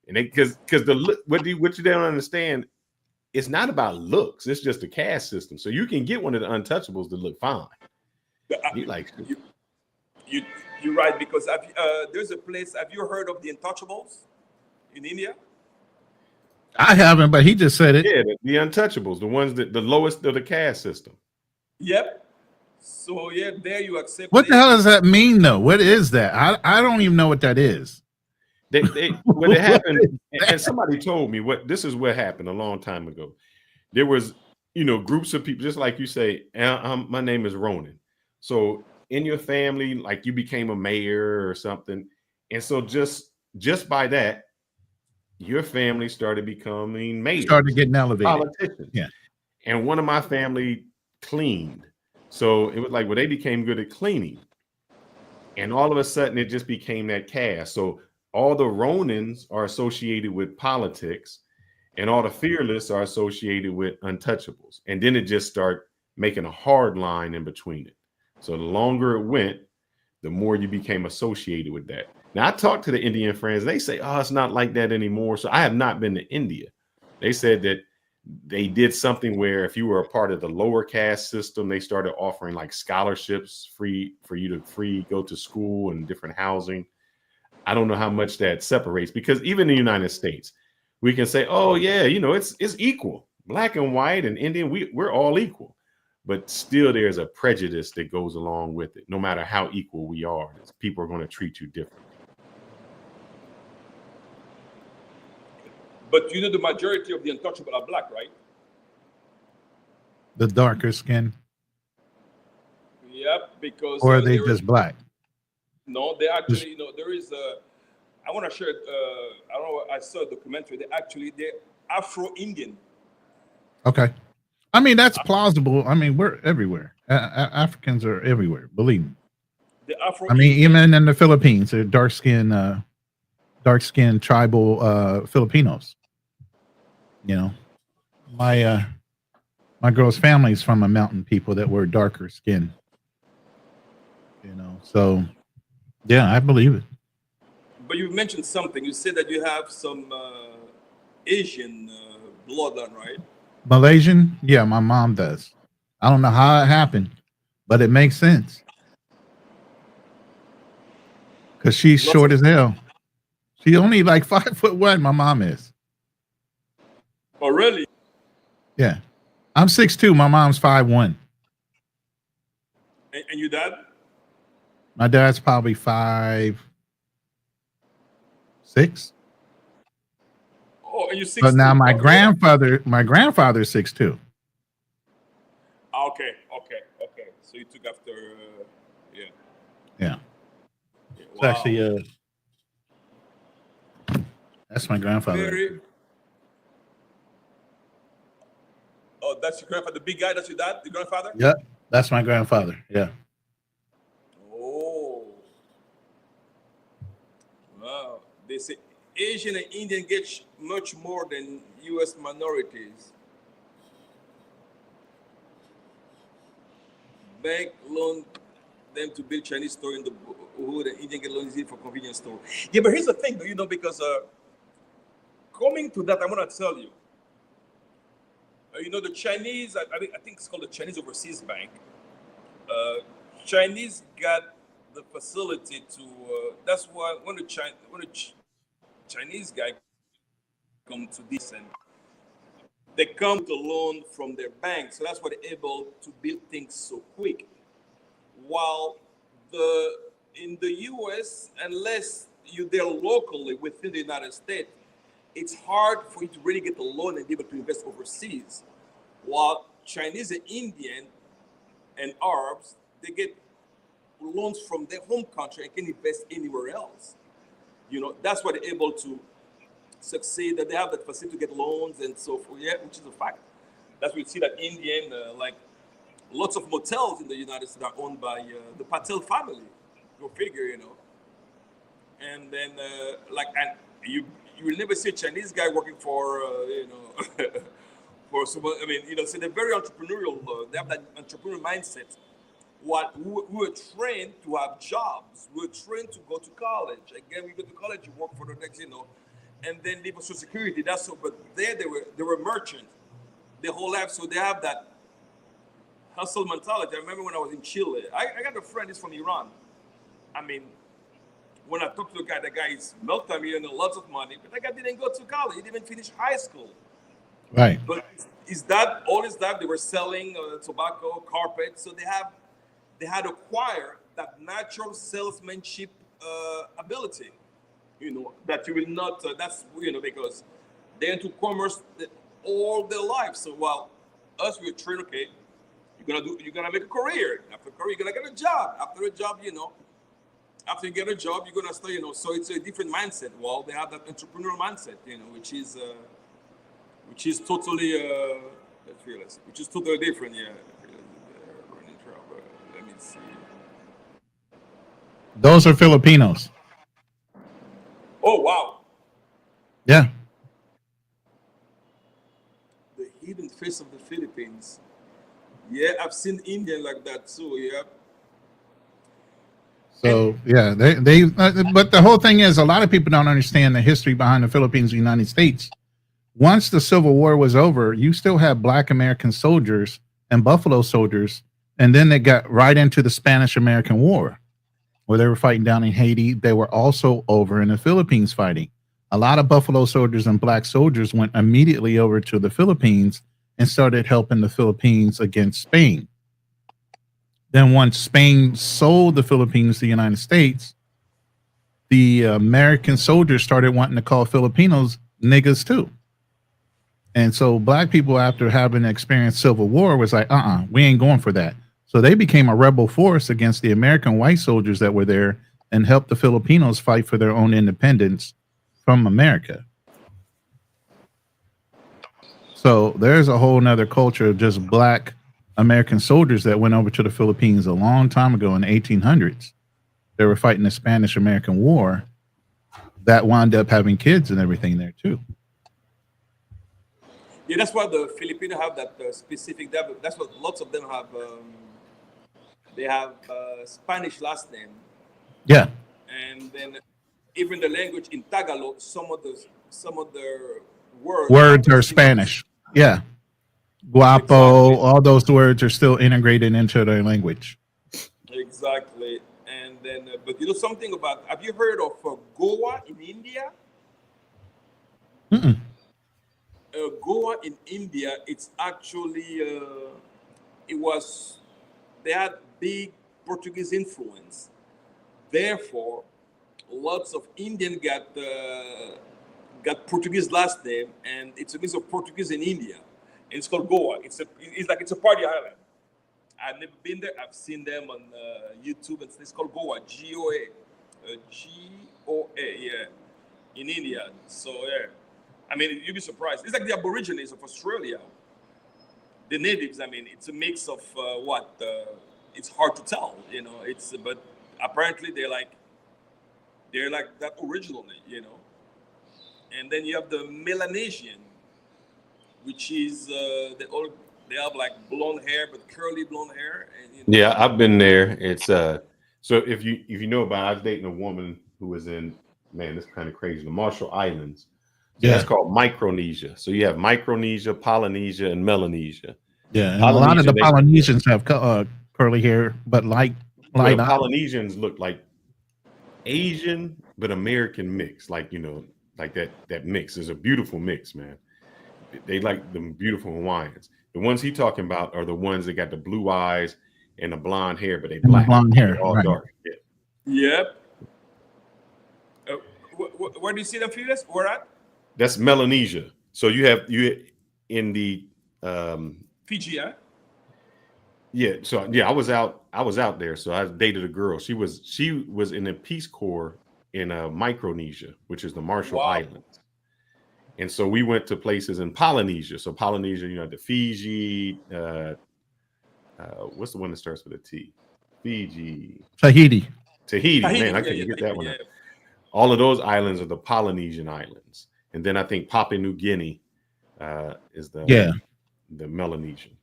And they because what you don't understand, it's not about looks, it's just a caste system. So you can get one of the untouchables to look fine. You like You, you, you're right, because there's a place, have you heard of the Untouchables in India? I haven't, but he just said it. yeah, the untouchables, the ones that the lowest of the caste system. Yep. So yeah, there you accept What the it. hell does that mean, though? What is that? I don't even know what that is. What it happened, What and somebody told me this is what happened a long time ago. There was, groups of people, just like you say, my name is Ronan. So in your family, like you became a mayor or something. And so just by that, your family started becoming mayors, started getting elevated. politicians. Yeah. And one of my family cleaned. So it was like, well, they became good at cleaning. And all of a sudden it just became that caste. So all the Ronans are associated with politics, and all the fearless are associated with untouchables. And then it just started making a hard line in between it. So the longer it went, the more you became associated with that. Now I talked to the Indian friends, they say, oh, it's not like that anymore. So I have not been to India. They said that they did something where if you were a part of the lower caste system, they started offering like scholarships free for you to go to school and different housing. I don't know how much that separates, because even in the United States, we can say, oh yeah, it's equal. Black and white and Indian, we're all equal. But still there's a prejudice that goes along with it. No matter how equal we are, people are going to treat you differently. But the majority of the untouchable are black, right? The darker skin, Yep, because or are they just black? No, they actually, there is I want to share. I don't know. I saw a documentary. They're Afro-Indian. Okay. I mean, that's plausible. I mean, we're everywhere. Africans are everywhere. Believe me. The Afro. I mean, even in the Philippines, they're dark skinned tribal Filipinos. My girl's family is from a mountain people that were darker skinned. So yeah, I believe it. But you mentioned something. You said that you have some Asian bloodline, right? Malaysian? Yeah, my mom does. I don't know how it happened, but it makes sense. Because she's short as hell. She's only like 5'1", my mom is. Oh, really? Yeah. I'm 6'2", my mom's 5'1". And your dad? My dad's probably 5'6". Oh, and you're 6'2". But now my Okay. grandfather's 6'2". Okay. So you took after, yeah. Yeah. It's Wow. actually that's my grandfather. Oh, that's your grandfather, the big guy. That's your dad, the grandfather. Yep, that's my grandfather. Yeah. Oh, wow. They say Asian and Indian get much more than U.S. minorities. Bank loan them to build Chinese store in the hood, and Indian get loans for convenience store. Yeah, but here's the thing, because coming to that, I want to tell you. The Chinese, I think it's called the Chinese Overseas Bank. Chinese got the facility to. That's why when the Chinese guy come to this, and they come to loan from their bank, so that's why they're able to build things so quick. While in the U.S., unless you're there locally within the United States, it's hard for you to really get a loan and be able to invest overseas. While Chinese and Indian and Arabs, they get loans from their home country and can invest anywhere else. That's why they're able to succeed, that they have that facility to get loans and so forth, yeah, which is a fact. That's why you see that Indian, like lots of motels in the United States are owned by the Patel family. Go figure, And then, and you will never see a Chinese guy working for, For so, I mean, so they're very entrepreneurial. They have that entrepreneurial mindset. We were trained to have jobs. We were trained to go to college. Again, we go to college, you work for the next, and then leave for Social Security. That's so. But there they were merchants their whole life, so they have that hustle mentality. I remember when I was in Chile. I got a friend who's from Iran. I mean, when I talked to the guy is multi-millionaire, lots of money, but that guy didn't go to college. He didn't finish high school. Right. But is that all his life they were selling tobacco, carpet? So they had acquired that natural salesmanship ability. That you will not. That's because they're into commerce all their life. So while us we're trained, okay, you're gonna make a career. After a career, you're gonna get a job. After a job, after you get a job, you're gonna stay. So it's a different mindset. Well, they have that entrepreneurial mindset, which is totally let's realize which is totally different. Yeah. Let me see. Those are Filipinos. Oh wow. Yeah. The hidden face of the Philippines. Yeah, I've seen Indian like that too. Yeah. So yeah, but the whole thing is a lot of people don't understand the history behind the Philippines and the United States. Once the Civil War was over, you still had Black American soldiers and Buffalo soldiers, and then they got right into the Spanish-American War, where they were fighting down in Haiti. They were also over in the Philippines fighting. A lot of Buffalo soldiers and Black soldiers went immediately over to the Philippines and started helping the Philippines against Spain. Then once Spain sold the Philippines to the United States, the American soldiers started wanting to call Filipinos niggas too. And so Black people, after having experienced Civil War, was like, we ain't going for that. So they became a rebel force against the American white soldiers that were there and helped the Filipinos fight for their own independence from America. So there's a whole nother culture of just Black American soldiers that went over to the Philippines a long time ago in the 1800s. They were fighting the Spanish-American War that wound up having kids and everything there too. Yeah, that's why the Filipino have that specific. That's what lots of them have. They have Spanish last name. Yeah. And then even the language in Tagalog, some of the words are Spanish. Yeah. Guapo, exactly. All those words are still integrated into their language. Exactly. And then, but something about, have you heard of Goa in India? Mm-mm. Goa in India, it's actually, they had big Portuguese influence. Therefore, lots of Indian got Portuguese last name, and it's a mix of Portuguese and India. And it's called Goa. It's a party island. I've never been there. I've seen them on YouTube. It's called Goa, Goa, Goa, yeah, in India. So yeah, I mean, you'd be surprised. It's like the Aborigines of Australia, the natives. I mean, it's a mix of it's hard to tell, but apparently they're like that originally, And then you have the Melanesian, which is they have like blonde hair, but curly blonde hair. And, Yeah, I've been there. It's so if you know about, I was dating a woman who was in, man, this is kind of crazy, the Marshall Islands. So that's called Micronesia. So you have Micronesia, Polynesia, and Melanesia. Yeah, and a lot of the Polynesians have curly hair, but light. Polynesians look like Asian but American mix, like like that mix is a beautiful mix, man. They like them beautiful Hawaiians. The ones he talking about are the ones that got the blue eyes and the blonde hair, but they black. Blonde hair, they're all dark. Yeah. Yep. Where do you see them, Felix? Where at? That's Melanesia. So you in the Fiji, yeah. Yeah. So yeah, I was out there. So I dated a girl. She was in the Peace Corps in Micronesia, which is the Marshall Islands. And so we went to places in Polynesia. So Polynesia, the Fiji, what's the one that starts with a T? Fiji. Tahiti. Man, I couldn't get that one out. All of those islands are the Polynesian islands. And then I think Papua New Guinea is the the Melanesian.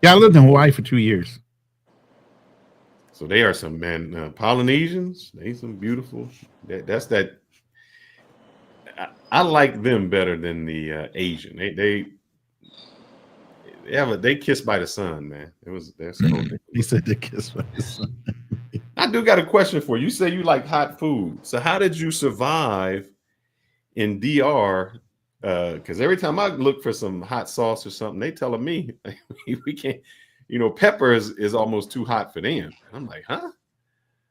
Yeah, I lived in Hawaii for 2 years. So they are some Polynesians. They some beautiful. That's that. I like them better than the Asian. They kiss by the sun, man. That's so. He said they kiss by the sun. I do got a question for you. You say you like hot food. So how did you survive in DR? Because every time I look for some hot sauce or something, they telling me we can't. Pepper is almost too hot for them. I'm like, huh?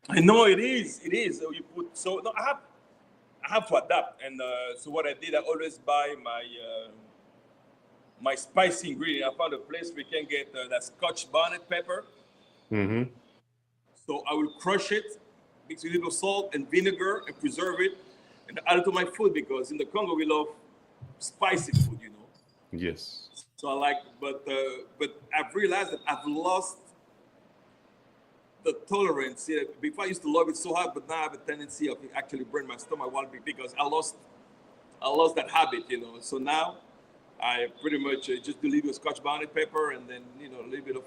I know it is. It is. So no, I have to adapt. And so what I did, I always buy my spicy ingredient. I found a place we can get that Scotch bonnet pepper. Mm-hmm. So I will crush it, mix with a little salt and vinegar, and preserve it, and add it to my food, because in the Congo we love spicy food, Yes. So I like, but I've realized that I've lost the tolerance. Before I used to love it so hard, but now I have a tendency of actually burn my stomach because I lost that habit, So now I pretty much just do a little Scotch bonnet pepper, and then a little bit of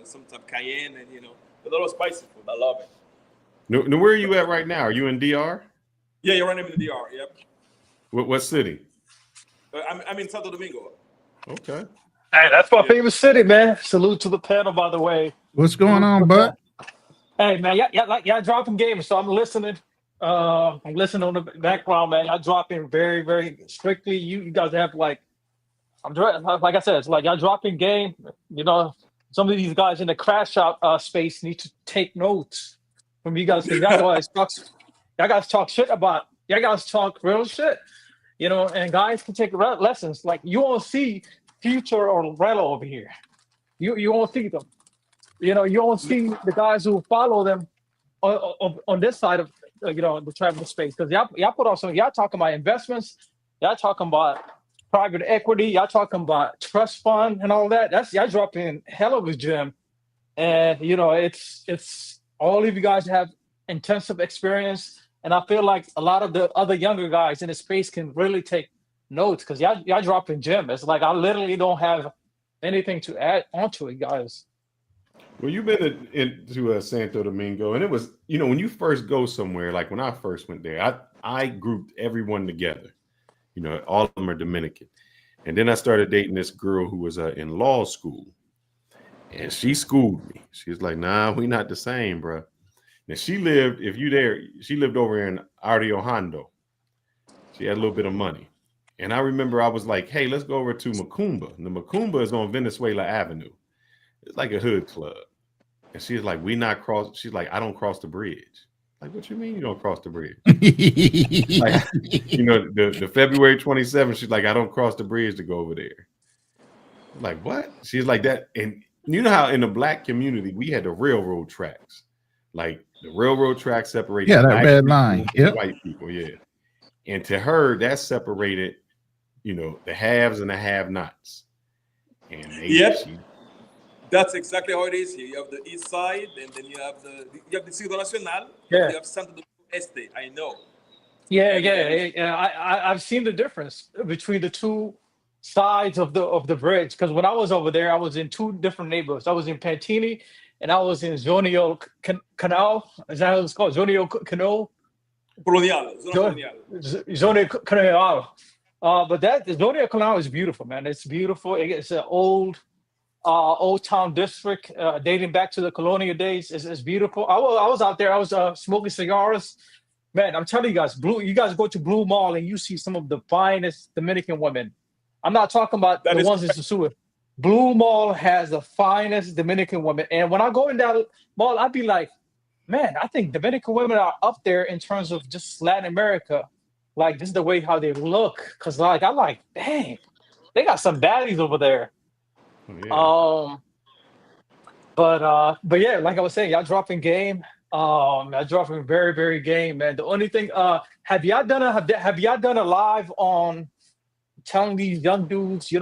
some type of cayenne, and a lot of spicy food. I love it. Now, where are you at right now? Are you in DR? Yeah, you're running in the DR. Yep. What city? I'm in Santo Domingo. Okay. Hey, that's my favorite city, man. Salute to the panel, by the way. What's going on, bud? Hey, man, y'all dropping games, so I'm listening. I'm listening on the background, man. Y'all dropping very, very strictly. You guys have like I said, it's like y'all dropping game. Some of these guys in the crash out space need to take notes from you guys, because y'all guys talk shit about. Y'all guys talk real shit. And guys can take lessons. Like, you won't see Future or Relo over here. You won't see them. You won't see the guys who follow them on this side of the travel space, because y'all put off some. Y'all talking about investments. Y'all talking about private equity. Y'all talking about trust fund and all that. That's y'all dropping hell of a gem. And it's all of you guys have intensive experience. And I feel like a lot of the other younger guys in the space can really take notes, because y'all dropping gems. It's like I literally don't have anything to add onto it, guys. Well, you've been into Santo Domingo, and it was, when you first go somewhere, like when I first went there, I grouped everyone together. All of them are Dominican. And then I started dating this girl who was in law school, and she schooled me. She's like, nah, we not the same, bro. Now she lived over in Arrio Hondo. She had a little bit of money. And I remember I was like, hey, let's go over to Macumba. And the Macumba is on Venezuela Avenue. It's like a hood club. And she's like, she's like, I don't cross the bridge. Like, what you mean you don't cross the bridge? Like, the February 27th, she's like, I don't cross the bridge to go over there. I'm like, what? She's like that. And you know how in the black community, we had the railroad tracks. Like, the railroad track separated that red line. Yep. White people, yeah. And to her, that separated, the haves and the have-nots. And that's exactly how it is here. You have the east side, and then you have the Distrito Nacional. Yeah. You have Santo Domingo Este. I know. Yeah. I've seen the difference between the two sides of the bridge, because when I was over there, I was in two different neighborhoods. I was in Pantini, and I was in Zonio Canal. Is that how it's called? Zonio Canal? Zonio Canal. But the Zonio Canal is beautiful, man. It's beautiful. It's an old town district dating back to the colonial days. It's beautiful. I was out there. I was smoking cigars. Man, I'm telling you guys, you guys go to Blue Mall and you see some of the finest Dominican women. I'm not talking about the ones in Sosua. Blue Mall has the finest Dominican women. And when I go in that mall, I'd be like, man, I think Dominican women are up there in terms of just Latin America. Like, this is the way how they look. Because, like, I'm like, dang, they got some baddies over there. Yeah. But yeah, like I was saying, y'all dropping game. Y'all dropping very, very game, man. The only thing, have y'all done a live on telling these young dudes,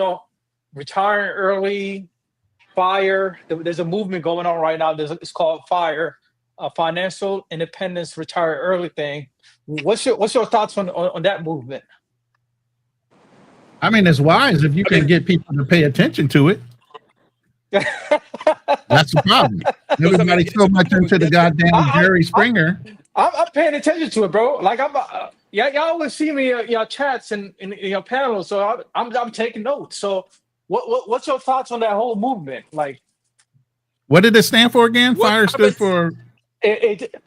retiring early, FIRE? There's a movement going on right now. It's called FIRE, Financial Independence Retire Early thing. What's your thoughts on that movement? I mean, it's wise if you can get people to pay attention to it. That's the problem. Everybody's so much into the goddamn Jerry Springer. I'm paying attention to it, bro. Like y'all always see me y'all chats and in your panels, so I'm taking notes. So what's your thoughts on that whole movement? Like, what did it stand for again? FIRE stood for.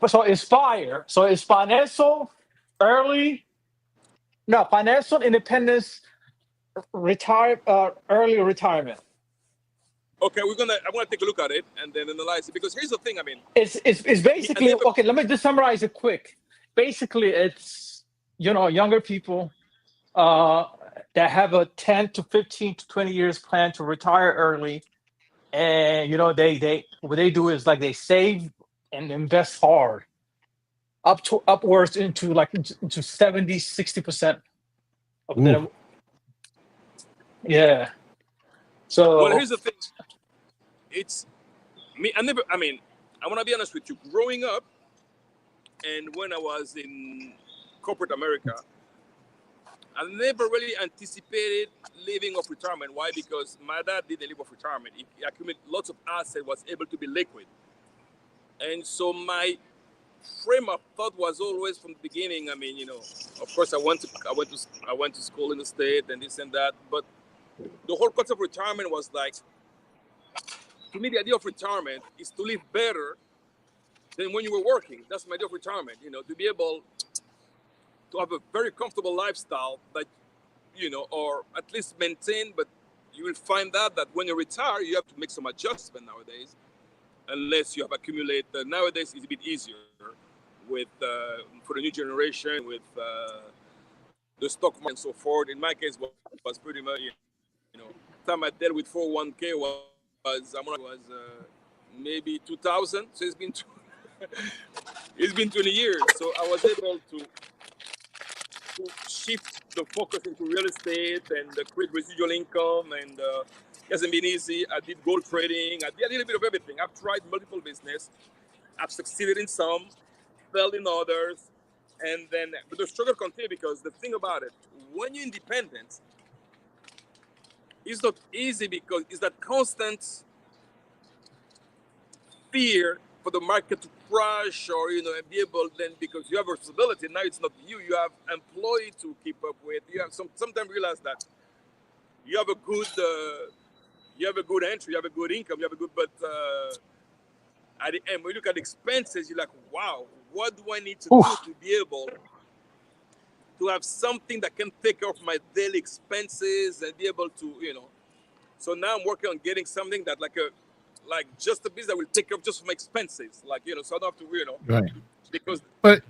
So it's FIRE. So it's financial independence, early retirement. Okay, I'm gonna take a look at it and then analyze it, because here's the thing. I mean, it's basically okay. Let me just summarize it quick. Basically, it's younger people that have a 10 to 15 to 20 years plan to retire early, and they what they do is like they save and invest hard upwards into 70-60% of their. Yeah. So well, here's the thing. It's me. I want to be honest with you. Growing up, and when I was in corporate America, I never really anticipated living off retirement. Why? Because my dad didn't live off retirement. He accumulated lots of assets, was able to be liquid, and so my frame of thought was always from the beginning. I mean, of course, I went to school in the state and this and that, but the whole concept of retirement was like, to me, the idea of retirement is to live better than when you were working. That's my idea of retirement, to be able to have a very comfortable lifestyle that, or at least maintain, but you will find out that when you retire, you have to make some adjustment nowadays, unless you have accumulated. Nowadays, it's a bit easier with for the new generation, with the stock market and so forth. In my case, was pretty much, the time I dealt with 401k was maybe 2000. So it's been 20 years. So I was able to shift the focus into real estate and create residual income, and it hasn't been easy. I did gold trading. I did a little bit of everything. I've tried multiple business. I've succeeded in some, failed in others, but the struggle continues, because the thing about it, when you're independent, it's not easy, because it's that constant fear for the market to crash, or and be able then, because you have responsibility. Now it's not you have employee to keep up with. You have sometimes realize that you have a good entry, you have a good income, but at the end, when you look at expenses, you're like, wow, what do I need to do to be able to have something that can take care of my daily expenses and be able to, So now I'm working on getting something that like just a business that will take care of just my expenses, so I don't have to, Right. Because, but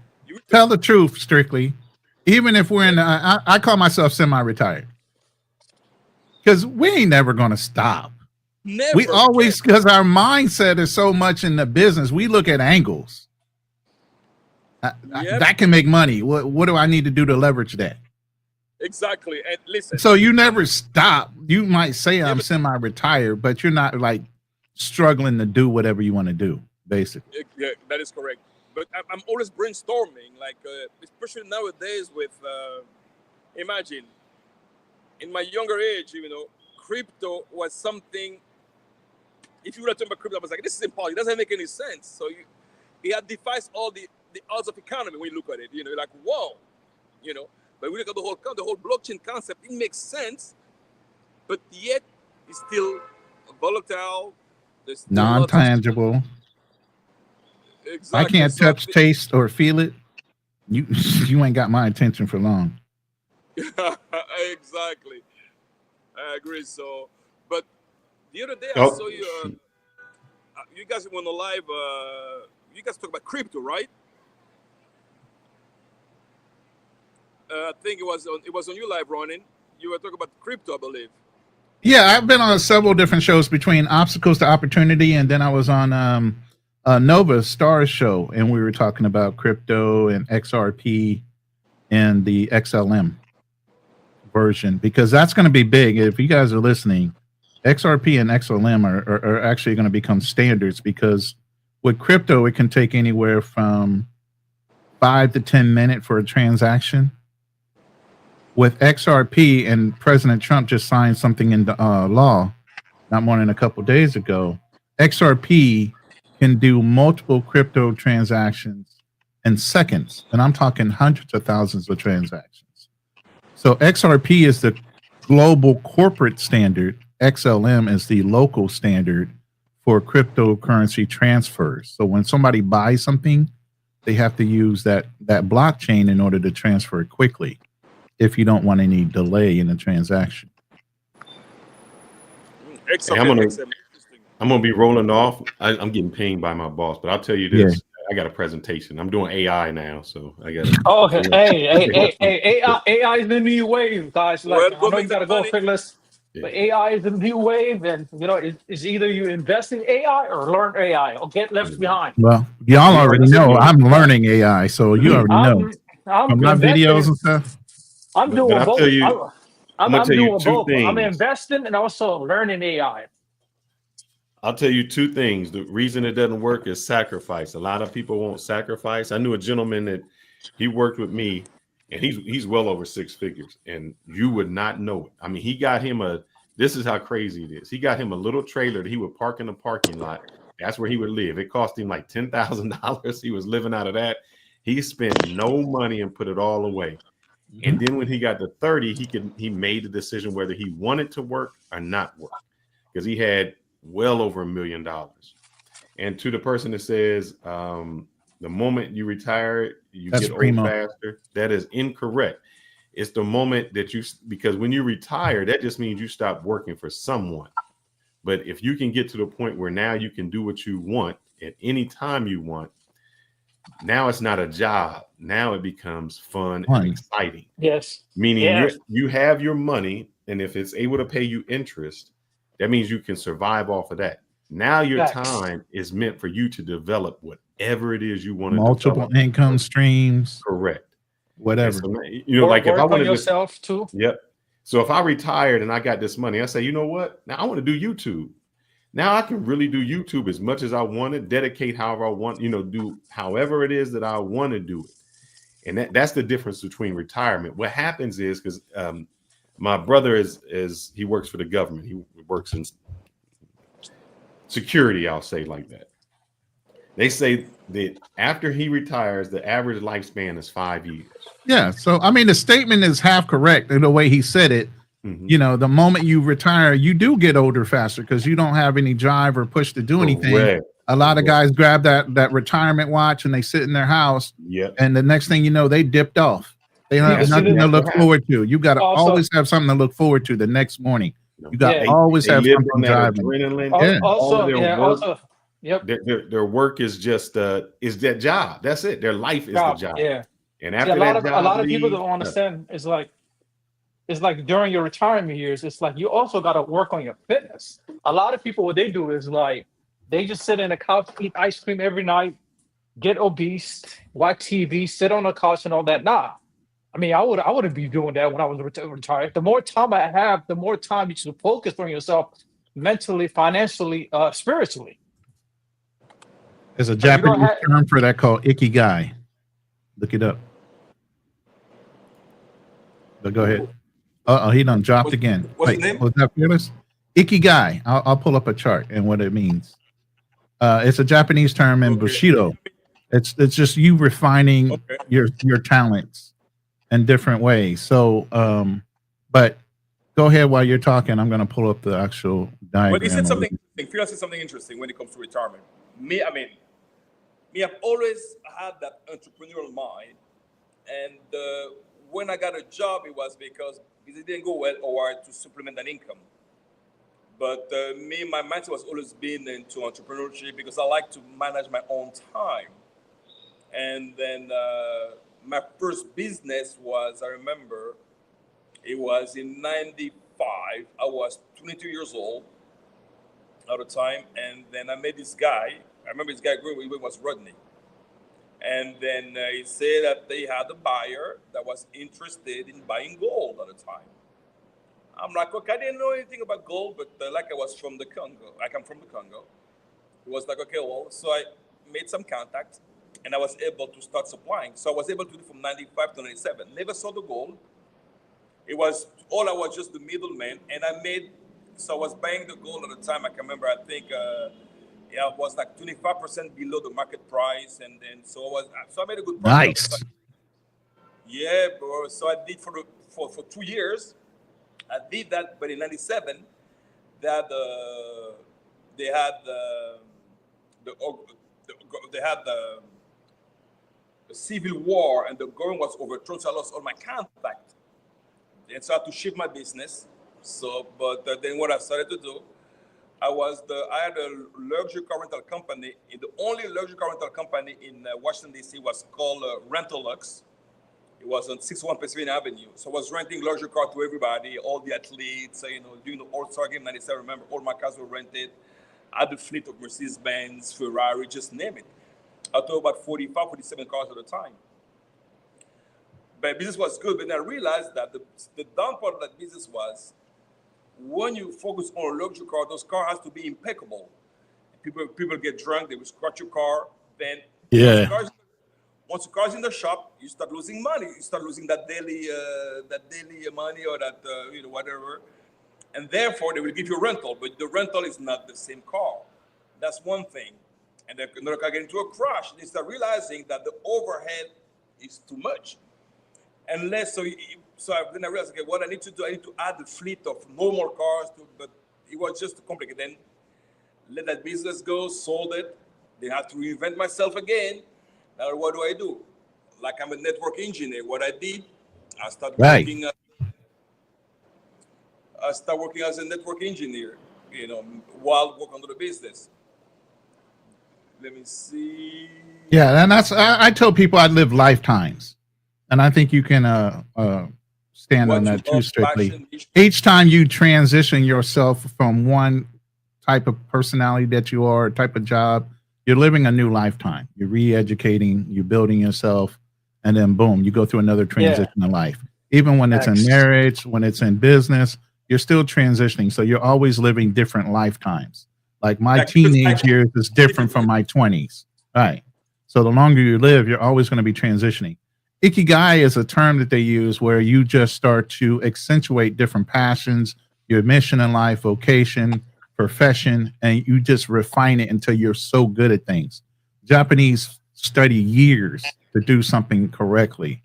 tell the truth, strictly. Even if we're in, I call myself semi-retired, because we ain't never going to stop. Never. We always, because our mindset is so much in the business, we look at angles. That can make money. What do I need to do to leverage that? Exactly. And listen. So you never stop. You might say I'm semi-retired, but you're not like struggling to do whatever you want to do, basically. Yeah, that is correct. But I'm always brainstorming, especially nowadays with, imagine, in my younger age, crypto was something. If you were to talk about crypto, I was like, this is impossible. It doesn't make any sense. So it had defies all the odds of economy when you look at it. You're like, whoa, But we look at the whole blockchain concept. It makes sense, but yet it's still volatile. Non-tangible. Exactly. I can't touch, taste, or feel it. You ain't got my attention for long. Exactly. I agree. So, but the other day I saw you. You guys went on live. You guys talk about crypto, right? I think it was on your live, Ronin. You were talking about crypto, I believe. Yeah, I've been on several different shows between Obstacles to Opportunity, and then I was on Nova Star's show, and we were talking about crypto and XRP and the XLM version, because that's going to be big. If you guys are listening, XRP and XLM are actually going to become standards, because with crypto, it can take anywhere from 5 to 10 minutes for a transaction. with XRP, and President Trump just signed something into law not more than a couple days ago. XRP can do multiple crypto transactions in seconds, and I'm talking hundreds of thousands of transactions. So XRP is the global corporate standard. XLM is the local standard for cryptocurrency transfers. So when somebody buys something, they have to use that blockchain in order to transfer it quickly, if you don't want any delay in the transaction. Hey, I'm gonna be rolling off. I'm getting pinged by my boss, but I'll tell you this: I got a presentation. I'm doing AI now, so I got. Oh, hey, AI is the new wave, guys. Like, I know you gotta go Fitness, but AI is the new wave, and it's either you invest in AI or learn AI or get left behind. Well, y'all already know I'm learning AI, so you already know. I'm my videos and stuff. I'm doing both. I'm doing both. Things. I'm investing and also learning AI. I'll tell you two things. The reason it doesn't work is sacrifice. A lot of people won't sacrifice. I knew a gentleman that he worked with me, and he's well over 6 figures, and you would not know it. I mean, he got him this is how crazy it is. He got him a little trailer that he would park in the parking lot. That's where he would live. It cost him like $10,000. He was living out of that. He spent no money and put it all away. And then when he got to 30, he made the decision whether he wanted to work or not work, because he had well over $1 million. And to the person that says the moment you retire, you get old faster, that is incorrect. It's the moment that because when you retire, that just means you stop working for someone. But if you can get to the point where now you can do what you want at any time you want, now it's not a job. Now it becomes fun and exciting. Yes. Meaning you have your money, and if it's able to pay you interest, that means you can survive off of that. Now your time is meant for you to develop whatever it is you want to multiple income streams. Correct. Whatever. So, like if I want to yourself too. Yep. So if I retired and I got this money, I say, you know what? Now I want to do YouTube. Now I can really do YouTube as much as I want to, dedicate however I want, do however it is that I want to do it. And that's the difference between retirement. What happens is, because my brother he works for the government. He works in security, I'll say like that. They say that after he retires, the average lifespan is 5 years. Yeah. So, I mean, the statement is half correct in the way he said it. Mm-hmm. The moment you retire, you do get older faster because you don't have any drive or push to do anything. A lot of guys grab that retirement watch and they sit in their house. Yep. And the next thing you know, they dipped off. They have nothing to look forward to. You got to always have something to look forward to the next morning. You got to always have something driving. Their work is just is that job. That's it. Their life is the job. Yeah. And after a lot of people don't understand. It's like during your retirement years, it's like you also got to work on your fitness. A lot of people, what they do is like they just sit in the couch, eat ice cream every night, get obese, watch TV, sit on the couch and all that. Nah. I mean, I wouldn't be doing that when I was retired. The more time I have, the more time you should focus on yourself mentally, financially, spiritually. There's a Japanese term for that called ikigai. Look it up. But go ahead. He done dropped again. What's the name? Was that fearless? Ikigai. I'll pull up a chart and what it means. It's a Japanese term in Bushido. It's just you refining your talents in different ways. So, but go ahead while you're talking. I'm going to pull up the actual diagram. Well, he said something interesting. Phil said something interesting when it comes to retirement. Me, I've always had that entrepreneurial mind. And when I got a job, it was because it didn't go well or to supplement an income. But my mindset was always been into entrepreneurship because I like to manage my own time. And then my first business was, I remember, it was in 95. I was 22 years old at the time. And then I met this guy. I remember this guy growing with was Rodney. And then he said that they had a buyer that was interested in buying gold at the time. I'm like, okay, I didn't know anything about gold, but like I was from the Congo. Like I'm from the Congo. It was like, okay, well, so I made some contacts and I was able to start supplying. So I was able to do from 95 to 97. Never saw the gold. It was all I was just the middleman, and I made. So I was buying the gold at the time. I can remember. I think it was like 25% below the market price, and then so I made a good profit. Nice. Yeah, bro. So I did for 2 years. I did that, but in '97, that they had they had the civil war, and the government was overthrown. So I lost all my contact, and so I had to shift my business. So, but then what I started to do, I had a luxury car rental company. The only luxury car rental company in Washington D.C. was called Rentalux. It was on 61 Pennsylvania Avenue. So I was renting luxury cars to everybody, all the athletes, during the All-Star Game '97. Remember, all my cars were rented. I had a fleet of Mercedes-Benz, Ferrari, just name it. I took about 45, 47 cars at a time. But business was good, but then I realized that the down part of that business was when you focus on a luxury car, those cars has to be impeccable. People get drunk, they will scratch your car. Then once the car's in the shop, you start losing money. You start losing that daily money or that whatever, and therefore they will give you a rental. But the rental is not the same car. That's one thing. And then another car get into a crash. They start realizing that the overhead is too much. Then I realized, okay, what I need to do, I need to add the fleet of normal cars, but it was just too complicated. Then let that business go, sold it. They had to reinvent myself again. Now what do? Like I'm a network engineer. What I did, I started working as a network engineer, while working on the business. Let me see. Yeah, and I tell people I live lifetimes, and I think you can stand on that too strictly. Each time you transition yourself from one type of personality that you are, type of job, you're living a new lifetime. You're re-educating, you're building yourself, and then boom, you go through another transition in life. Even when it's in marriage, when it's in business, you're still transitioning. So you're always living different lifetimes. Like my teenage years is different from my 20s. Right. So the longer you live, you're always going to be transitioning. Ikigai is a term that they use where you just start to accentuate different passions, your mission in life, vocation, profession, and you just refine it until you're so good at things. Japanese study years to do something correctly.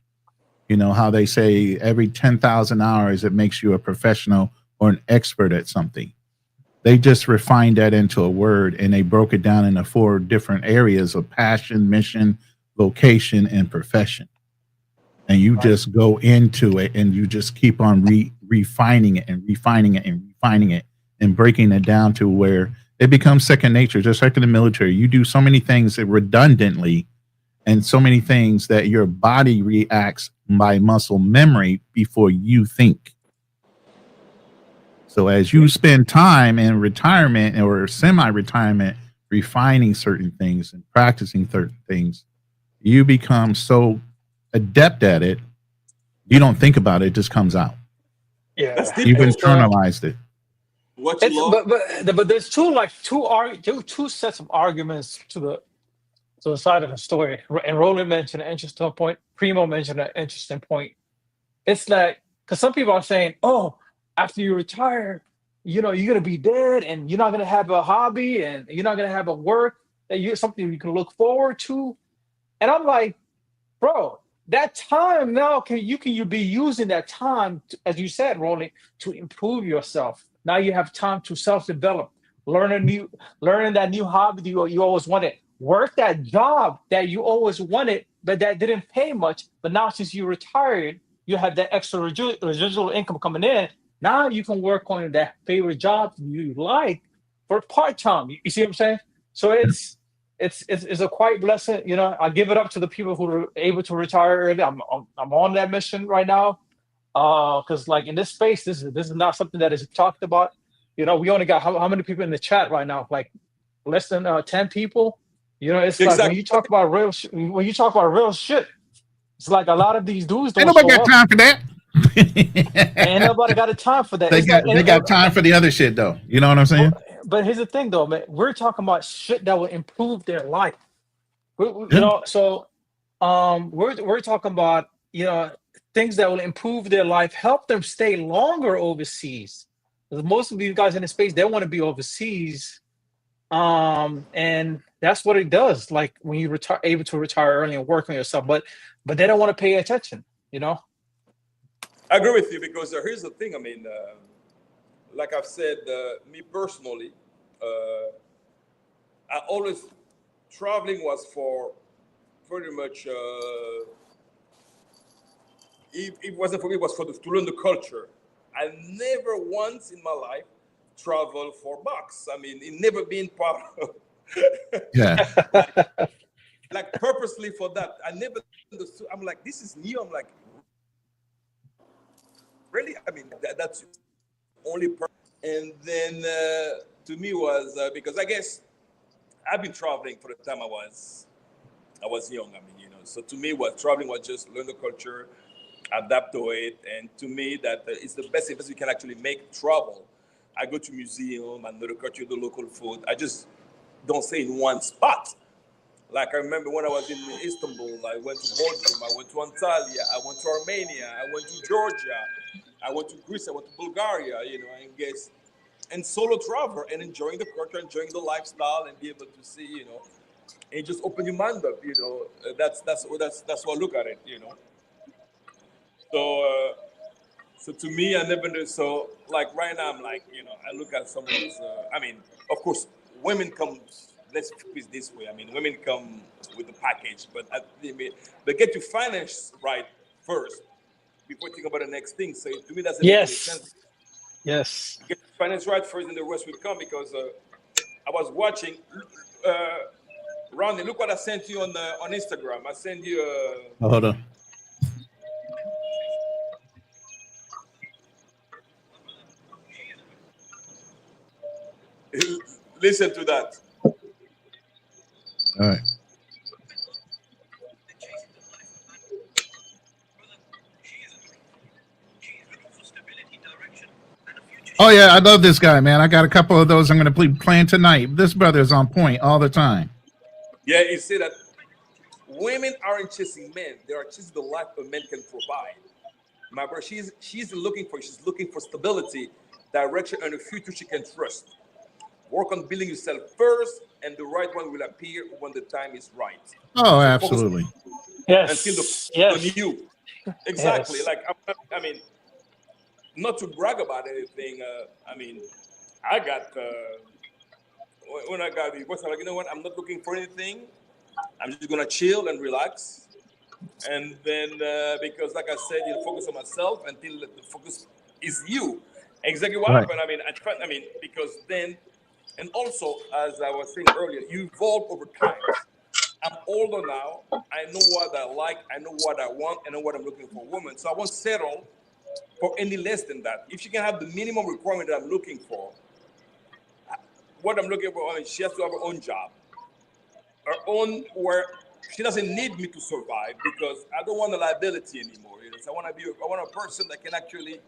You know how they say every 10,000 hours, it makes you a professional or an expert at something. They just refined that into a word, and they broke it down into 4 different areas of passion, mission, vocation, and profession. And you just go into it, and you just keep on refining it and refining it and refining it and breaking it down to where it becomes second nature. Just like in the military, you do so many things redundantly and so many things that your body reacts by muscle memory before you think. So as you spend time in retirement or semi-retirement refining certain things and practicing certain things, you become so adept at it, you don't think about it, it just comes out. Yeah, you've internalized it. But there's two sets of arguments to the side of the story. And Roland mentioned an interesting point. Primo mentioned an interesting point. It's like, because some people are saying, oh, after you retire, you're gonna be dead, and you're not gonna have a hobby, and you're not gonna have a work something you can look forward to. And I'm like, bro, that time now you be using that time to, as you said, Roland, to improve yourself. Now you have time to self-develop, learning that new hobby you always wanted, work that job that you always wanted, but that didn't pay much. But now since you retired, you have that extra residual income coming in. Now you can work on that favorite job you like for part-time. You see what I'm saying? So it's a quite blessing. I give it up to the people who are able to retire early. I'm on that mission right now. Because like in this space, this is not something that is talked about. We only got how many people in the chat right now? Like less than 10 people. It's exactly. Like when you talk about real shit, it's like a lot of these dudes don't. Ain't nobody got time for that. Ain't nobody got a time for that. They got time for the other shit though. You know what I'm saying? But here's the thing though, man. We're talking about shit that will improve their life. We're talking about things that will improve their life, help them stay longer overseas. Because most of you guys in the space, they want to be overseas. And that's what it does. Like when you retire, able to retire early and work on yourself, but they don't want to pay attention, you know? I agree with you because here's the thing. I mean, like I've said, me personally, I always traveling was for pretty much. It wasn't for me. It was for to learn the culture. I never once in my life traveled for bucks. I mean, it never been part of. Yeah. like purposely for that. I never understood. I'm like, this is new. I'm like, really? I mean, that's only. And then to me was because I guess I've been traveling for the time I was young. I mean, so to me, what traveling was just learn the culture, adapt to it, and to me that it's the best investment you can actually make. Travel. I go to museum, I know the culture, the local food. I just don't stay in one spot. Like I remember when I was in Istanbul, I went to Belgium, I went to Antalya, I went to Armenia, I went to Georgia, I went to Greece, I went to Bulgaria, and guess, and solo travel and enjoying the culture, enjoying the lifestyle, and be able to see, and just open your mind up, That's how I look at it, So to me, I never knew. So like right now, I'm like, I look at some of those. I mean, of course, women come. Let's put it this way. I mean, women come with the package, but they get your finance right first before thinking about the next thing. So to me, that's make any sense. Yes. Get your finance right first, and the rest will come. Because I was watching. Ronnie, look what I sent you on Instagram. I sent you. Hold on. Listen to that. All right. Oh yeah, I love this guy, man. I got a couple of those I'm going to be playing tonight. This brother is on point all the time. Yeah, you see that women aren't chasing men; they are chasing the life a man can provide. My brother, she's looking for stability, direction, and a future she can trust. Work on building yourself first, and the right one will appear when the time is right. Oh, So absolutely. Yes. Until the you. Exactly. Yes. Like I mean, not to brag about anything. I mean, I got when I got the voice, I'm like, you know what? I'm not looking for anything. I'm just gonna chill and relax. And then because, like I said, focus on myself until the focus is you. Exactly what happened. I mean, because then. And also, as I was saying earlier, you evolve over time. I'm older now. I know what I like. I know what I want. I know what I'm looking for a woman. So I won't settle for any less than that. If she can have the minimum requirement that I'm looking for, what I'm looking for, I mean, she has to have her own job, her own where she doesn't need me to survive because I don't want a liability anymore. So I want a person that can actually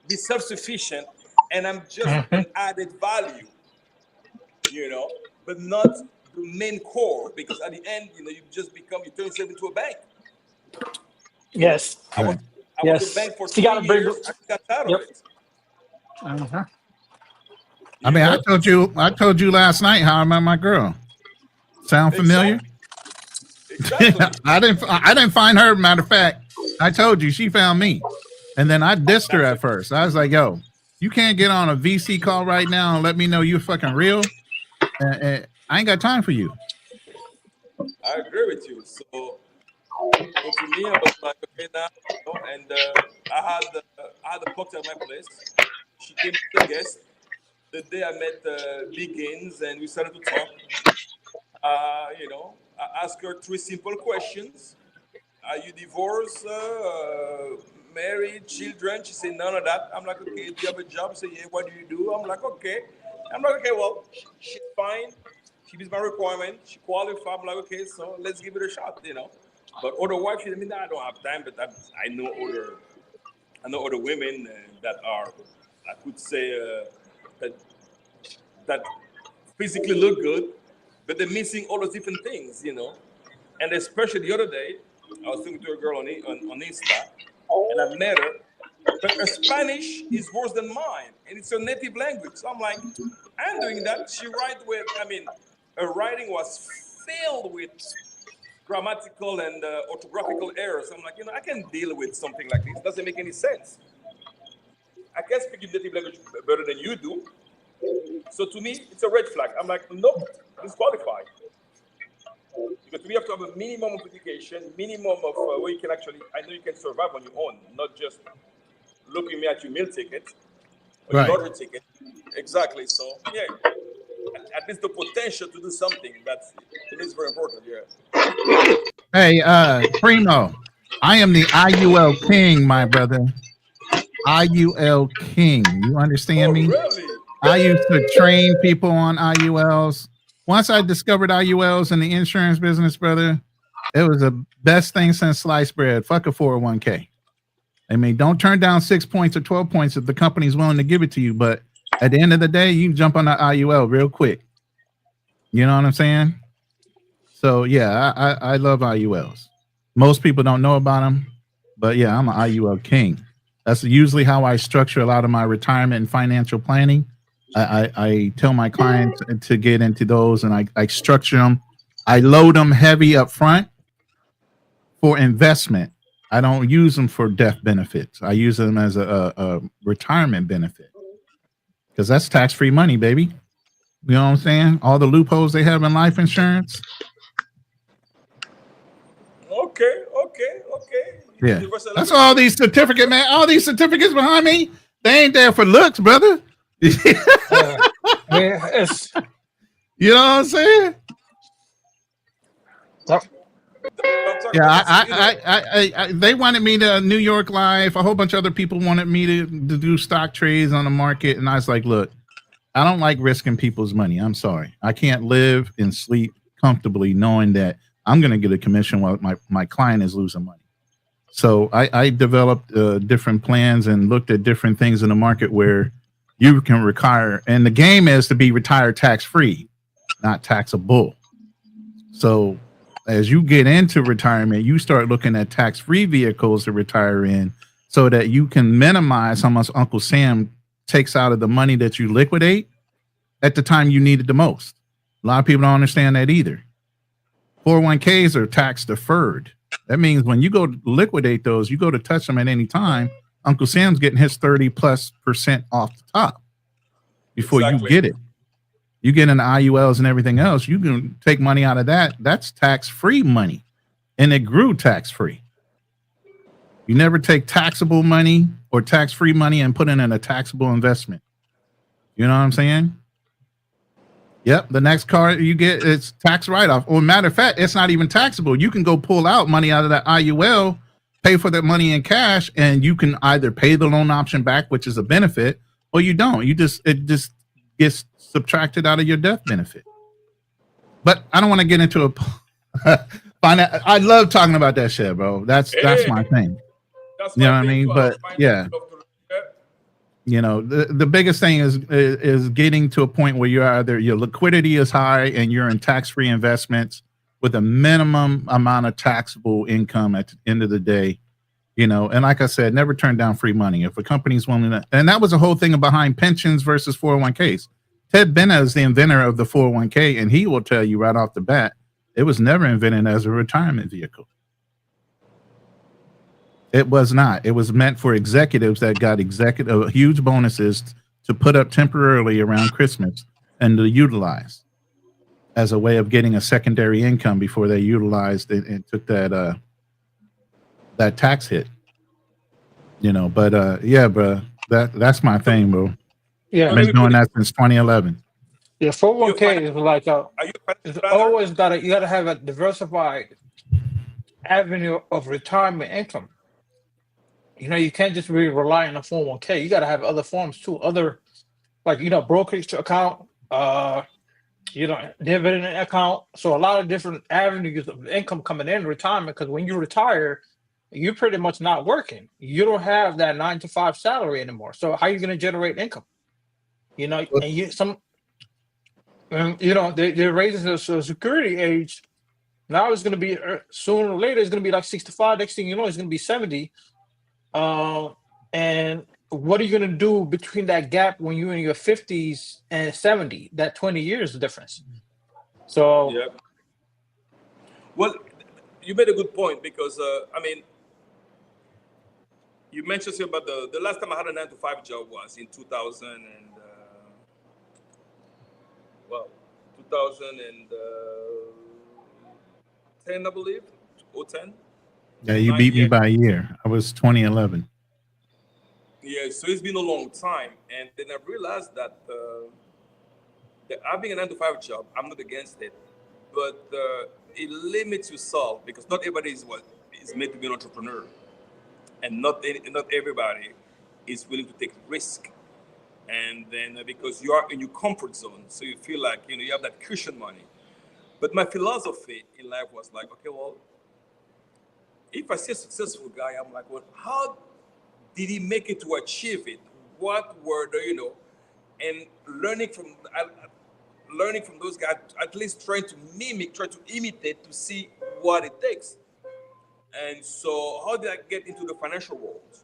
be self-sufficient, and I'm just an added value. But not the main core, because at the end, you turn yourself into a bank. Yes. I was a bank for 3 years. I got tired of it. Uh-huh. I mean, I told you last night how I met my girl. Sound familiar? Exactly. I didn't find her. Matter of fact, I told you she found me, and then I dissed her at first. I was like, "Yo, you can't get on a VC call right now and let me know you're fucking real. I ain't got time for you." I agree with you. So to me, I was like, okay, now, and I had a box at my place. She came as a guest. The day I met Begins, and we started to talk. I asked her 3 simple questions. Are you divorced, married, children? She said none of that. I'm like, okay, do you have a job? She said, yeah, what do you do? I'm like, okay. I'm like, okay, well, she's fine. She meets my requirement. She qualified. I'm like, okay, so let's give it a shot, But otherwise, she said, I don't have time, but I know other women that are, I could say, that physically look good, but they're missing all those different things, And especially the other day, I was talking to a girl on Insta, and I've met her, but her Spanish is worse than mine, and it's her native language. So I'm like, I'm doing that. She write with, I mean, her writing was filled with grammatical and orthographical errors. I'm like, I can deal with something like this. It doesn't make any sense. I can speak your native language better than you do. So to me, it's a red flag. I'm like, nope, disqualified. Because we have to have a minimum of education, minimum of where you can actually, I know you can survive on your own, not just looking at your meal ticket or your lottery ticket. Exactly. So yeah, at least the potential to do something, that's, to me, is very important. Yeah. Hey, Primo, I am the IUL king, my brother. IUL king. You understand me? Really? I used to train people on IULs. Once I discovered IULs in the insurance business, brother, it was the best thing since sliced bread. Fuck a 401k. I mean, don't turn down 6 points or 12 points if the company's willing to give it to you. But at the end of the day, you can jump on the IUL real quick. You know what I'm saying? So yeah, I love IULs. Most people don't know about them, but yeah, I'm an IUL king. That's usually how I structure a lot of my retirement and financial planning. I tell my clients to get into those, and I structure them. I load them heavy up front for investment. I don't use them for death benefits. I use them as a retirement benefit because that's tax-free money, baby. You know what I'm saying? All the loopholes they have in life insurance. Okay. Yeah, that's all these certificates, man. All these certificates behind me, they ain't there for looks, brother. It's, you know what I'm saying? Yeah, I they wanted me to New York Life. A whole bunch of other people wanted me to do stock trades on the market, and I was like, look, I don't like risking people's money. I'm sorry, I can't live and sleep comfortably knowing that I'm going to get a commission while my client is losing money. So I developed different plans and looked at different things in the market where you can retire. And the game is to be retired tax-free, not taxable. So as you get into retirement, you start looking at tax-free vehicles to retire in so that you can minimize how much Uncle Sam takes out of the money that you liquidate at the time you need it the most. A lot of people don't understand that either. 401ks are tax deferred. That means when you go to liquidate those, you go to touch them at any time, Uncle Sam's getting his 30+% off the top before you get it. You get in the IULs and everything else, you can take money out of that. That's tax-free money. And it grew tax-free. You never take taxable money or tax-free money and put it in a taxable investment. You know what I'm saying? Yep. The next card you get, it's tax write-off. Or matter of fact, it's not even taxable. You can go pull out money out of that IUL, pay for that money in cash, and you can either pay the loan option back, which is a benefit, or you don't. It just gets subtracted out of your death benefit. But I don't want to get into I love talking about that shit, bro. That's my thing. You know what I mean? But yeah. You know, the biggest thing is getting to a point where your liquidity is high and you're in tax-free investments with a minimum amount of taxable income at the end of the day. You know, and like I said, never turn down free money. If a company's willing to, and that was the whole thing behind pensions versus 401ks. Ted Bennett is the inventor of the 401k, and he will tell you right off the bat, it was never invented as a retirement vehicle. It was not. It was meant for executives that got huge bonuses to put up temporarily around Christmas and to utilize as a way of getting a secondary income before they utilized it and took that tax hit. You know, but yeah, bro, that's my thing, bro. Yeah, I've been doing that since 2011. Yeah, 401k is like it's always you gotta have a diversified avenue of retirement income. You know, you can't just really rely on a 401k. You got to have other forms too. Other, like, you know, brokerage account, you know, dividend account. So a lot of different avenues of income coming in retirement. Because when you retire, you're pretty much not working. You don't have that 9-to-5 salary anymore. So how are you going to generate income? You know, and you know, they're raising the Social Security age. Now it's going to be sooner or later. It's going to be like 65. Next thing you know, it's going to be 70. And what are you gonna do between that gap when you're in your 50s and 70? That 20 years difference. So Yeah. Well, you made a good point because I mean, you mentioned something about the last time I had a 9 to 5 job was in 2000 and well, 2010, I believe, or 10, Yeah, you 9, beat me yeah. by a year. I was 2011. Yeah, so it's been a long time, and then I realized that having a 9 to 5 job, I'm not against it, but it limits yourself because not everybody is made to be an entrepreneur, and not everybody is willing to take risk. And then because you are in your comfort zone, so you feel like you have that cushion money. But my philosophy in life was like, okay, well, if I see a successful guy, I'm like, well, how did he make it to achieve it? What were the and learning from those guys, at least trying to mimic, try to imitate to see what it takes. And so, how did I get into the financial world?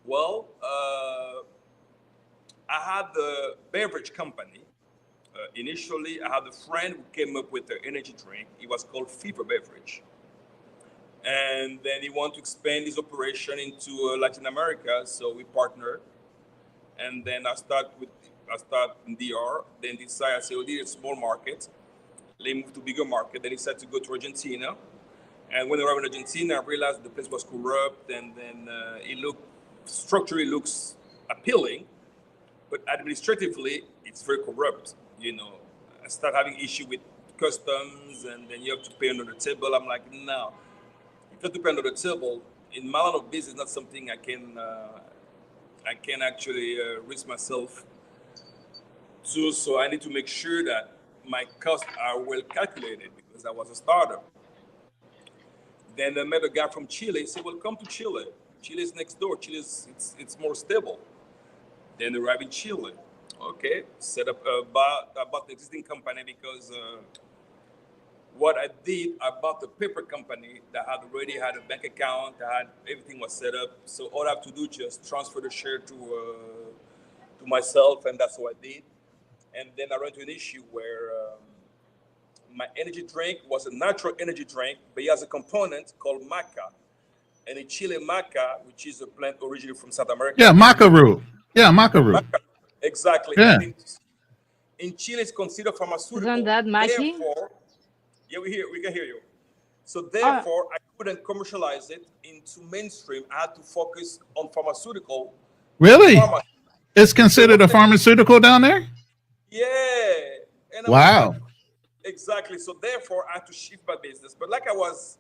Well, I had the beverage company. Initially, I had a friend who came up with an energy drink. It was called Fever Beverage. And then he wanted to expand his operation into Latin America, so we partnered. And then I start in DR, then decide I say, oh, this is a small market. Let me move to bigger market. Then he decided to go to Argentina. And when I arrived in Argentina, I realized the place was corrupt, and then structurally looks appealing, but administratively it's very corrupt. I start having issue with customs, and then you have to pay under the table. I'm like, no, if you have to pay under the table in my line of business, not something I can actually risk myself to. So I need to make sure that my costs are well calculated because I was a startup. Then I met a guy from Chile. He said, "Well, come to Chile. Chile is next door. Chile is it's more stable." Then arrived in Chile. Okay, set up about the existing company because what I did, I bought the paper company that had already had a bank account, that had everything was set up. So all I have to do just transfer the share to myself, and that's what I did. And then I ran into an issue where my energy drink was a natural energy drink, but it has a component called maca. And in Chile, maca, which is a plant originally from South America, Yeah, is illegal. macaroon. Yeah, macaroon. Maca, exactly. Yeah. And in Chile, it's considered Isn't pharmaceutical. that Mikey? Therefore, yeah, we can hear you. So Oh, therefore, I couldn't commercialize it into mainstream. I had to focus on pharmaceutical and Really? pharma. It's So considered what a they, pharmaceutical down there? yeah, and I was like, Wow. exactly. So therefore, I had to shift my business. But like I was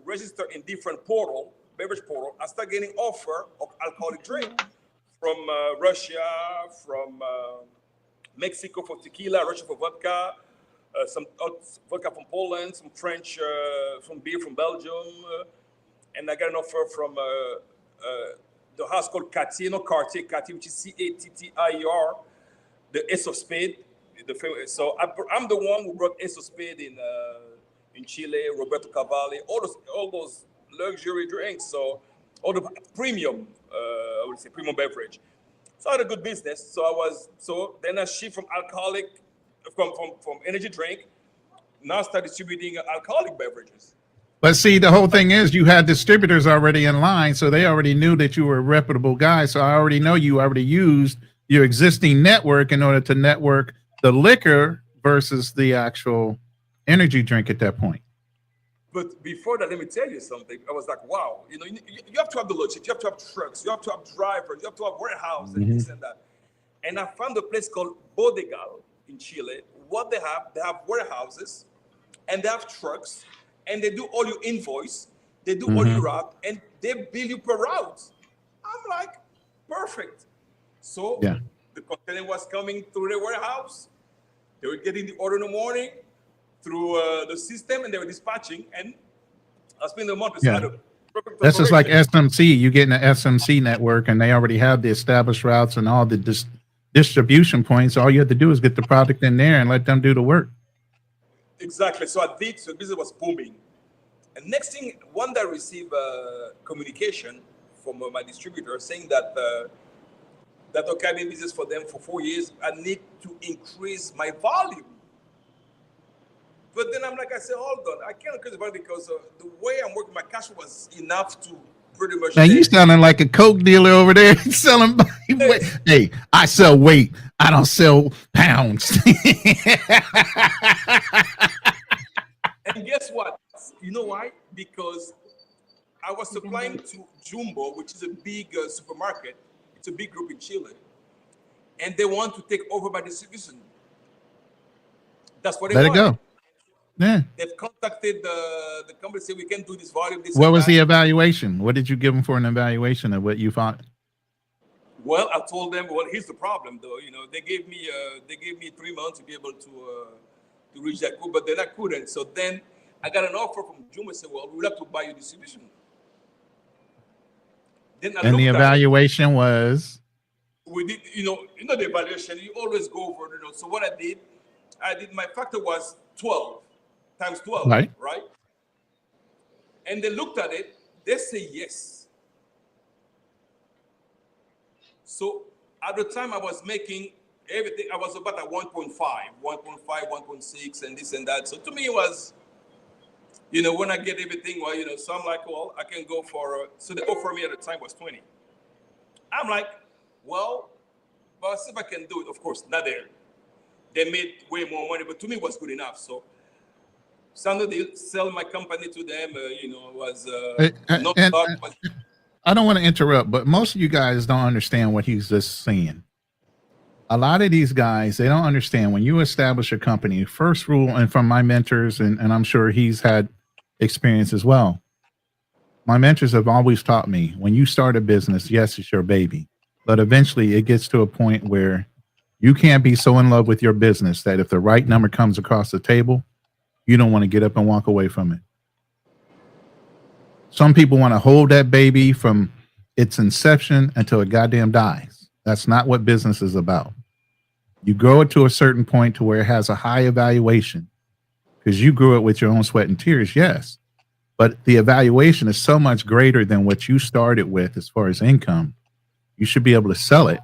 registered in different beverage portal. I started getting offer of alcoholic drink from Russia, from Mexico for tequila, Russia for vodka, some vodka from Poland, some French, from beer from Belgium, and I got an offer from the house called Cartier, which is Cattier, the Ace of Spade. So I'm the one who brought Ace of Spade in Chile, Roberto Cavalli, all those luxury drinks. So all the premium, I would say premium beverage. So I had a good business. So then I shift from alcoholic, from energy drink. Now I start distributing alcoholic beverages. But see, the whole thing is you had distributors already in line, so they already knew that you were a reputable guy. So I already know you already used your existing network in order to network the liquor versus the actual energy drink at that point. But before that, let me tell you something. I was like, wow, you have to have the logistics, you have to have trucks, you have to have drivers, you have to have warehouse and Mhm. this and that. And I found a place called Bodegal in Chile. What they have warehouses and they have trucks and they do all your invoice, they do all your Mhm. route, and they bill you per route. I'm like, perfect. So Yeah. the container was coming through the warehouse. They were getting the order in the morning through the system, and they were dispatching. And I spent the month. So I Yeah. had a perfect This is like operation. SMC. You get in the SMC network, and they already have the established routes and all the distribution points. All you have to do is get the product in there and let them do the work. Exactly. So I did. So the business was booming. And next thing, one day I received communication from my distributor saying that that okay, I've been business for them for 4 years. I need to increase my volume. But then I'm like, I said, hold on, I can't increase the volume because the way I'm working, my cash was enough to pretty much. Now you sounding like a Coke dealer over there selling weight. Hey, I sell weight. I don't sell pounds. And guess what? You know why? Because I was supplying to Jumbo, which is a big supermarket. It's a big group in Chile. And they want to take over my distribution. That's what they Let want. it go. Yeah. They've contacted the company, say we can do this volume. This What was the evaluation? What did you give them for an evaluation of what you thought? Well, I told them, well, here's the problem, though. You know, they gave me 3 months to be able to reach that goal, but then I couldn't. So then I got an offer from Jumbo. Said, well, we'd like to buy your distribution. Then And the evaluation was? We did, you know the evaluation. You always go over, So what I did my factor was 12 times 12, right? And they looked at it. They say yes. So at the time I was making everything, I was about at 1.5, 1.6, and this and that. So to me it was, when I get everything, well, so I'm like, well, I can go for, so the offer me at the time was 20. I'm like, well, but see if I can do it. Of course, not there. They made way more money, but to me it was good enough. So suddenly sell my company to them, was not thought. I don't want to interrupt, but most of you guys don't understand what he's just saying. A lot of these guys, they don't understand when you establish a company, first rule, and from my mentors, and I'm sure he's had experience as well. My mentors have always taught me when you start a business, yes, it's your baby, but eventually it gets to a point where you can't be so in love with your business that if the right number comes across the table, you don't want to get up and walk away from it. Some people want to hold that baby from its inception until it goddamn dies. That's not what business is about. You grow it to a certain point to where it has a high evaluation because you grew it with your own sweat and tears, yes. But the evaluation is so much greater than what you started with as far as income. You should be able to sell it.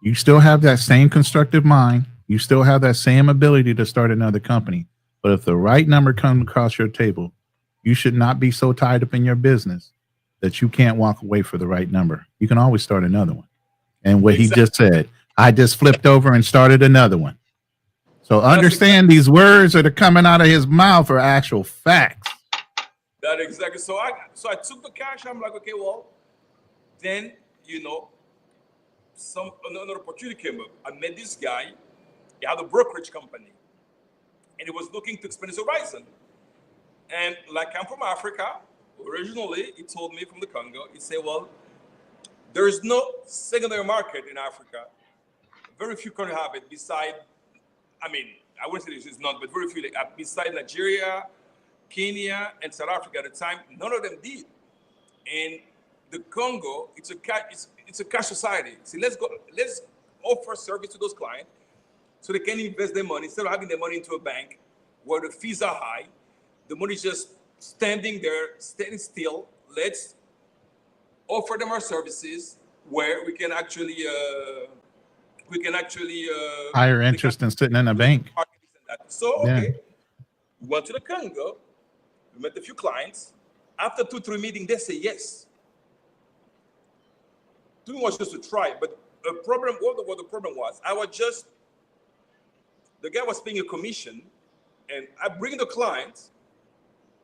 You still have that same constructive mind. You still have that same ability to start another company. But if the right number comes across your table, you should not be so tied up in your business that you can't walk away for the right number. You can always start another one. And what he just said, I just flipped over and started another one. So understand these words that are coming out of his mouth are actual facts. That exactly. So I took the cash. I'm like, okay, well, then, another opportunity came up. I met this guy. He had a brokerage company. And he was looking to expand his horizon. And like I'm from Africa, originally, he told me from the Congo, he said, well, there's no secondary market in Africa. Very few countries have it beside, I wouldn't say this is not, but very few, beside Nigeria, Kenya, and South Africa at the time, none of them did. And the Congo, it's a cash society. So let's offer service to those clients so they can invest their money instead of having their money into a bank where the fees are high. The money is just standing there, standing still. Let's offer them our services where we can actually higher interest than sitting in a bank. So okay, we went to the Congo. We met a few clients. After 2-3 meetings, they say yes. Too much just to try, but the problem. What the problem was? The guy was paying a commission, and I bring the client.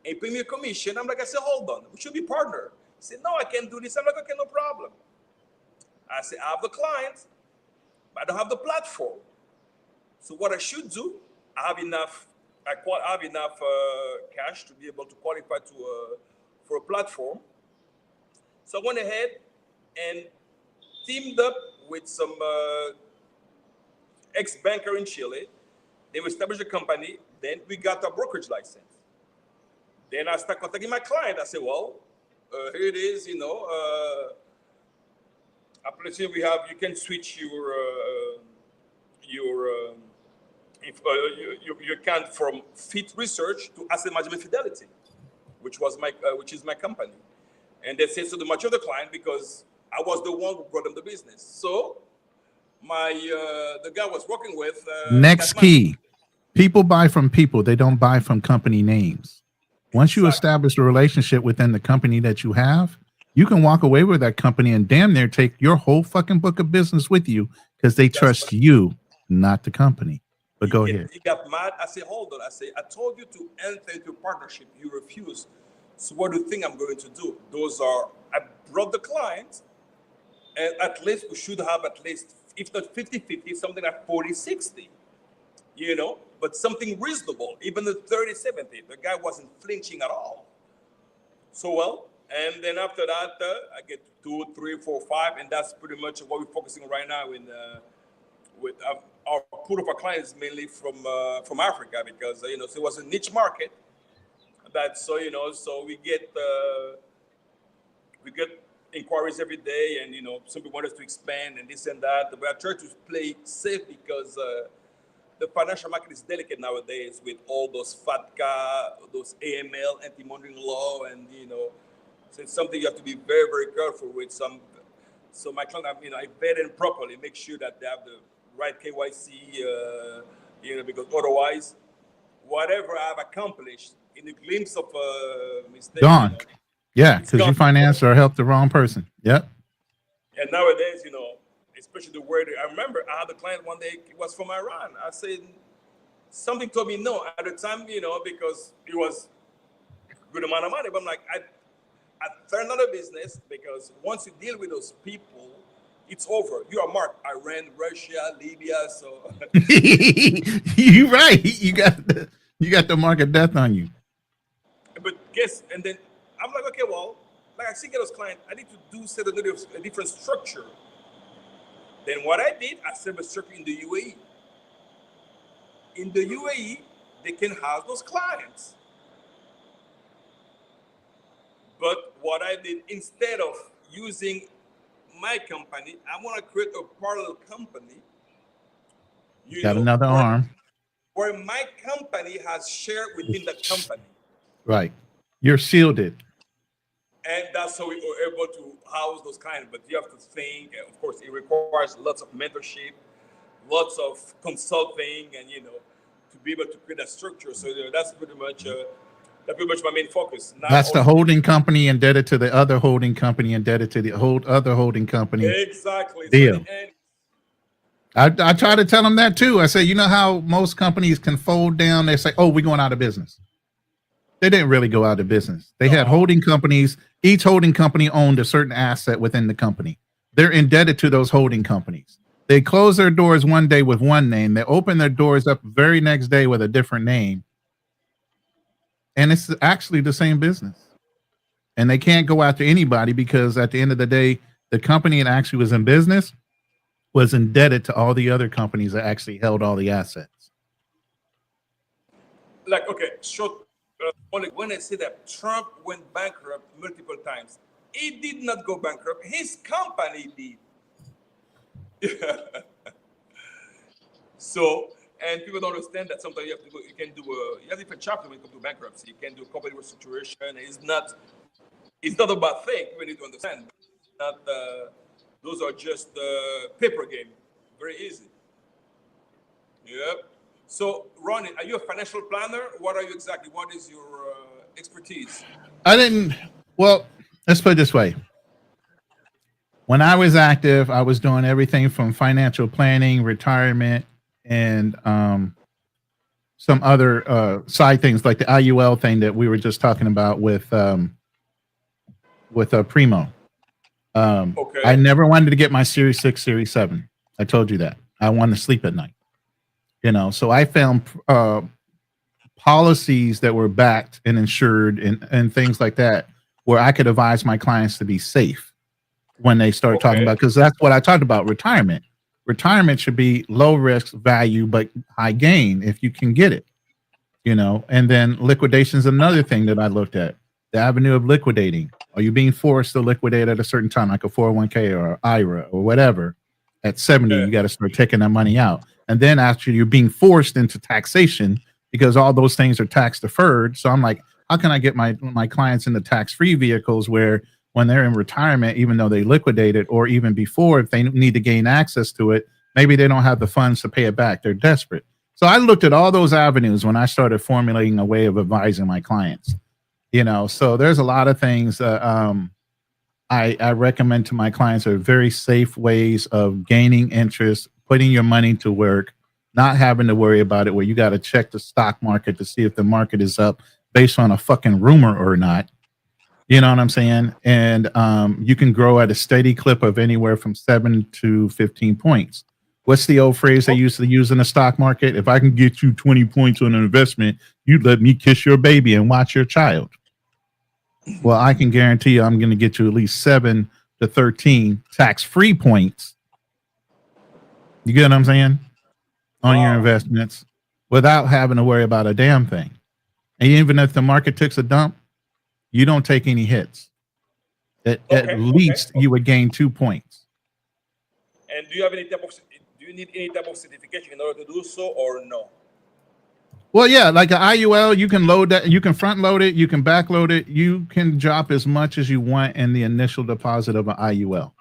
And pay me a commission. I'm like, I said, hold on, we should be partner. He said, no, I can't do this. I'm like, okay, no problem. I said, I have the client, but I don't have the platform. So what I should do, I have enough cash to be able to qualify for a platform. So I went ahead and teamed up with some ex-banker in Chile. They established a company. Then we got a brokerage license. Then I start contacting my client. I say, well, here it is, application we have. You can switch your account from Fit Research to Asset Management Fidelity. which is my company. And they said so the much of the client because I was the one who brought them the business. So the guy I was working with. Next key: people buy from people. They don't buy from company names. Once you establish a relationship within the company that you have, you can walk away with that company and damn near take your whole fucking book of business with you because they trust you, not the company. But go ahead. He got mad. I said, hold on. I said, I told you to enter into a partnership. You refuse. So what do you think I'm going to do? I brought the client, and at least we should have at least, if not 50-50, something like 40-60, but something reasonable, even the 30-70. The guy wasn't flinching at all. So, and then after that, I get 2, 3, 4, 5, and that's pretty much what we're focusing on right now with our pool of our clients mainly from Africa because, so it was a niche market. So we get inquiries every day, and some people want us to expand and this and that. But I try to play safe because the financial market is delicate nowadays with all those FATCA, those AML, anti-money law, and so it's something you have to be very, very careful with. So my client, I vet them properly, make sure that they have the right KYC, because otherwise, whatever I've accomplished in the glimpse of a mistake, gone. Yeah, because you finance or help the wrong person. Yep. And nowadays, especially the word, I remember I had a client one day, it was from Iran. I said, something told me no at the time, because it was a good amount of money. But I'm like, I turned on a business because once you deal with those people, it's over. You are marked. Iran, Russia, Libya. So you're right. You got the mark of death on you. But and then I'm like, okay, well, like I see those clients, I need to set a different structure. Then what I did, I set a structure in the UAE. In the UAE, they can house those clients. But what I did, instead of using my company, I want to create a parallel company. Got another arm. Where my company has shared within the company. Right. You're sealed it. And that's how we were able to house those clients. But you have to think, of course, it requires lots of mentorship, lots of consulting, and, to be able to create a structure. So that's pretty much my main focus. That's the holding company indebted to the other holding company indebted to the other holding company. Exactly. Deal. So I try to tell them that too. I say, you know how most companies can fold down? They say, oh, we're going out of business. They didn't really go out of business. They had holding companies. Each holding company owned a certain asset within the company. They're indebted to those holding companies. They close their doors one day with one name. They open their doors up the very next day with a different name. And it's actually the same business. And they can't go after anybody because at the end of the day, the company that actually was in business was indebted to all the other companies that actually held all the assets. Like, okay, so when I say that Trump went bankrupt multiple times, he did not go bankrupt. His company did. So, and people don't understand that sometimes you have different chapters when it comes to bankruptcy. You can do company restructuration. It's not a bad thing. People need to understand. Those are just paper game. Very easy. Yep. So, Ronnie, are you a financial planner? What are you exactly? What is your expertise? Well, let's put it this way. When I was active, I was doing everything from financial planning, retirement, and some other side things like the IUL thing that we were just talking about with Primo. Okay. I never wanted to get my Series 6, Series 7. I told you that. I wanted to sleep at night. So I found policies that were backed and insured and things like that where I could advise my clients to be safe when they start talking about, because that's what I talked about, retirement. Retirement should be low risk value, but high gain if you can get it, and then liquidation is another thing that I looked at. The avenue of liquidating. Are you being forced to liquidate at a certain time, like a 401k or IRA or whatever? At 70, you got to start taking that money out. And then after you're being forced into taxation because all those things are tax deferred. So I'm like, how can I get my clients into tax-free vehicles where when they're in retirement, even though they liquidate it, or even before, if they need to gain access to it, maybe they don't have the funds to pay it back. They're desperate. So I looked at all those avenues when I started formulating a way of advising my clients. So there's a lot of things that I recommend to my clients are very safe ways of gaining interest, putting your money to work, not having to worry about it where you got to check the stock market to see if the market is up based on a fucking rumor or not. You know what I'm saying? And you can grow at a steady clip of anywhere from 7 to 15 points. What's the old phrase they used to use in the stock market? If I can get you 20 points on an investment, you let me kiss your baby and watch your child. Well, I can guarantee you I'm going to get you at least 7 to 13 tax-free points. You get what I'm saying? On your investments without having to worry about a damn thing. And even if the market takes a dump, you don't take any hits. At least you would gain 2 points. And do you need any type of certification in order to do so, or no? Well, yeah, like an IUL, you can load that, you can front load it, you can back load it, you can drop as much as you want in the initial deposit of an IUL.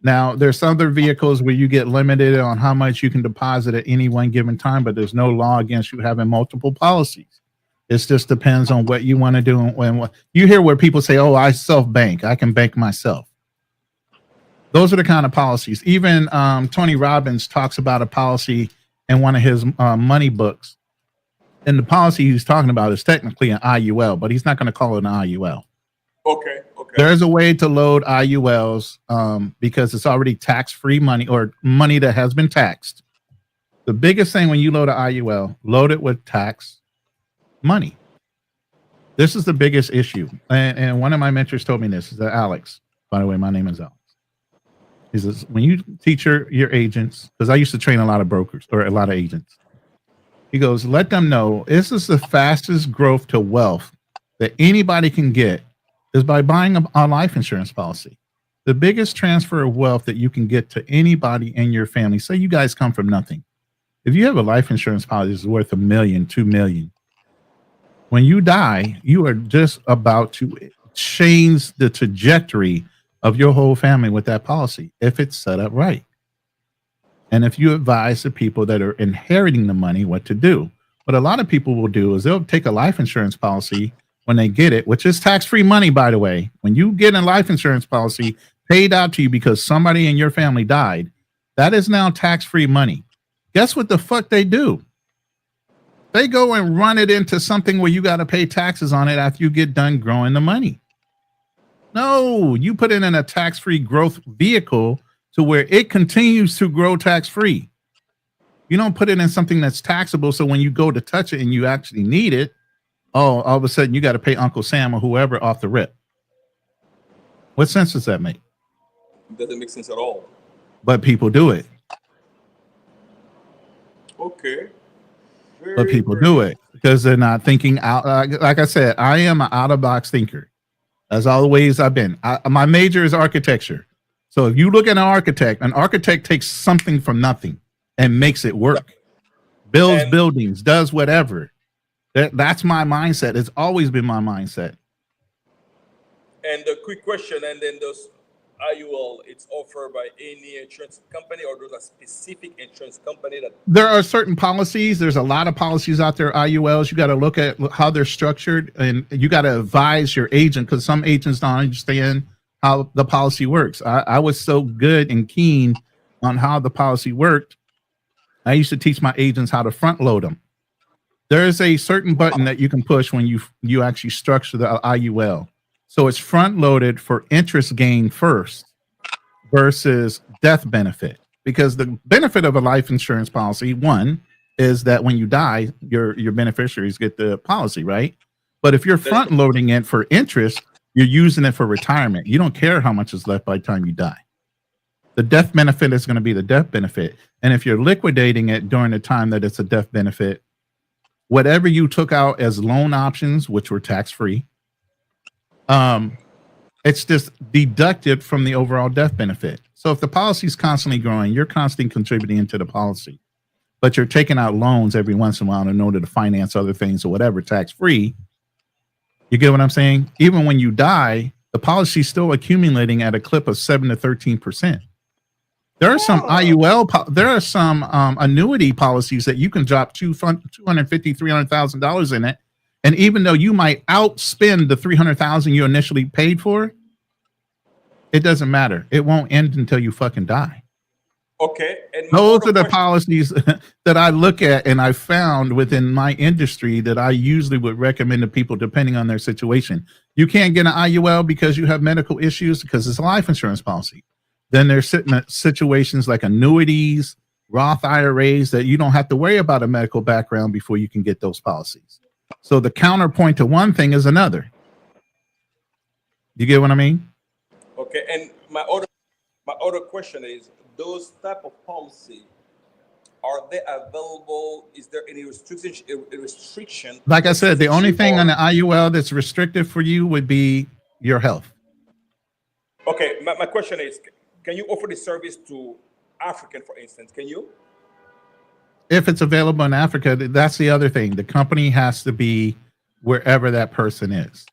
Now, there's other vehicles where you get limited on how much you can deposit at any one given time, but there's no law against you having multiple policies. It just depends on what you want to do. And what you hear where people say, oh, I self-bank, I can bank myself. Those are the kind of policies. Even Tony Robbins talks about a policy in one of his money books. And the policy he's talking about is technically an IUL, but he's not going to call it an IUL. Okay. There's a way to load IULs because it's already tax-free money or money that has been taxed. The biggest thing when you load an IUL, load it with tax money. This is the biggest issue. And one of my mentors told me this, is that Alex, by the way, my name is Alex. He says, when you teach your agents, because I used to train a lot of brokers or a lot of agents. He goes, let them know this is the fastest growth to wealth that anybody can get is by buying a life insurance policy. The biggest transfer of wealth that you can get to anybody in your family, say you guys come from nothing. If you have a life insurance policy that's worth $1 million, $2 million, when you die, you are just about to change the trajectory of your whole family with that policy if it's set up right. And if you advise the people that are inheriting the money what to do. What a lot of people will do is they'll take a life insurance policy when they get it, which is tax-free money, by the way. When you get a life insurance policy paid out to you because somebody in your family died, that is now tax-free money. Guess what the fuck they do? They go and run it into something where you got to pay taxes on it after you get done growing the money. No, you put it in a tax-free growth vehicle to where it continues to grow tax-free. You don't put it in something that's taxable, so when you go to touch it and you actually need it, all of a sudden you got to pay Uncle Sam or whoever off the rip. What sense does that make? It doesn't make sense at all. But people do it. Okay. But people do it because they're not thinking out. Like I said, I am an out-of-box thinker. That's all the ways I've been. My major is architecture. So if you look at an architect takes something from nothing and makes it work. Builds buildings, does whatever. That's my mindset. It's always been my mindset. And the quick question, and then those IUL, it's offered by any insurance company, or there's a specific insurance company that... There are certain policies. There's a lot of policies out there, IULs. You got to look at how they're structured, and you got to advise your agent because some agents don't understand how the policy works. I was so good and keen on how the policy worked. I used to teach my agents how to front load them. There is a certain button that you can push when you actually structure the IUL. So it's front loaded for interest gain first versus death benefit. Because the benefit of a life insurance policy, one, is that when you die, your beneficiaries get the policy, right? But if you're front loading it for interest, you're using it for retirement. You don't care how much is left by the time you die. The death benefit is going to be the death benefit. And if you're liquidating it during the time that it's a death benefit, whatever you took out as loan options, which were tax-free, it's just deducted from the overall death benefit. So if the policy is constantly growing, you're constantly contributing into the policy, but you're taking out loans every once in a while in order to finance other things or whatever tax-free, You get what I'm saying? Even when you die, the policy is still accumulating at a clip of 7 to 13%. There are some IUL, there are some annuity policies that you can drop $250,000, $300,000 in it, and even though you might outspend the $300,000 you initially paid for, it doesn't matter. It won't end until you fucking die. Okay, and those are the policies that I look at, and I found within my industry that I usually would recommend to people depending on their situation. You can't get an IUL because you have medical issues because it's a life insurance policy. Then there's situations like annuities, Roth IRAs that you don't have to worry about a medical background before you can get those policies. So the counterpoint to one thing is another. You get what I mean? Okay, and my other question is, those type of policy, are they available? Is there any restriction? Like I said, the only thing on the IUL that's restricted for you would be your health. Okay, my question is, can you offer the service to African, for instance? Can you? If it's available in Africa, that's the other thing. The company has to be wherever that person is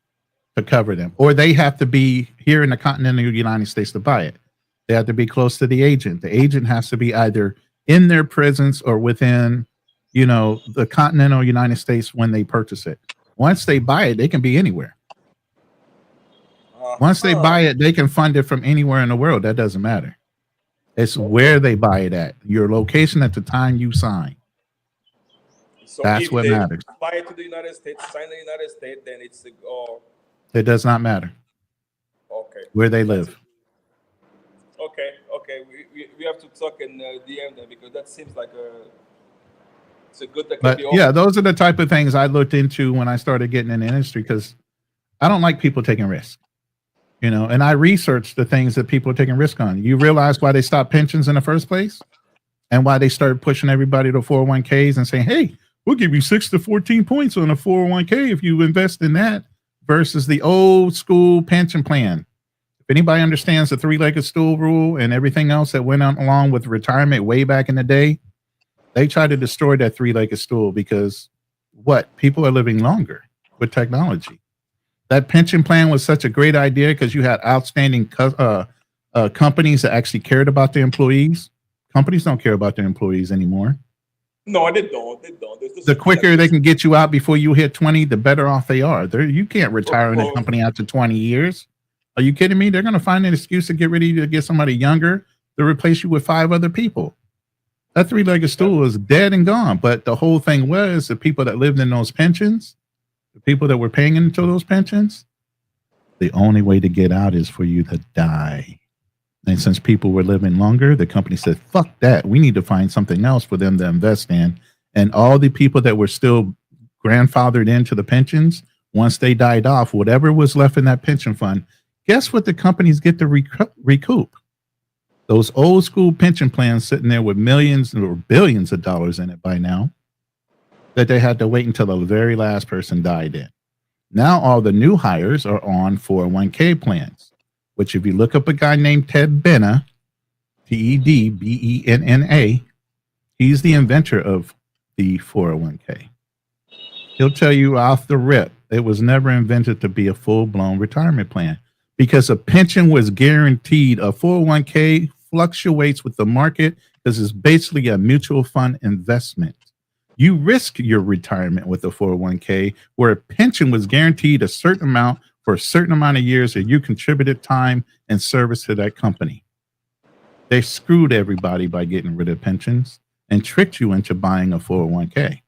to cover them, or they have to be here in the continental United States to buy it. They have to be close to the agent. The agent has to be either in their presence or within, the continental United States when they purchase it. Once they buy it, they can be anywhere. Once they buy it, they can fund it from anywhere in the world. That doesn't matter. It's where they buy it at, your location at the time you sign. So that's what matters. Buy it to the United States, sign the United States, then it's it does not matter. Okay. Where they live. Okay. We have to talk in DM then, because that seems like it's a good. But yeah, those are the type of things I looked into when I started getting in the industry, because I don't like people taking risks. And I researched the things that people are taking risk on. You realize why they stopped pensions in the first place, and why they started pushing everybody to 401ks and saying, hey, we'll give you 6 to 14 points on a 401k if you invest in that, versus the old school pension plan. If anybody understands the 3-legged stool rule and everything else that went on along with retirement way back in the day, they tried to destroy that 3-legged stool because people are living longer with technology. That pension plan was such a great idea because you had outstanding companies that actually cared about their employees. Companies don't care about their employees anymore. No, they don't. The quicker they can get you out before you hit 20, the better off they are. You can't retire in a company after 20 years. Are you kidding me? They're going to find an excuse to get ready to get somebody younger to replace you with 5 other people. That 3-legged stool is dead and gone. But the whole thing was the people that lived in those pensions, the people that were paying into those pensions, the only way to get out is for you to die. And since people were living longer, the company said, fuck that. We need to find something else for them to invest in. And all the people that were still grandfathered into the pensions, once they died off, whatever was left in that pension fund, guess what the companies get to recoup? Those old school pension plans sitting there with millions or billions of dollars in it by now, that they had to wait until the very last person died in. Now all the new hires are on 401k plans, which if you look up a guy named Ted Benna, TEDBENNA, he's the inventor of the 401k. He'll tell you off the rip, it was never invented to be a full-blown retirement plan, because a pension was guaranteed. A 401k fluctuates with the market because it's basically a mutual fund investment. You risk your retirement with a 401k, where a pension was guaranteed a certain amount for a certain amount of years that you contributed time and service to that company. They screwed everybody by getting rid of pensions and tricked you into buying a 401k.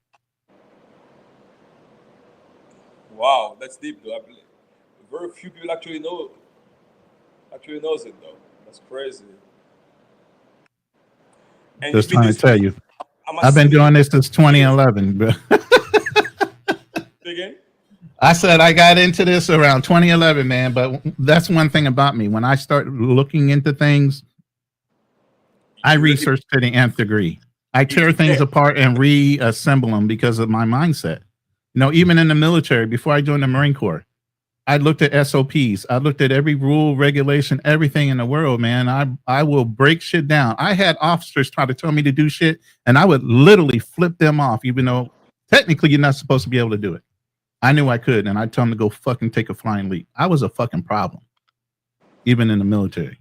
Wow, that's deep, though. I believe very few people actually knows it, though. That's crazy. And just trying to tell you, I've been doing this since 2011. Bro. Again? I said I got into this around 2011, man. But that's one thing about me. When I start looking into things, I research to the nth degree. I tear things apart and reassemble them because of my mindset. Even in the military, before I joined the Marine Corps, I looked at SOPs. I looked at every rule, regulation, everything in the world, man. I will break shit down. I had officers try to tell me to do shit, and I would literally flip them off, even though technically you're not supposed to be able to do it. I knew I could, and I'd tell them to go fucking take a flying leap. I was a fucking problem, even in the military.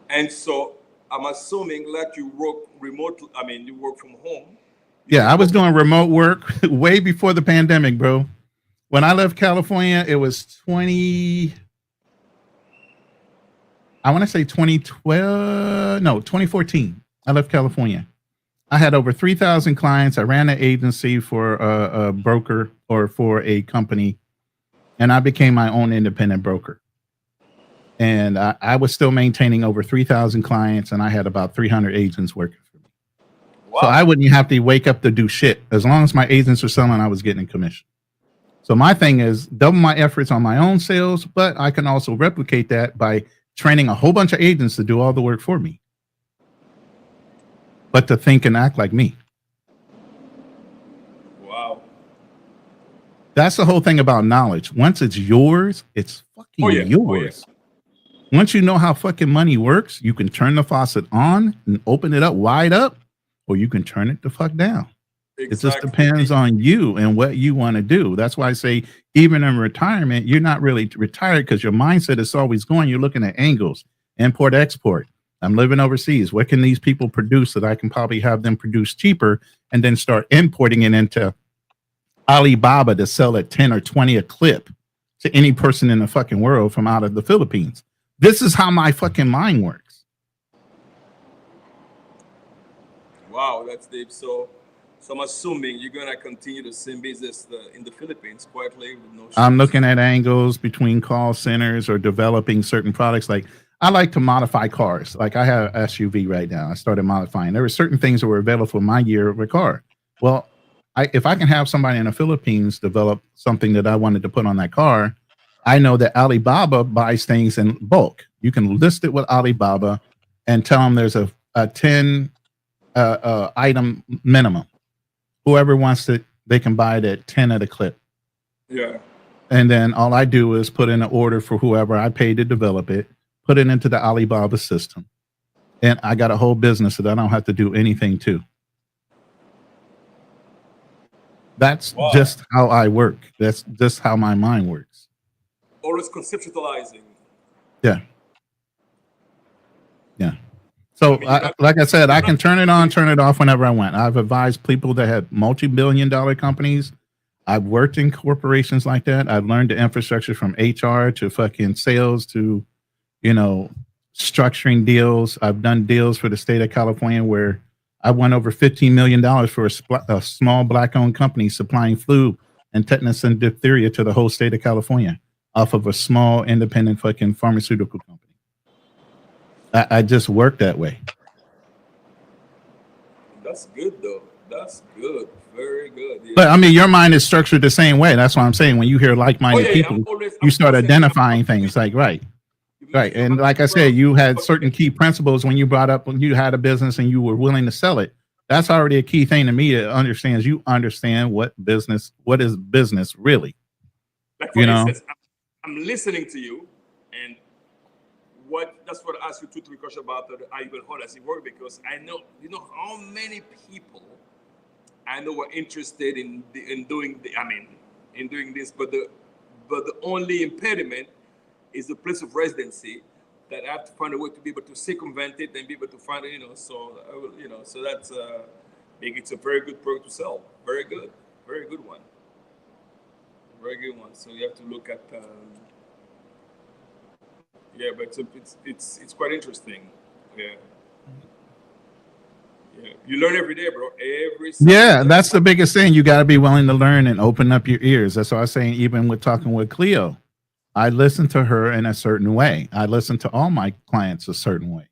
And so I'm assuming like you work remotely. I mean, you work from home. Yeah, I was doing remote work way before the pandemic, bro. When I left California, it was 2014. I left California. I had over 3,000 clients. I ran an agency for a broker or for a company, and I became my own independent broker. And I was still maintaining over 3,000 clients, and I had about 300 agents working for me. Wow. So I wouldn't have to wake up to do shit. As long as my agents were selling, I was getting a commission. So my thing is double my efforts on my own sales, but I can also replicate that by training a whole bunch of agents to do all the work for me, but to think and act like me. Wow. That's the whole thing about knowledge. Once it's yours, it's fucking yours. Once you know how fucking money works, you can turn the faucet on and open it up wide up, or you can turn it the fuck down. Exactly. It just depends on you and what you want to do. That's why I say, even in retirement, you're not really retired because your mindset is always going. You're looking at angles, import, export. I'm living overseas. What can these people produce that I can probably have them produce cheaper and then start importing it into Alibaba to sell at 10 or 20 a clip to any person in the fucking world from out of the Philippines? This is how my fucking mind works. Wow, that's deep. So I'm assuming you're gonna continue the same business in the Philippines quietly with no. I'm looking at angles between call centers or developing certain products. Like I like to modify cars. Like I have an SUV right now. I started modifying. There were certain things that were available for my year of a car. Well, if I can have somebody in the Philippines develop something that I wanted to put on that car, I know that Alibaba buys things in bulk. You can list it with Alibaba and tell them there's a 10 item minimum. Whoever wants it, they can buy it at 10 at a clip. Yeah. And then all I do is put in an order for whoever I paid to develop it, put it into the Alibaba system. And I got a whole business that I don't have to do anything to. That's just how I work. That's just how my mind works. Always conceptualizing. Yeah. Yeah. So, like I said, I can turn it on, turn it off whenever I want. I've advised people that had multi-billion-dollar companies. I've worked in corporations like that. I've learned the infrastructure from HR to fucking sales to, structuring deals. I've done deals for the state of California where I won over $15 million for a small black-owned company supplying flu and tetanus and diphtheria to the whole state of California off of a small independent fucking pharmaceutical company. I just work that way. That's good, though. That's good. Very good. Yeah. But I mean, your mind is structured the same way. That's what I'm saying. When you hear like-minded people, you start identifying things like, right. And like I said, you had certain key principles when you brought up when you had a business and you were willing to sell it. That's already a key thing to me to understand. You understand what is business really. Like for instance, I'm listening to you, and that's what I asked you 2-3 questions about how you can hold us in work, because I know how many people I know were interested in doing this, but the only impediment is the place of residency, that I have to find a way to be able to circumvent it and be able to find it, so that's it's a very good product to sell. Very good one. Very good one. So you have to look at but it's quite interesting. You learn every day, bro. That's the biggest thing. You got to be willing to learn and open up your ears. That's what I was saying. Even with talking with Cleo, I listen to her in a certain way. I listen to all my clients a certain way.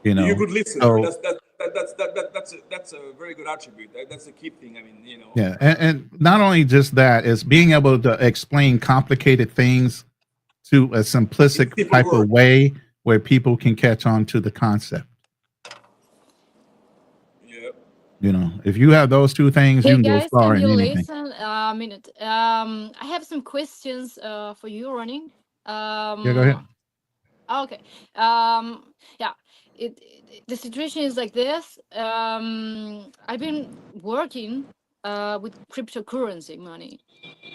You're a good listener. That's a very good attribute. That's a key thing. Yeah, and not only just that, is being able to explain complicated things to a simplistic type of way where people can catch on to the concept. If you have those two things, you can go far in anything. Listen a minute. I have some questions for you, Ronnie. Go ahead. Okay. The situation is like this. I've been working with cryptocurrency money.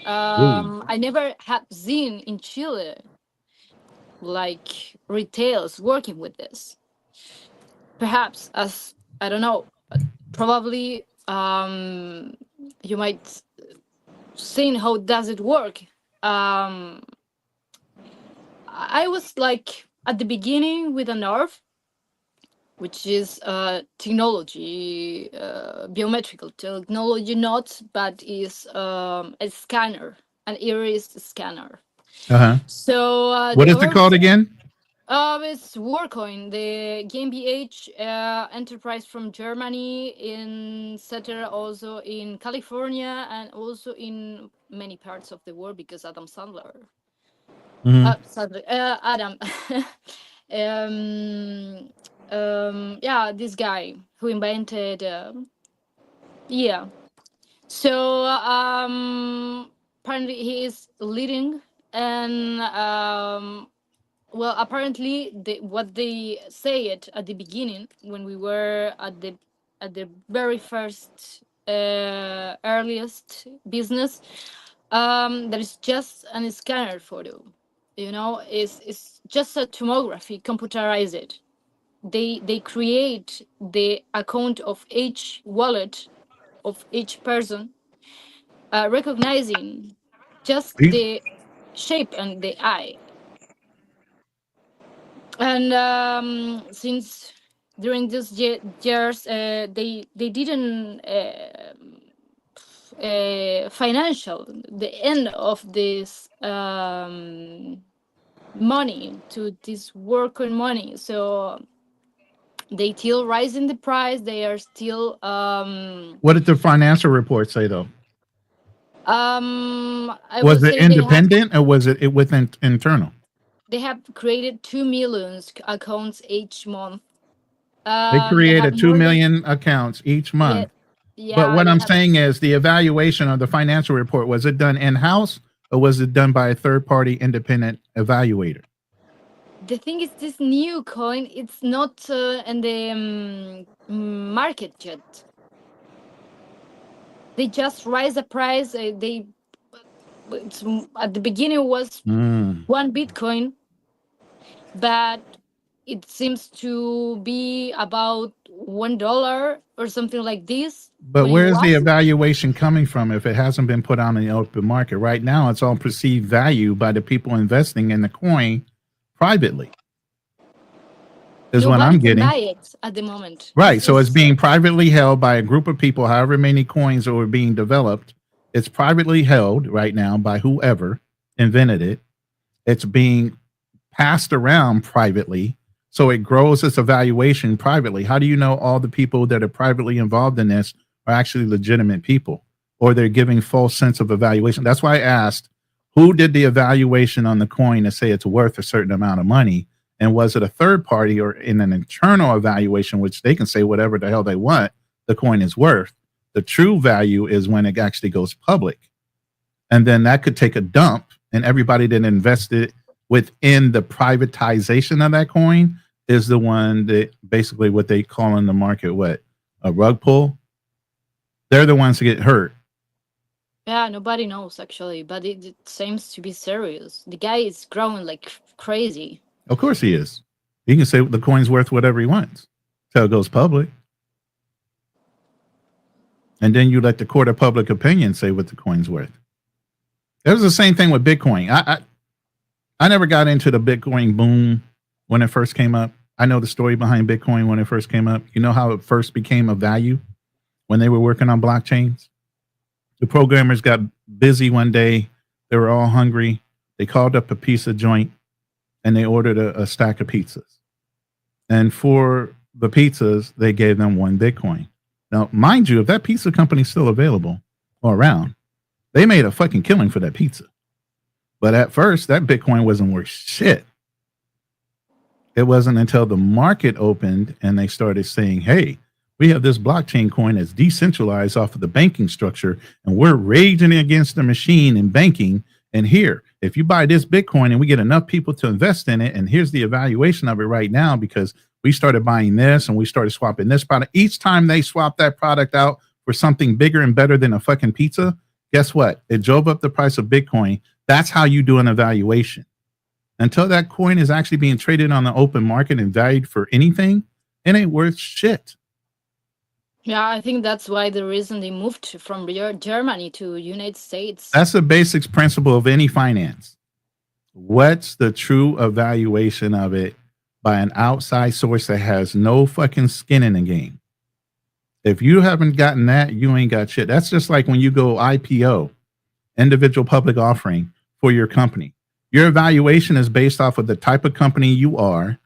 Ooh. I never had seen in Chile like retails working with this. Perhaps, as I don't know, probably you might seen how does it work. I was like at the beginning with a nerve, which is technology, biometrical technology, not, but is a scanner, an iris scanner. Uh-huh. So What the is it called earth, again? it's Warcoin, the GmbH enterprise from Germany, in Setter, also in California, and also in many parts of the world, because Adam Sandler. Mhm. Adam. Yeah, this guy who invented. Yeah. So apparently he is leading, and well, apparently what they say it at the beginning when we were at the very first earliest business, that is just an scanner photo, it's just a tomography computerized. They create the account of each wallet of each person, recognizing just These- the shape and the eye. And since during these years, they didn't financial the end of this money to this work on money. So they still rising the price. They are still What did the financial report say though? I Was would it say independent or was it within internal? they have created 2 million accounts each month. They They have created 2 more than, million accounts each yeah, month. But yeah, what they I'm have. saying is the evaluation of the financial report, was it done in-house or was it done by a third-party independent evaluator? The thing is, this new coin, it's not in the market yet. They just raise the price. At the beginning was Mm. 1 Bitcoin, but it seems to be about $1 or something like this. But When you where's the watch, evaluation coming from if it hasn't been put on the open market? Right now, it's all perceived value by the people investing in the coin privately, is what nobody I'm can getting. buy it at the moment. Right. So it's Is being privately held by a group of people, however many coins are being developed. It's privately held right now by whoever invented it. It's being passed around privately. So it grows its evaluation privately. How do you know all the people that are privately involved in this are actually legitimate people, or they're giving false sense of evaluation? That's why I asked, who did the evaluation on the coin to say it's worth a certain amount of money? And was it a third party or in an internal evaluation, which they can say whatever the hell they want the coin is worth? The true value is when it actually goes public. And then that could take a dump, and everybody that invested within the privatization of that coin is the one that basically what they call in the market, what, a rug pull? They're the ones that get hurt. Yeah, nobody knows actually, but it seems to be serious. The guy is growing like crazy. Of course he is. He can say the coin's worth whatever he wants till it goes public. And then you let the court of public opinion say what the coin's worth. It was the same thing with Bitcoin. I never got into the Bitcoin boom when it first came up. I know the story behind Bitcoin when it first came up. You know how it first became a value when they were working on blockchains? The programmers got busy one day. They were all hungry. They called up a pizza joint and they ordered a stack of pizzas. And for the pizzas, they gave them 1 Bitcoin. Now, mind you, if that pizza company's still available or around, they made a fucking killing for that pizza. But at first, that Bitcoin wasn't worth shit. It wasn't until the market opened and they started saying, hey, we have this blockchain coin that's decentralized off of the banking structure, and we're raging against the machine in banking. And here, if you buy this Bitcoin and we get enough people to invest in it, and here's the evaluation of it right now, because we started buying this and we started swapping this product. Each time they swap that product out for something bigger and better than a fucking pizza, guess what? It drove up the price of Bitcoin. That's how you do an evaluation. Until that coin is actually being traded on the open market and valued for anything, it ain't worth shit. Yeah, I think that's why the reason they moved from Germany to United States. That's the basics principle of any finance. What's the true evaluation of it by an outside source that has no fucking skin in the game? If you haven't gotten that, you ain't got shit. That's just like when you go IPO, individual public offering, for your company. Your evaluation is based off of the type of company you are,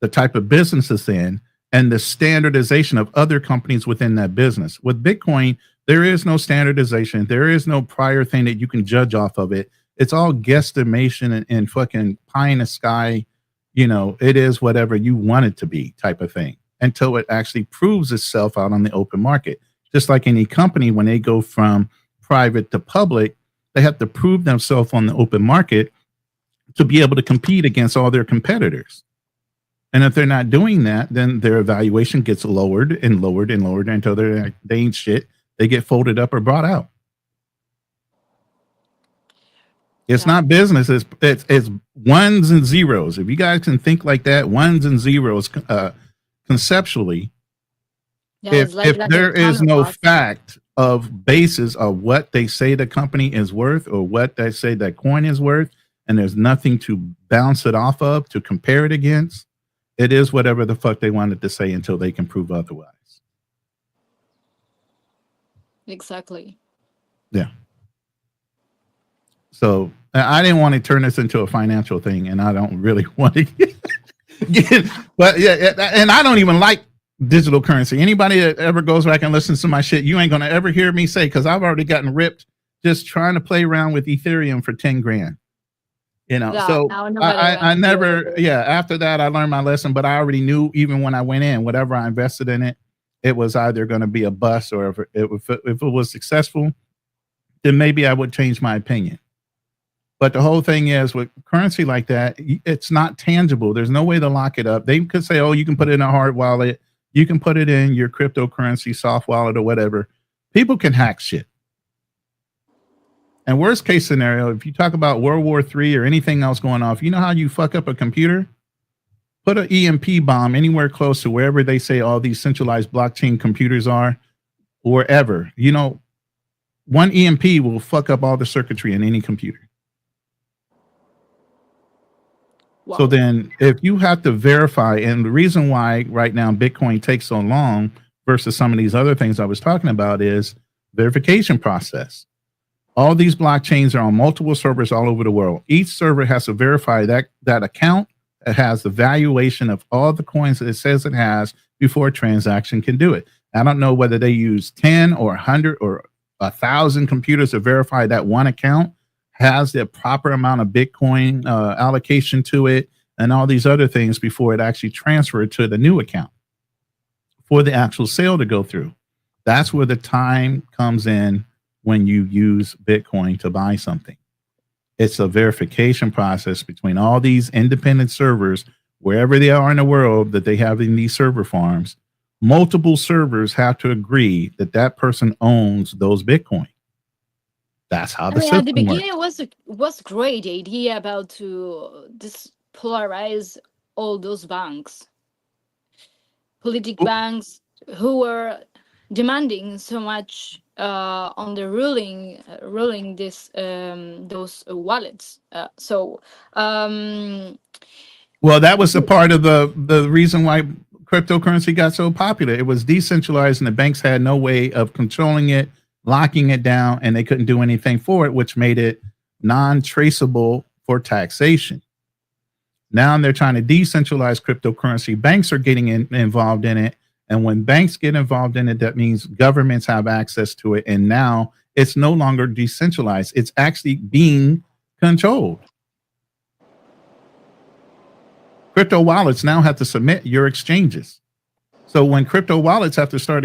the type of business it's in, and the standardization of other companies within that business. With Bitcoin, there is no standardization. There is no prior thing that you can judge off of it. It's all guesstimation and fucking pie in the sky. You know, it is whatever you want it to be type of thing until it actually proves itself out on the open market. Just like any company, when they go from private to public, they have to prove themselves on the open market to be able to compete against all their competitors. And if they're not doing that, then their evaluation gets lowered and lowered and lowered until they ain't shit. They get folded up or brought out. It's not business. It's ones and zeros. If you guys can think like that, ones and zeros conceptually, if there is no fact of basis of what they say the company is worth or what they say that coin is worth, and there's nothing to bounce it off of to compare it against, it is whatever the fuck they wanted to say until they can prove otherwise. Exactly. Yeah. So I didn't want to turn this into a financial thing, and I don't really want to get, but yeah, and I don't even like digital currency. Anybody that ever goes back and listens to my shit, you ain't gonna ever hear me say, because I've already gotten ripped just trying to play around with Ethereum for 10 grand. You know, Yeah, so I never, yeah. after that, I learned my lesson, but I already knew even when I went in, whatever I invested in it, it was either going to be a bust, or if it was successful, then maybe I would change my opinion. But the whole thing is with currency like that, it's not tangible. There's no way to lock it up. They could say, oh, you can put it in a hard wallet. You can put it in your cryptocurrency soft wallet or whatever. People can hack shit. And worst case scenario, if you talk about World War III or anything else going off, you know how you fuck up a computer? Put an EMP bomb anywhere close to wherever they say all these centralized blockchain computers are, wherever. You know, one EMP will fuck up all the circuitry in any computer. Wow. So then if you have to verify, and the reason why right now Bitcoin takes so long versus some of these other things I was talking about is verification process. All these blockchains are on multiple servers all over the world. Each server has to verify that account. It has the valuation of all the coins that it says it has before a transaction can do it. I don't know whether they use 10 or 100 or 1,000 computers to verify that one account has the proper amount of Bitcoin allocation to it and all these other things before it actually transferred to the new account for the actual sale to go through. That's where the time comes in when you use Bitcoin to buy something. It's a verification process between all these independent servers, wherever they are in the world that they have in these server farms. Multiple servers have to agree that that person owns those Bitcoin. That's how the system at the beginning works. was great idea about to polarize all those banks, banks who were demanding so much on the ruling this those wallets. Well, that was the part of the reason why cryptocurrency got so popular. It was decentralized and the banks had no way of controlling it, locking it down, and they couldn't do anything for it, which made it non-traceable for taxation. Now they're trying to decentralize cryptocurrency. Banks are getting involved in it. And when banks get involved in it, that means governments have access to it. And now it's no longer decentralized. It's actually being controlled. Crypto wallets now have to submit your exchanges. So when crypto wallets have to start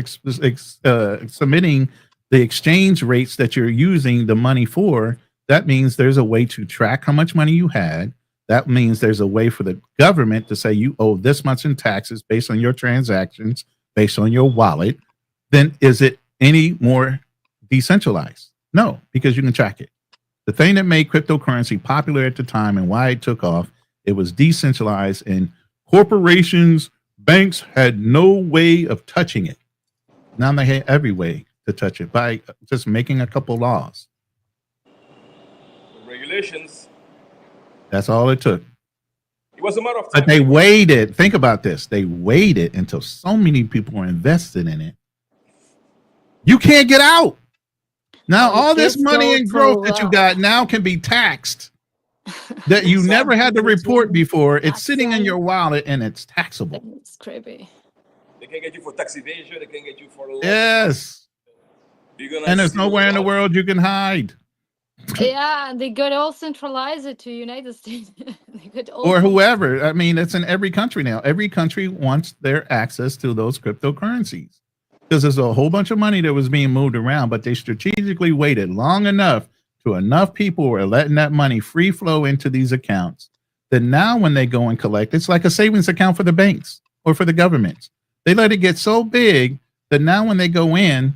submitting the exchange rates that you're using the money for, that means there's a way to track how much money you had. That means there's a way for the government to say you owe this much in taxes based on your transactions, based on your wallet. Then is it any more decentralized. No, because you can track it. The thing that made cryptocurrency popular at the time and why it took off, it was decentralized, and corporations, banks had no way of touching it. Now they have every way to touch it by just making a couple laws. Regulations. That's all it took. It was a matter of time. But they waited. Think about this. They waited until so many people were invested in it. You can't get out. Now, all this money and growth that you got now can be taxed that you never had to report before. It's sitting in your wallet and it's taxable. It's creepy. They can get you for tax evasion. They can get you for a lot. Yes. And there's nowhere in the world you can hide. Yeah, they could all centralize it to United States. They could or whoever. I mean, it's in every country now. Every country wants their access to those cryptocurrencies because there's a whole bunch of money that was being moved around, but they strategically waited long enough to enough people were letting that money free flow into these accounts that now when they go and collect, it's like a savings account for the banks or for the governments. They let it get so big that now when they go in,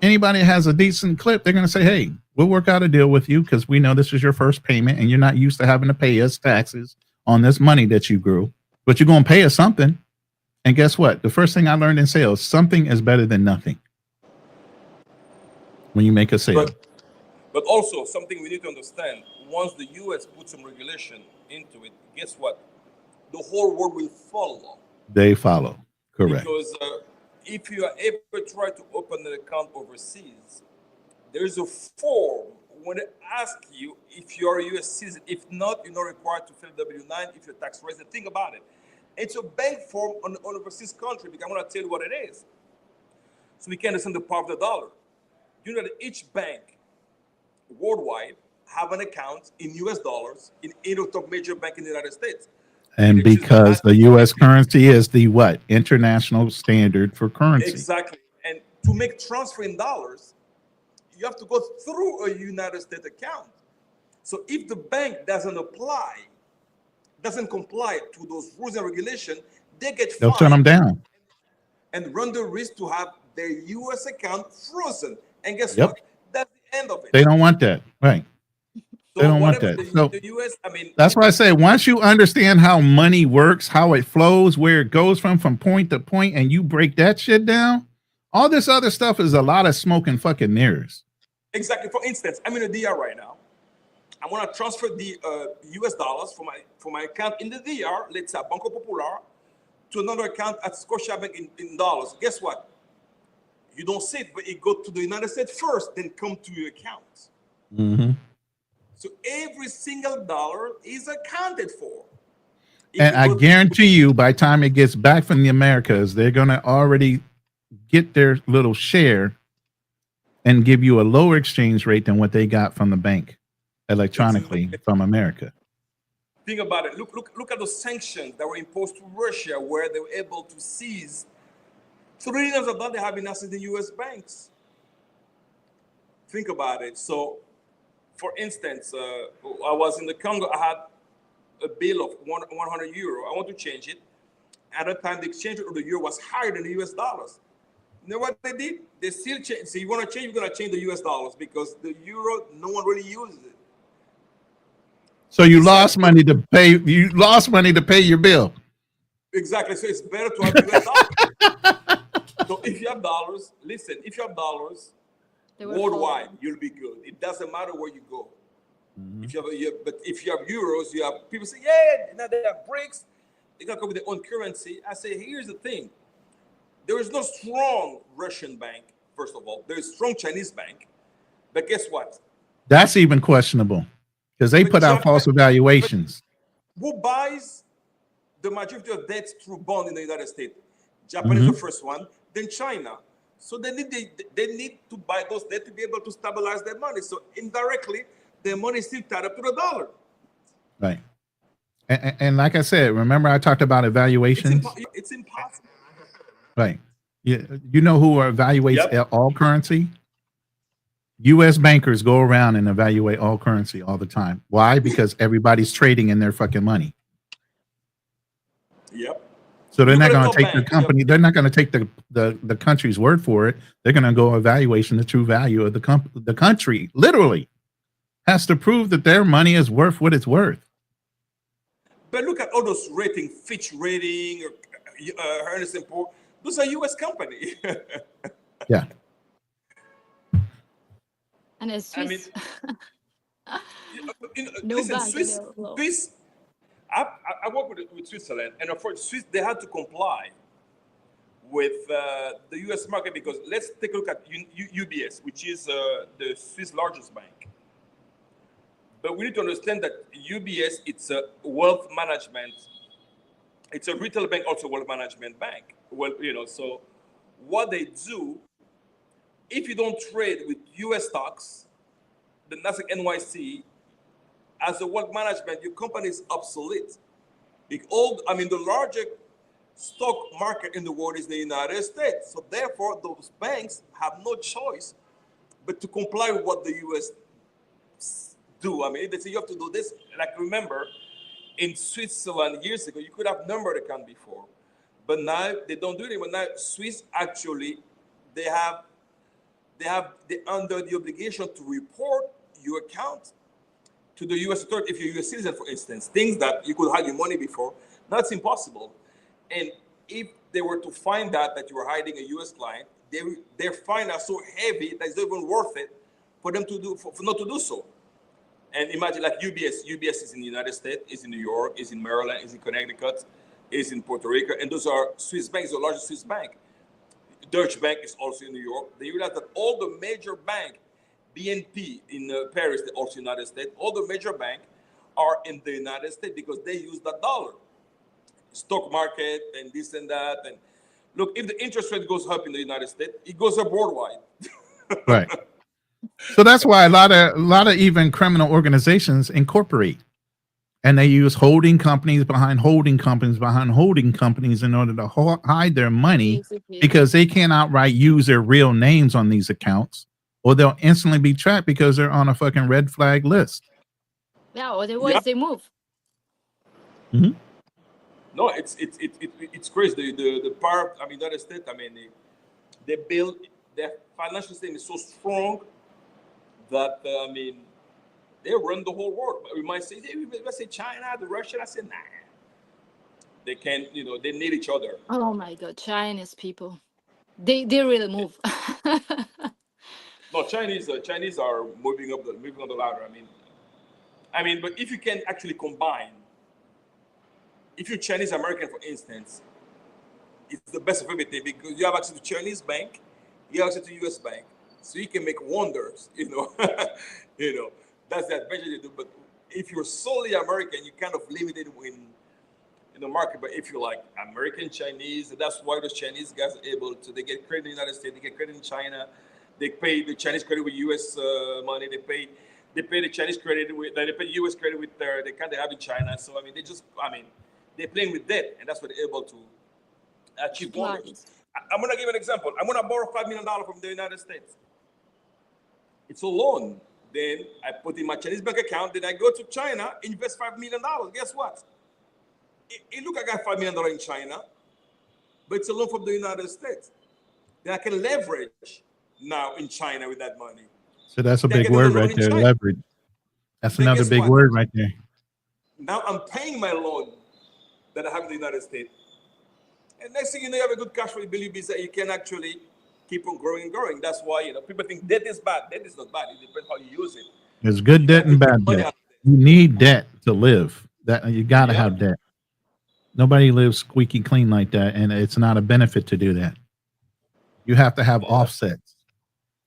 anybody has a decent clip, they're going to say, hey, we'll work out a deal with you because we know this is your first payment and you're not used to having to pay us taxes on this money that you grew, but you're going to pay us something. And guess what? The first thing I learned in sales, something is better than nothing when you make a sale. But also something we need to understand, once the US puts some regulation into it, guess what? The whole world will follow. They follow. Correct. Because if you are able to try to open an account overseas, there's a form when they ask you if you're a US citizen. If not, you're not required to fill W-9 if you're tax resident. Think about it. It's a bank form on overseas country because I'm going to tell you what it is. So we can understand the power of the dollar. You know that each bank worldwide have an account in US dollars in any top major bank in the United States. And because the U.S. currency is the what? International standard for currency. Exactly. And to make transfer in dollars, you have to go through a United States account. So if the bank doesn't comply to those rules and regulations, they get fined. They'll turn them down. And run the risk to have their U.S. account frozen. And guess what? That's the end of it. They don't want that. Right. So they don't want that. The US, I mean, that's why I say once you understand how money works, how it flows, where it goes from point to point, and you break that shit down, all this other stuff is a lot of smoke and fucking mirrors. Exactly. For instance, I'm in a DR right now. I want to transfer the US dollars for my account in the DR, let's say Banco Popular, to another account at Scotiabank in dollars. Guess what? You don't see it, but it goes to the United States first, then come to your account. Mm-hmm. So every single dollar is accounted for. And I guarantee you, by the time it gets back from the Americas, they're going to already get their little share and give you a lower exchange rate than what they got from the bank electronically from America. Think about it. Look at the sanctions that were imposed to Russia, where they were able to seize trillions of dollars they have been assets in U.S. banks. Think about it. So, for instance, I was in the Congo. I had a bill of 100 euro. I want to change it. At that time, the exchange rate of the euro was higher than the US dollars. You know what they did? They still change. So you want to change, you're going to change the US dollars because the euro, no one really uses it. So you lost money to pay. You lost money to pay your bill. Exactly. So it's better to have US dollars. So if you have dollars, listen, if you have dollars, worldwide, you'll be good. It doesn't matter where you go. Mm-hmm. But if you have euros, you have people say, yeah, now they have BRICS. They got to come with their own currency. I say, here's the thing. There is no strong Russian bank, first of all. There is strong Chinese bank. But guess what? That's even questionable because they put out false evaluations. Who buys the majority of debts through bond in the United States? Japan is the first one, then China. So they need to buy those debts to be able to stabilize their money. So indirectly, their money is still tied up to the dollar. Right. And like I said, remember I talked about evaluations? It's impossible. Right. You know who evaluates all currency? U.S. bankers go around and evaluate all currency all the time. Why? Because everybody's trading in their fucking money. Yep. So they're You not got a going to top take the bank. You have- company. They're not going to take the country's word for it. They're going to go evaluation the true value of the country. Literally has to prove that their money is worth what it's worth. But look at all those rating, Fitch rating, Ernest & Poor. Those are U.S. company. Yeah. And it's I mean, Swiss. No listen, bank Swiss, in the law. Swiss. I work with Switzerland, and of course, Swiss they had to comply with the U.S. market because let's take a look at UBS, which is the Swiss largest bank. But we need to understand that UBS it's a wealth management. It's a retail bank, also wealth management bank. Well, so what they do, if you don't trade with U.S. stocks, the Nasdaq NYC, as a wealth management, your company is obsolete. The largest stock market in the world is the United States. So therefore, those banks have no choice but to comply with what the U.S. do. I mean, they say you have to do this. Like remember, in Switzerland years ago, you could have numbered account before, but now they don't do it anymore. Now Swiss actually, they're under the obligation to report your account to the U.S. authority if you're a U.S. citizen, for instance. Things that you could hide your money before, now it's impossible. And if they were to find out that you were hiding a U.S. client, their fine are so heavy that it's not even worth it for them to do for not to do so. And imagine like UBS. UBS is in the United States, is in New York, is in Maryland, is in Connecticut, is in Puerto Rico, and those are Swiss banks, the largest Swiss bank. Deutsche Bank is also in New York. They realize that all the major banks, BNP in Paris, also United States, all the major banks are in the United States because they use that dollar. Stock market and this and that. And look, if the interest rate goes up in the United States, it goes up worldwide. Right. So that's why a lot of even criminal organizations incorporate, and they use holding companies behind holding companies behind holding companies in order to hide their money, Basically. because they can't outright use their real names on these accounts, or they'll instantly be tracked because they're on a fucking red flag list. Yeah, otherwise they move. Mm-hmm. No, it's crazy. The power of United States. I mean, they build their financial system is so strong that they run the whole world. But we might say, let's say China, the Russia. I said, nah, they can't. They need each other. Oh my God, Chinese people. They really move. No, Chinese are moving on the ladder. But if you can actually combine, if you're Chinese American, for instance, it's the best of everything because you have access to Chinese bank, you have access to US bank, so you can make wonders. That's the advantage they do. But if you're solely American, you're kind of limited in the market. But if you're like American Chinese, that's why those Chinese guys are able to. They get credit in the United States, they get credit in China, they pay the Chinese credit with US money, they pay the Chinese credit with, they pay US credit with the kind they have in China. So they're playing with debt, and that's what they're able to achieve wonders. I'm gonna give an example. I'm gonna borrow $5 million from the United States. It's a loan. Then I put in my Chinese bank account. Then I go to China, invest $5 million. Guess what? Look, I got $5 million in China, but it's a loan from the United States. Then I can leverage now in China with that money. So that's a Then I big get word another right loan in there, China. leverage. That's Then another guess big what? word right there. Now I'm paying my loan that I have in the United States. And next thing you know, you have a good cash flow. You believe is that you can actually keep on growing and growing. That's why people think debt is bad. Debt is not bad. It depends how you use it. There's good debt and bad debt. You need debt to live. That you got to have debt. Nobody lives squeaky clean like that, and it's not a benefit to do that. You have to have offsets.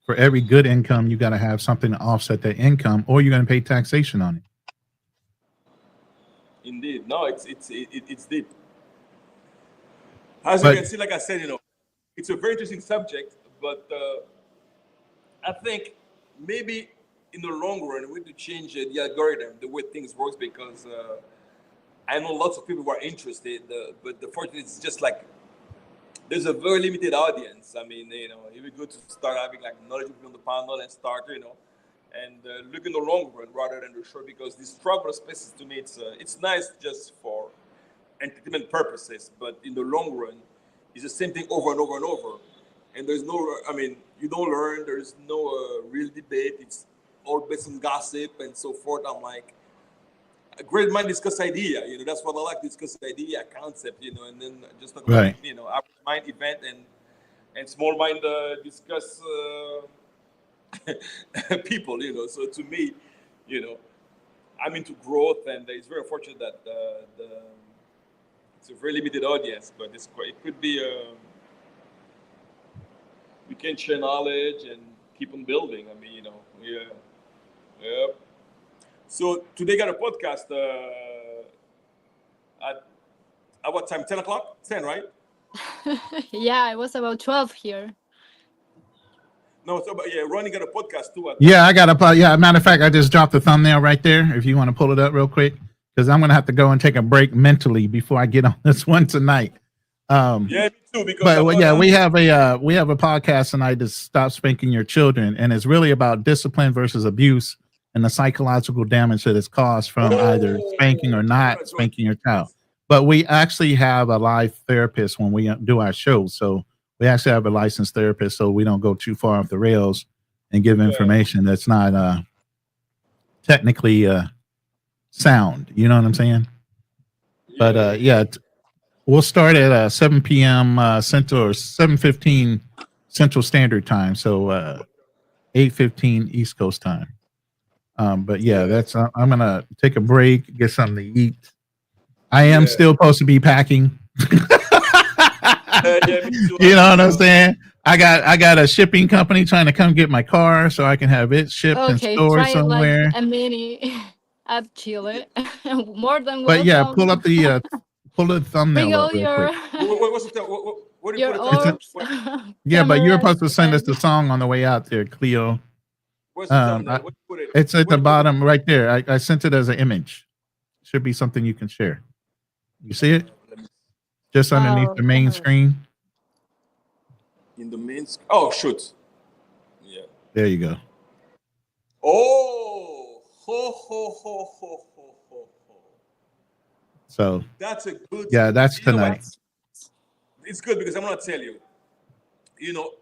For every good income, you got to have something to offset that income, or you're going to pay taxation on it. Indeed, no, it's deep. As you can see, like I said, it's a very interesting subject, but I think maybe in the long run we need to change the algorithm, the way things works, because I know lots of people who are interested, but the fortunate it's just like there's a very limited audience. It would be good to start having like knowledgeable people on the panel and start, and look in the long run rather than the short, because these travel spaces to me it's nice just for entertainment purposes, but in the long run, it's the same thing over and over and over. And there's no, I mean, you don't learn. There's no real debate. It's all based on gossip and so forth. I'm like, a great mind discuss idea. You know, that's what I like, discuss idea, concept. You know, and then just talk Right. about, you know, average mind event and small mind discuss people. You know, so to me, you know, I'm into growth, and it's very fortunate that it's a very limited audience, but it could be. We can share knowledge and keep on building. I mean, you know, yeah. So today got a podcast at what time? 10 o'clock? 10, right? Yeah, it was about 12 here. No, so but yeah, Ronnie got a podcast too. Yeah, I got a yeah. Matter of fact, I just dropped the thumbnail right there. If you want to pull it up real quick, because I'm gonna have to go and take a break mentally before I get on this one tonight. Yeah, me too. Because But yeah, we have a podcast tonight to stop spanking your children, and it's really about discipline versus abuse and the psychological damage that is caused from either spanking or not spanking your child. But we actually have a live therapist when we do our show, so we actually have a licensed therapist, so we don't go too far off the rails and give information that's not technically sound. You know what I'm saying? But yeah. We'll start at 7 p.m. Central, or 7:15 Central Standard Time, so 8:15 East Coast time. But yeah, that's I'm gonna take a break, get something to eat. I am still supposed to be packing. You know what I'm saying? I got a shipping company trying to come get my car so I can have it shipped and stored try somewhere. like a mini at Chile. More than welcome. But yeah, pull the thumbnail Bring all up real your quick. what's the what do you your put it? orbs. Yeah, but you're supposed to cameras, send us and- the song on the way out there, Cleo. Where's the thumbnail? What do you put it? It's at What the do you put it? bottom right there. I sent it as an image. Should be something you can share. You see it? Just underneath the main screen. In the main oh, shoot. Yeah. There you go. Oh, ho. So That's a good. yeah, that's you know what? tonight. It's good because I'm gonna tell you. You know,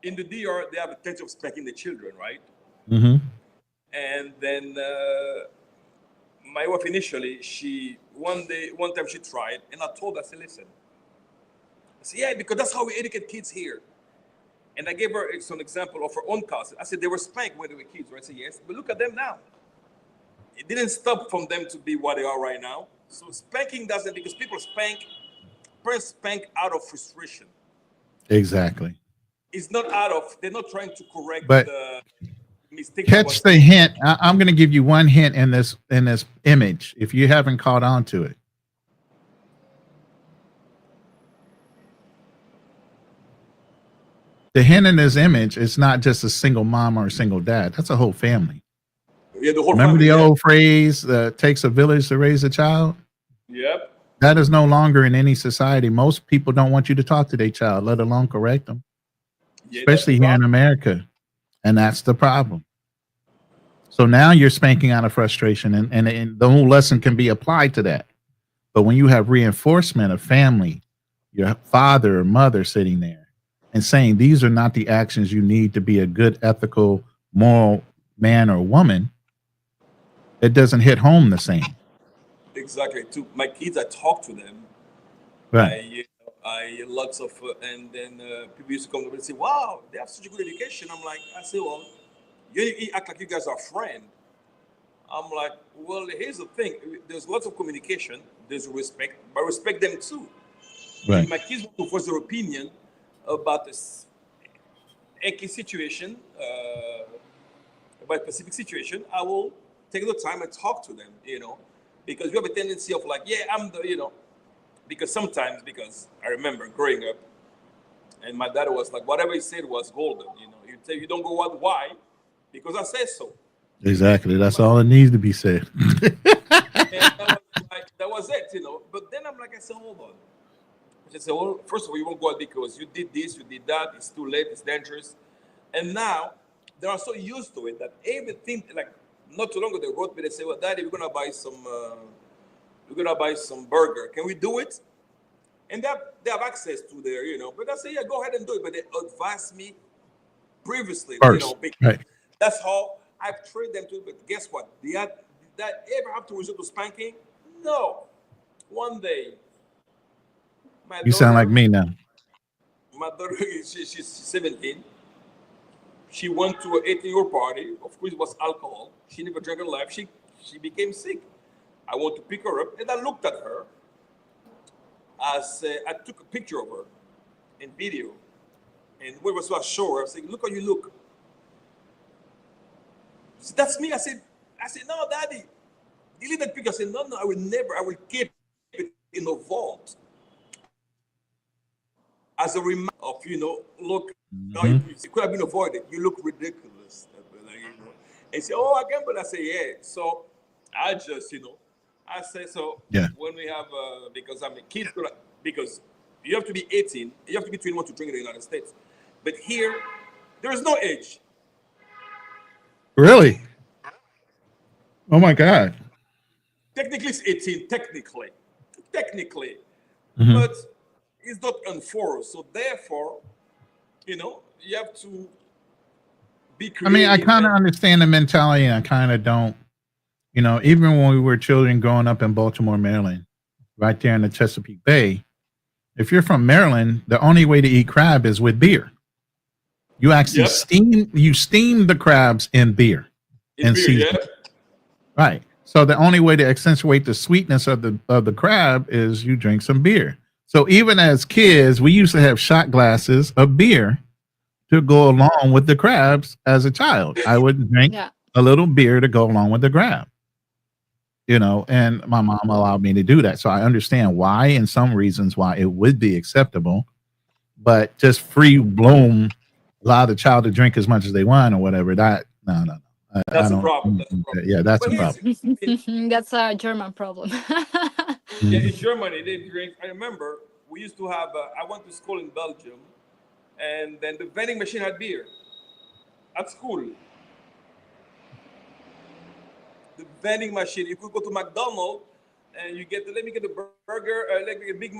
in the DR they have a tendency of spanking the children, right? Mm-hmm. And then my wife initially, one time she tried, and I told her, I said, listen. I said, yeah, because that's how we educate kids here. And I gave her some example of her own cousin. I said they were spanked when they were kids, right? I said yes, but look at them now. It didn't stop from them to be what they are right now. So spanking doesn't, because people parents spank out of frustration. Exactly. It's not they're not trying to correct But the mistake. catch the hint. I'm going to give you one hint in this image if you haven't caught on to it. The hint in this image is not just a single mom or a single dad. That's a whole family. Yeah, the whole Remember family, the old phrase, takes a village to raise a child? Yep. That is no longer in any society. Most people don't want you to talk to their child, let alone correct them, Yeah, especially here in America. And that's the problem. So now you're spanking out of frustration, and the whole lesson can be applied to that. But when you have reinforcement of family, your father or mother sitting there and saying these are not the actions you need to be a good, ethical, moral man or woman, it doesn't hit home the same. Exactly. To my kids, I talk to them. Right. I lots of, and then people used to come over and say, "Wow, they have such a good education." I'm like, I say, "Well, you act like you guys are friends." I'm like, "Well, here's the thing. There's lots of communication. There's respect, but respect them too." Right. If my kids want to voice their opinion about this icky situation, about a specific situation, I will take the time and talk to them. You know, because you have a tendency of like, yeah, I'm the, you know. Because sometimes, because I remember growing up, and my dad was like, whatever he said was golden. You know, you don't go what why, because I said so. Exactly. That's all it needs to be said. And that was it, you know. But then I'm like, I said, hold on. I said, well, first of all, you won't go out because you did this, you did that. It's too late. It's dangerous. And now they are so used to it that everything, like not too long ago, they wrote me. They say, well, Daddy, we're gonna buy some We're gonna buy some burger. Can we do it? And they have access to their, But I say, yeah, go ahead and do it. But they advised me previously, First, because right? that's how I've trained them to. But guess what? Did that ever have to resort to spanking? No. One day, my You sound like daughter, me now. she's 17. She went to an 18-year party. Of course, it was alcohol. She never drank in her life. She became sick. I went to pick her up, and I looked at her. I took a picture of her in video, and when I was sure, I said, "Look how you look." She said, "That's me." I said, "No, Daddy, delete that picture." I said, "No, I will never. I will keep it in a vault as a reminder of, look. No, it could have been avoided. You look ridiculous." And say, "Oh, again," but I say, "Yeah." So I just, I say so. Yeah. When we have, because I'm a kid, because you have to be 18, you have to be 21 to drink in the United States. But here, there is no age. Really? Oh my God. Technically, it's 18. Technically, Mhm. but it's not enforced. So therefore, you have to be I creative. mean, I kind of understand the mentality, and I kind of don't. Even when we were children growing up in Baltimore, Maryland, right there in the Chesapeake Bay, if you're from Maryland, the only way to eat crab is with beer. You actually steam the crabs in beer and season. Yeah. Right. So the only way to accentuate the sweetness of the crab is you drink some beer. So even as kids, we used to have shot glasses of beer to go along with the crabs. As a child, I would drink a little beer to go along with the crab. And my mom allowed me to do that. So I understand why, and some reasons why it would be acceptable, but just free bloom, allow the child to drink as much as they want or whatever. No. That's a problem. Yeah, that's a problem. That's a German problem. Yeah, in Germany they drink. I remember we used to have. I went to school in Belgium, and then the vending machine had beer at school. The vending machine. You could go to McDonald's and you get let me get the burger, let me get a Big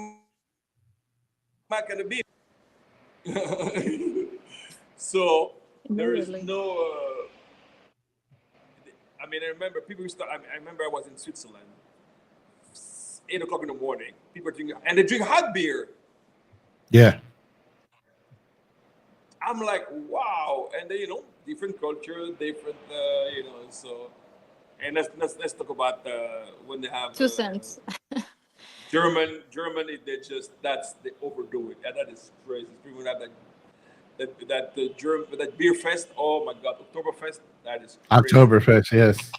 Mac and a beer. So there is no. I mean, I remember people used to. I remember I was in Switzerland. 8 o'clock in the morning, people drink, and they drink hot beer. Yeah. I'm like, wow, and they, different culture, different, So, and let's talk about when they have 2 cents. Germany, they overdo it. And that is crazy. People have that beer fest. Oh my God, Oktoberfest. That is crazy. Oktoberfest, yes.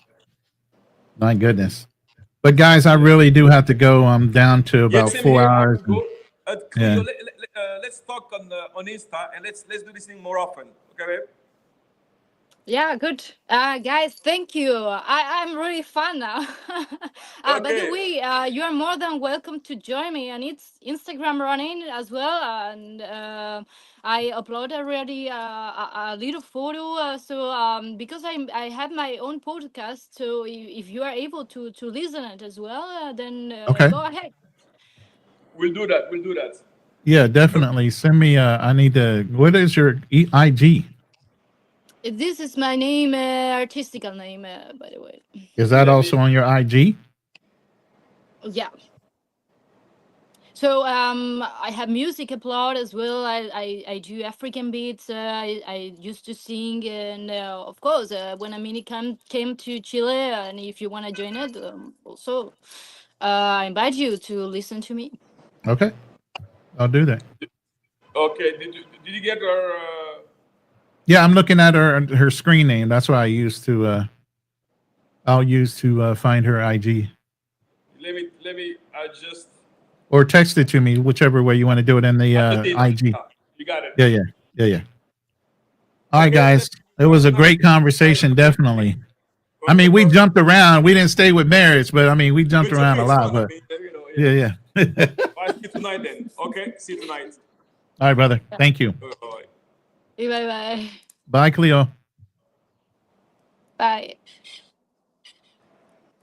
My goodness. But guys, I really do have to go. I'm down to about 4 hours. Cleo, let's talk on Insta, and let's do this thing more often. Okay, babe? Yeah, good. Guys, thank you. I'm really fun now. By the way, you are more than welcome to join me on Instagram running as well. And I upload already a little photo. So because I have my own podcast, so if you are able to listen it as well, then go ahead. We'll do that. Yeah, definitely. Send me. I need to. What is your IG? This is my name, artistical name, by the way. Is that also on your IG? Yeah. So I have music upload as well. I do African beats. I used to sing, and of course, when Amini came to Chile, and if you want to join it, also I invite you to listen to me. Okay, I'll do that. Okay, did you get her? Yeah, I'm looking at her screen name. That's what I used to. I'll use to find her IG. Let me adjust. Or text it to me, whichever way you want to do it in the IG. You got it. Yeah. All right, guys. It was a great conversation, definitely. I mean, we jumped around. We didn't stay with marriage, but I mean, we jumped around a lot. But yeah. Bye. See you tonight then. Okay. See you tonight. All right, brother. Thank you. Bye. Bye, Cleo. Bye.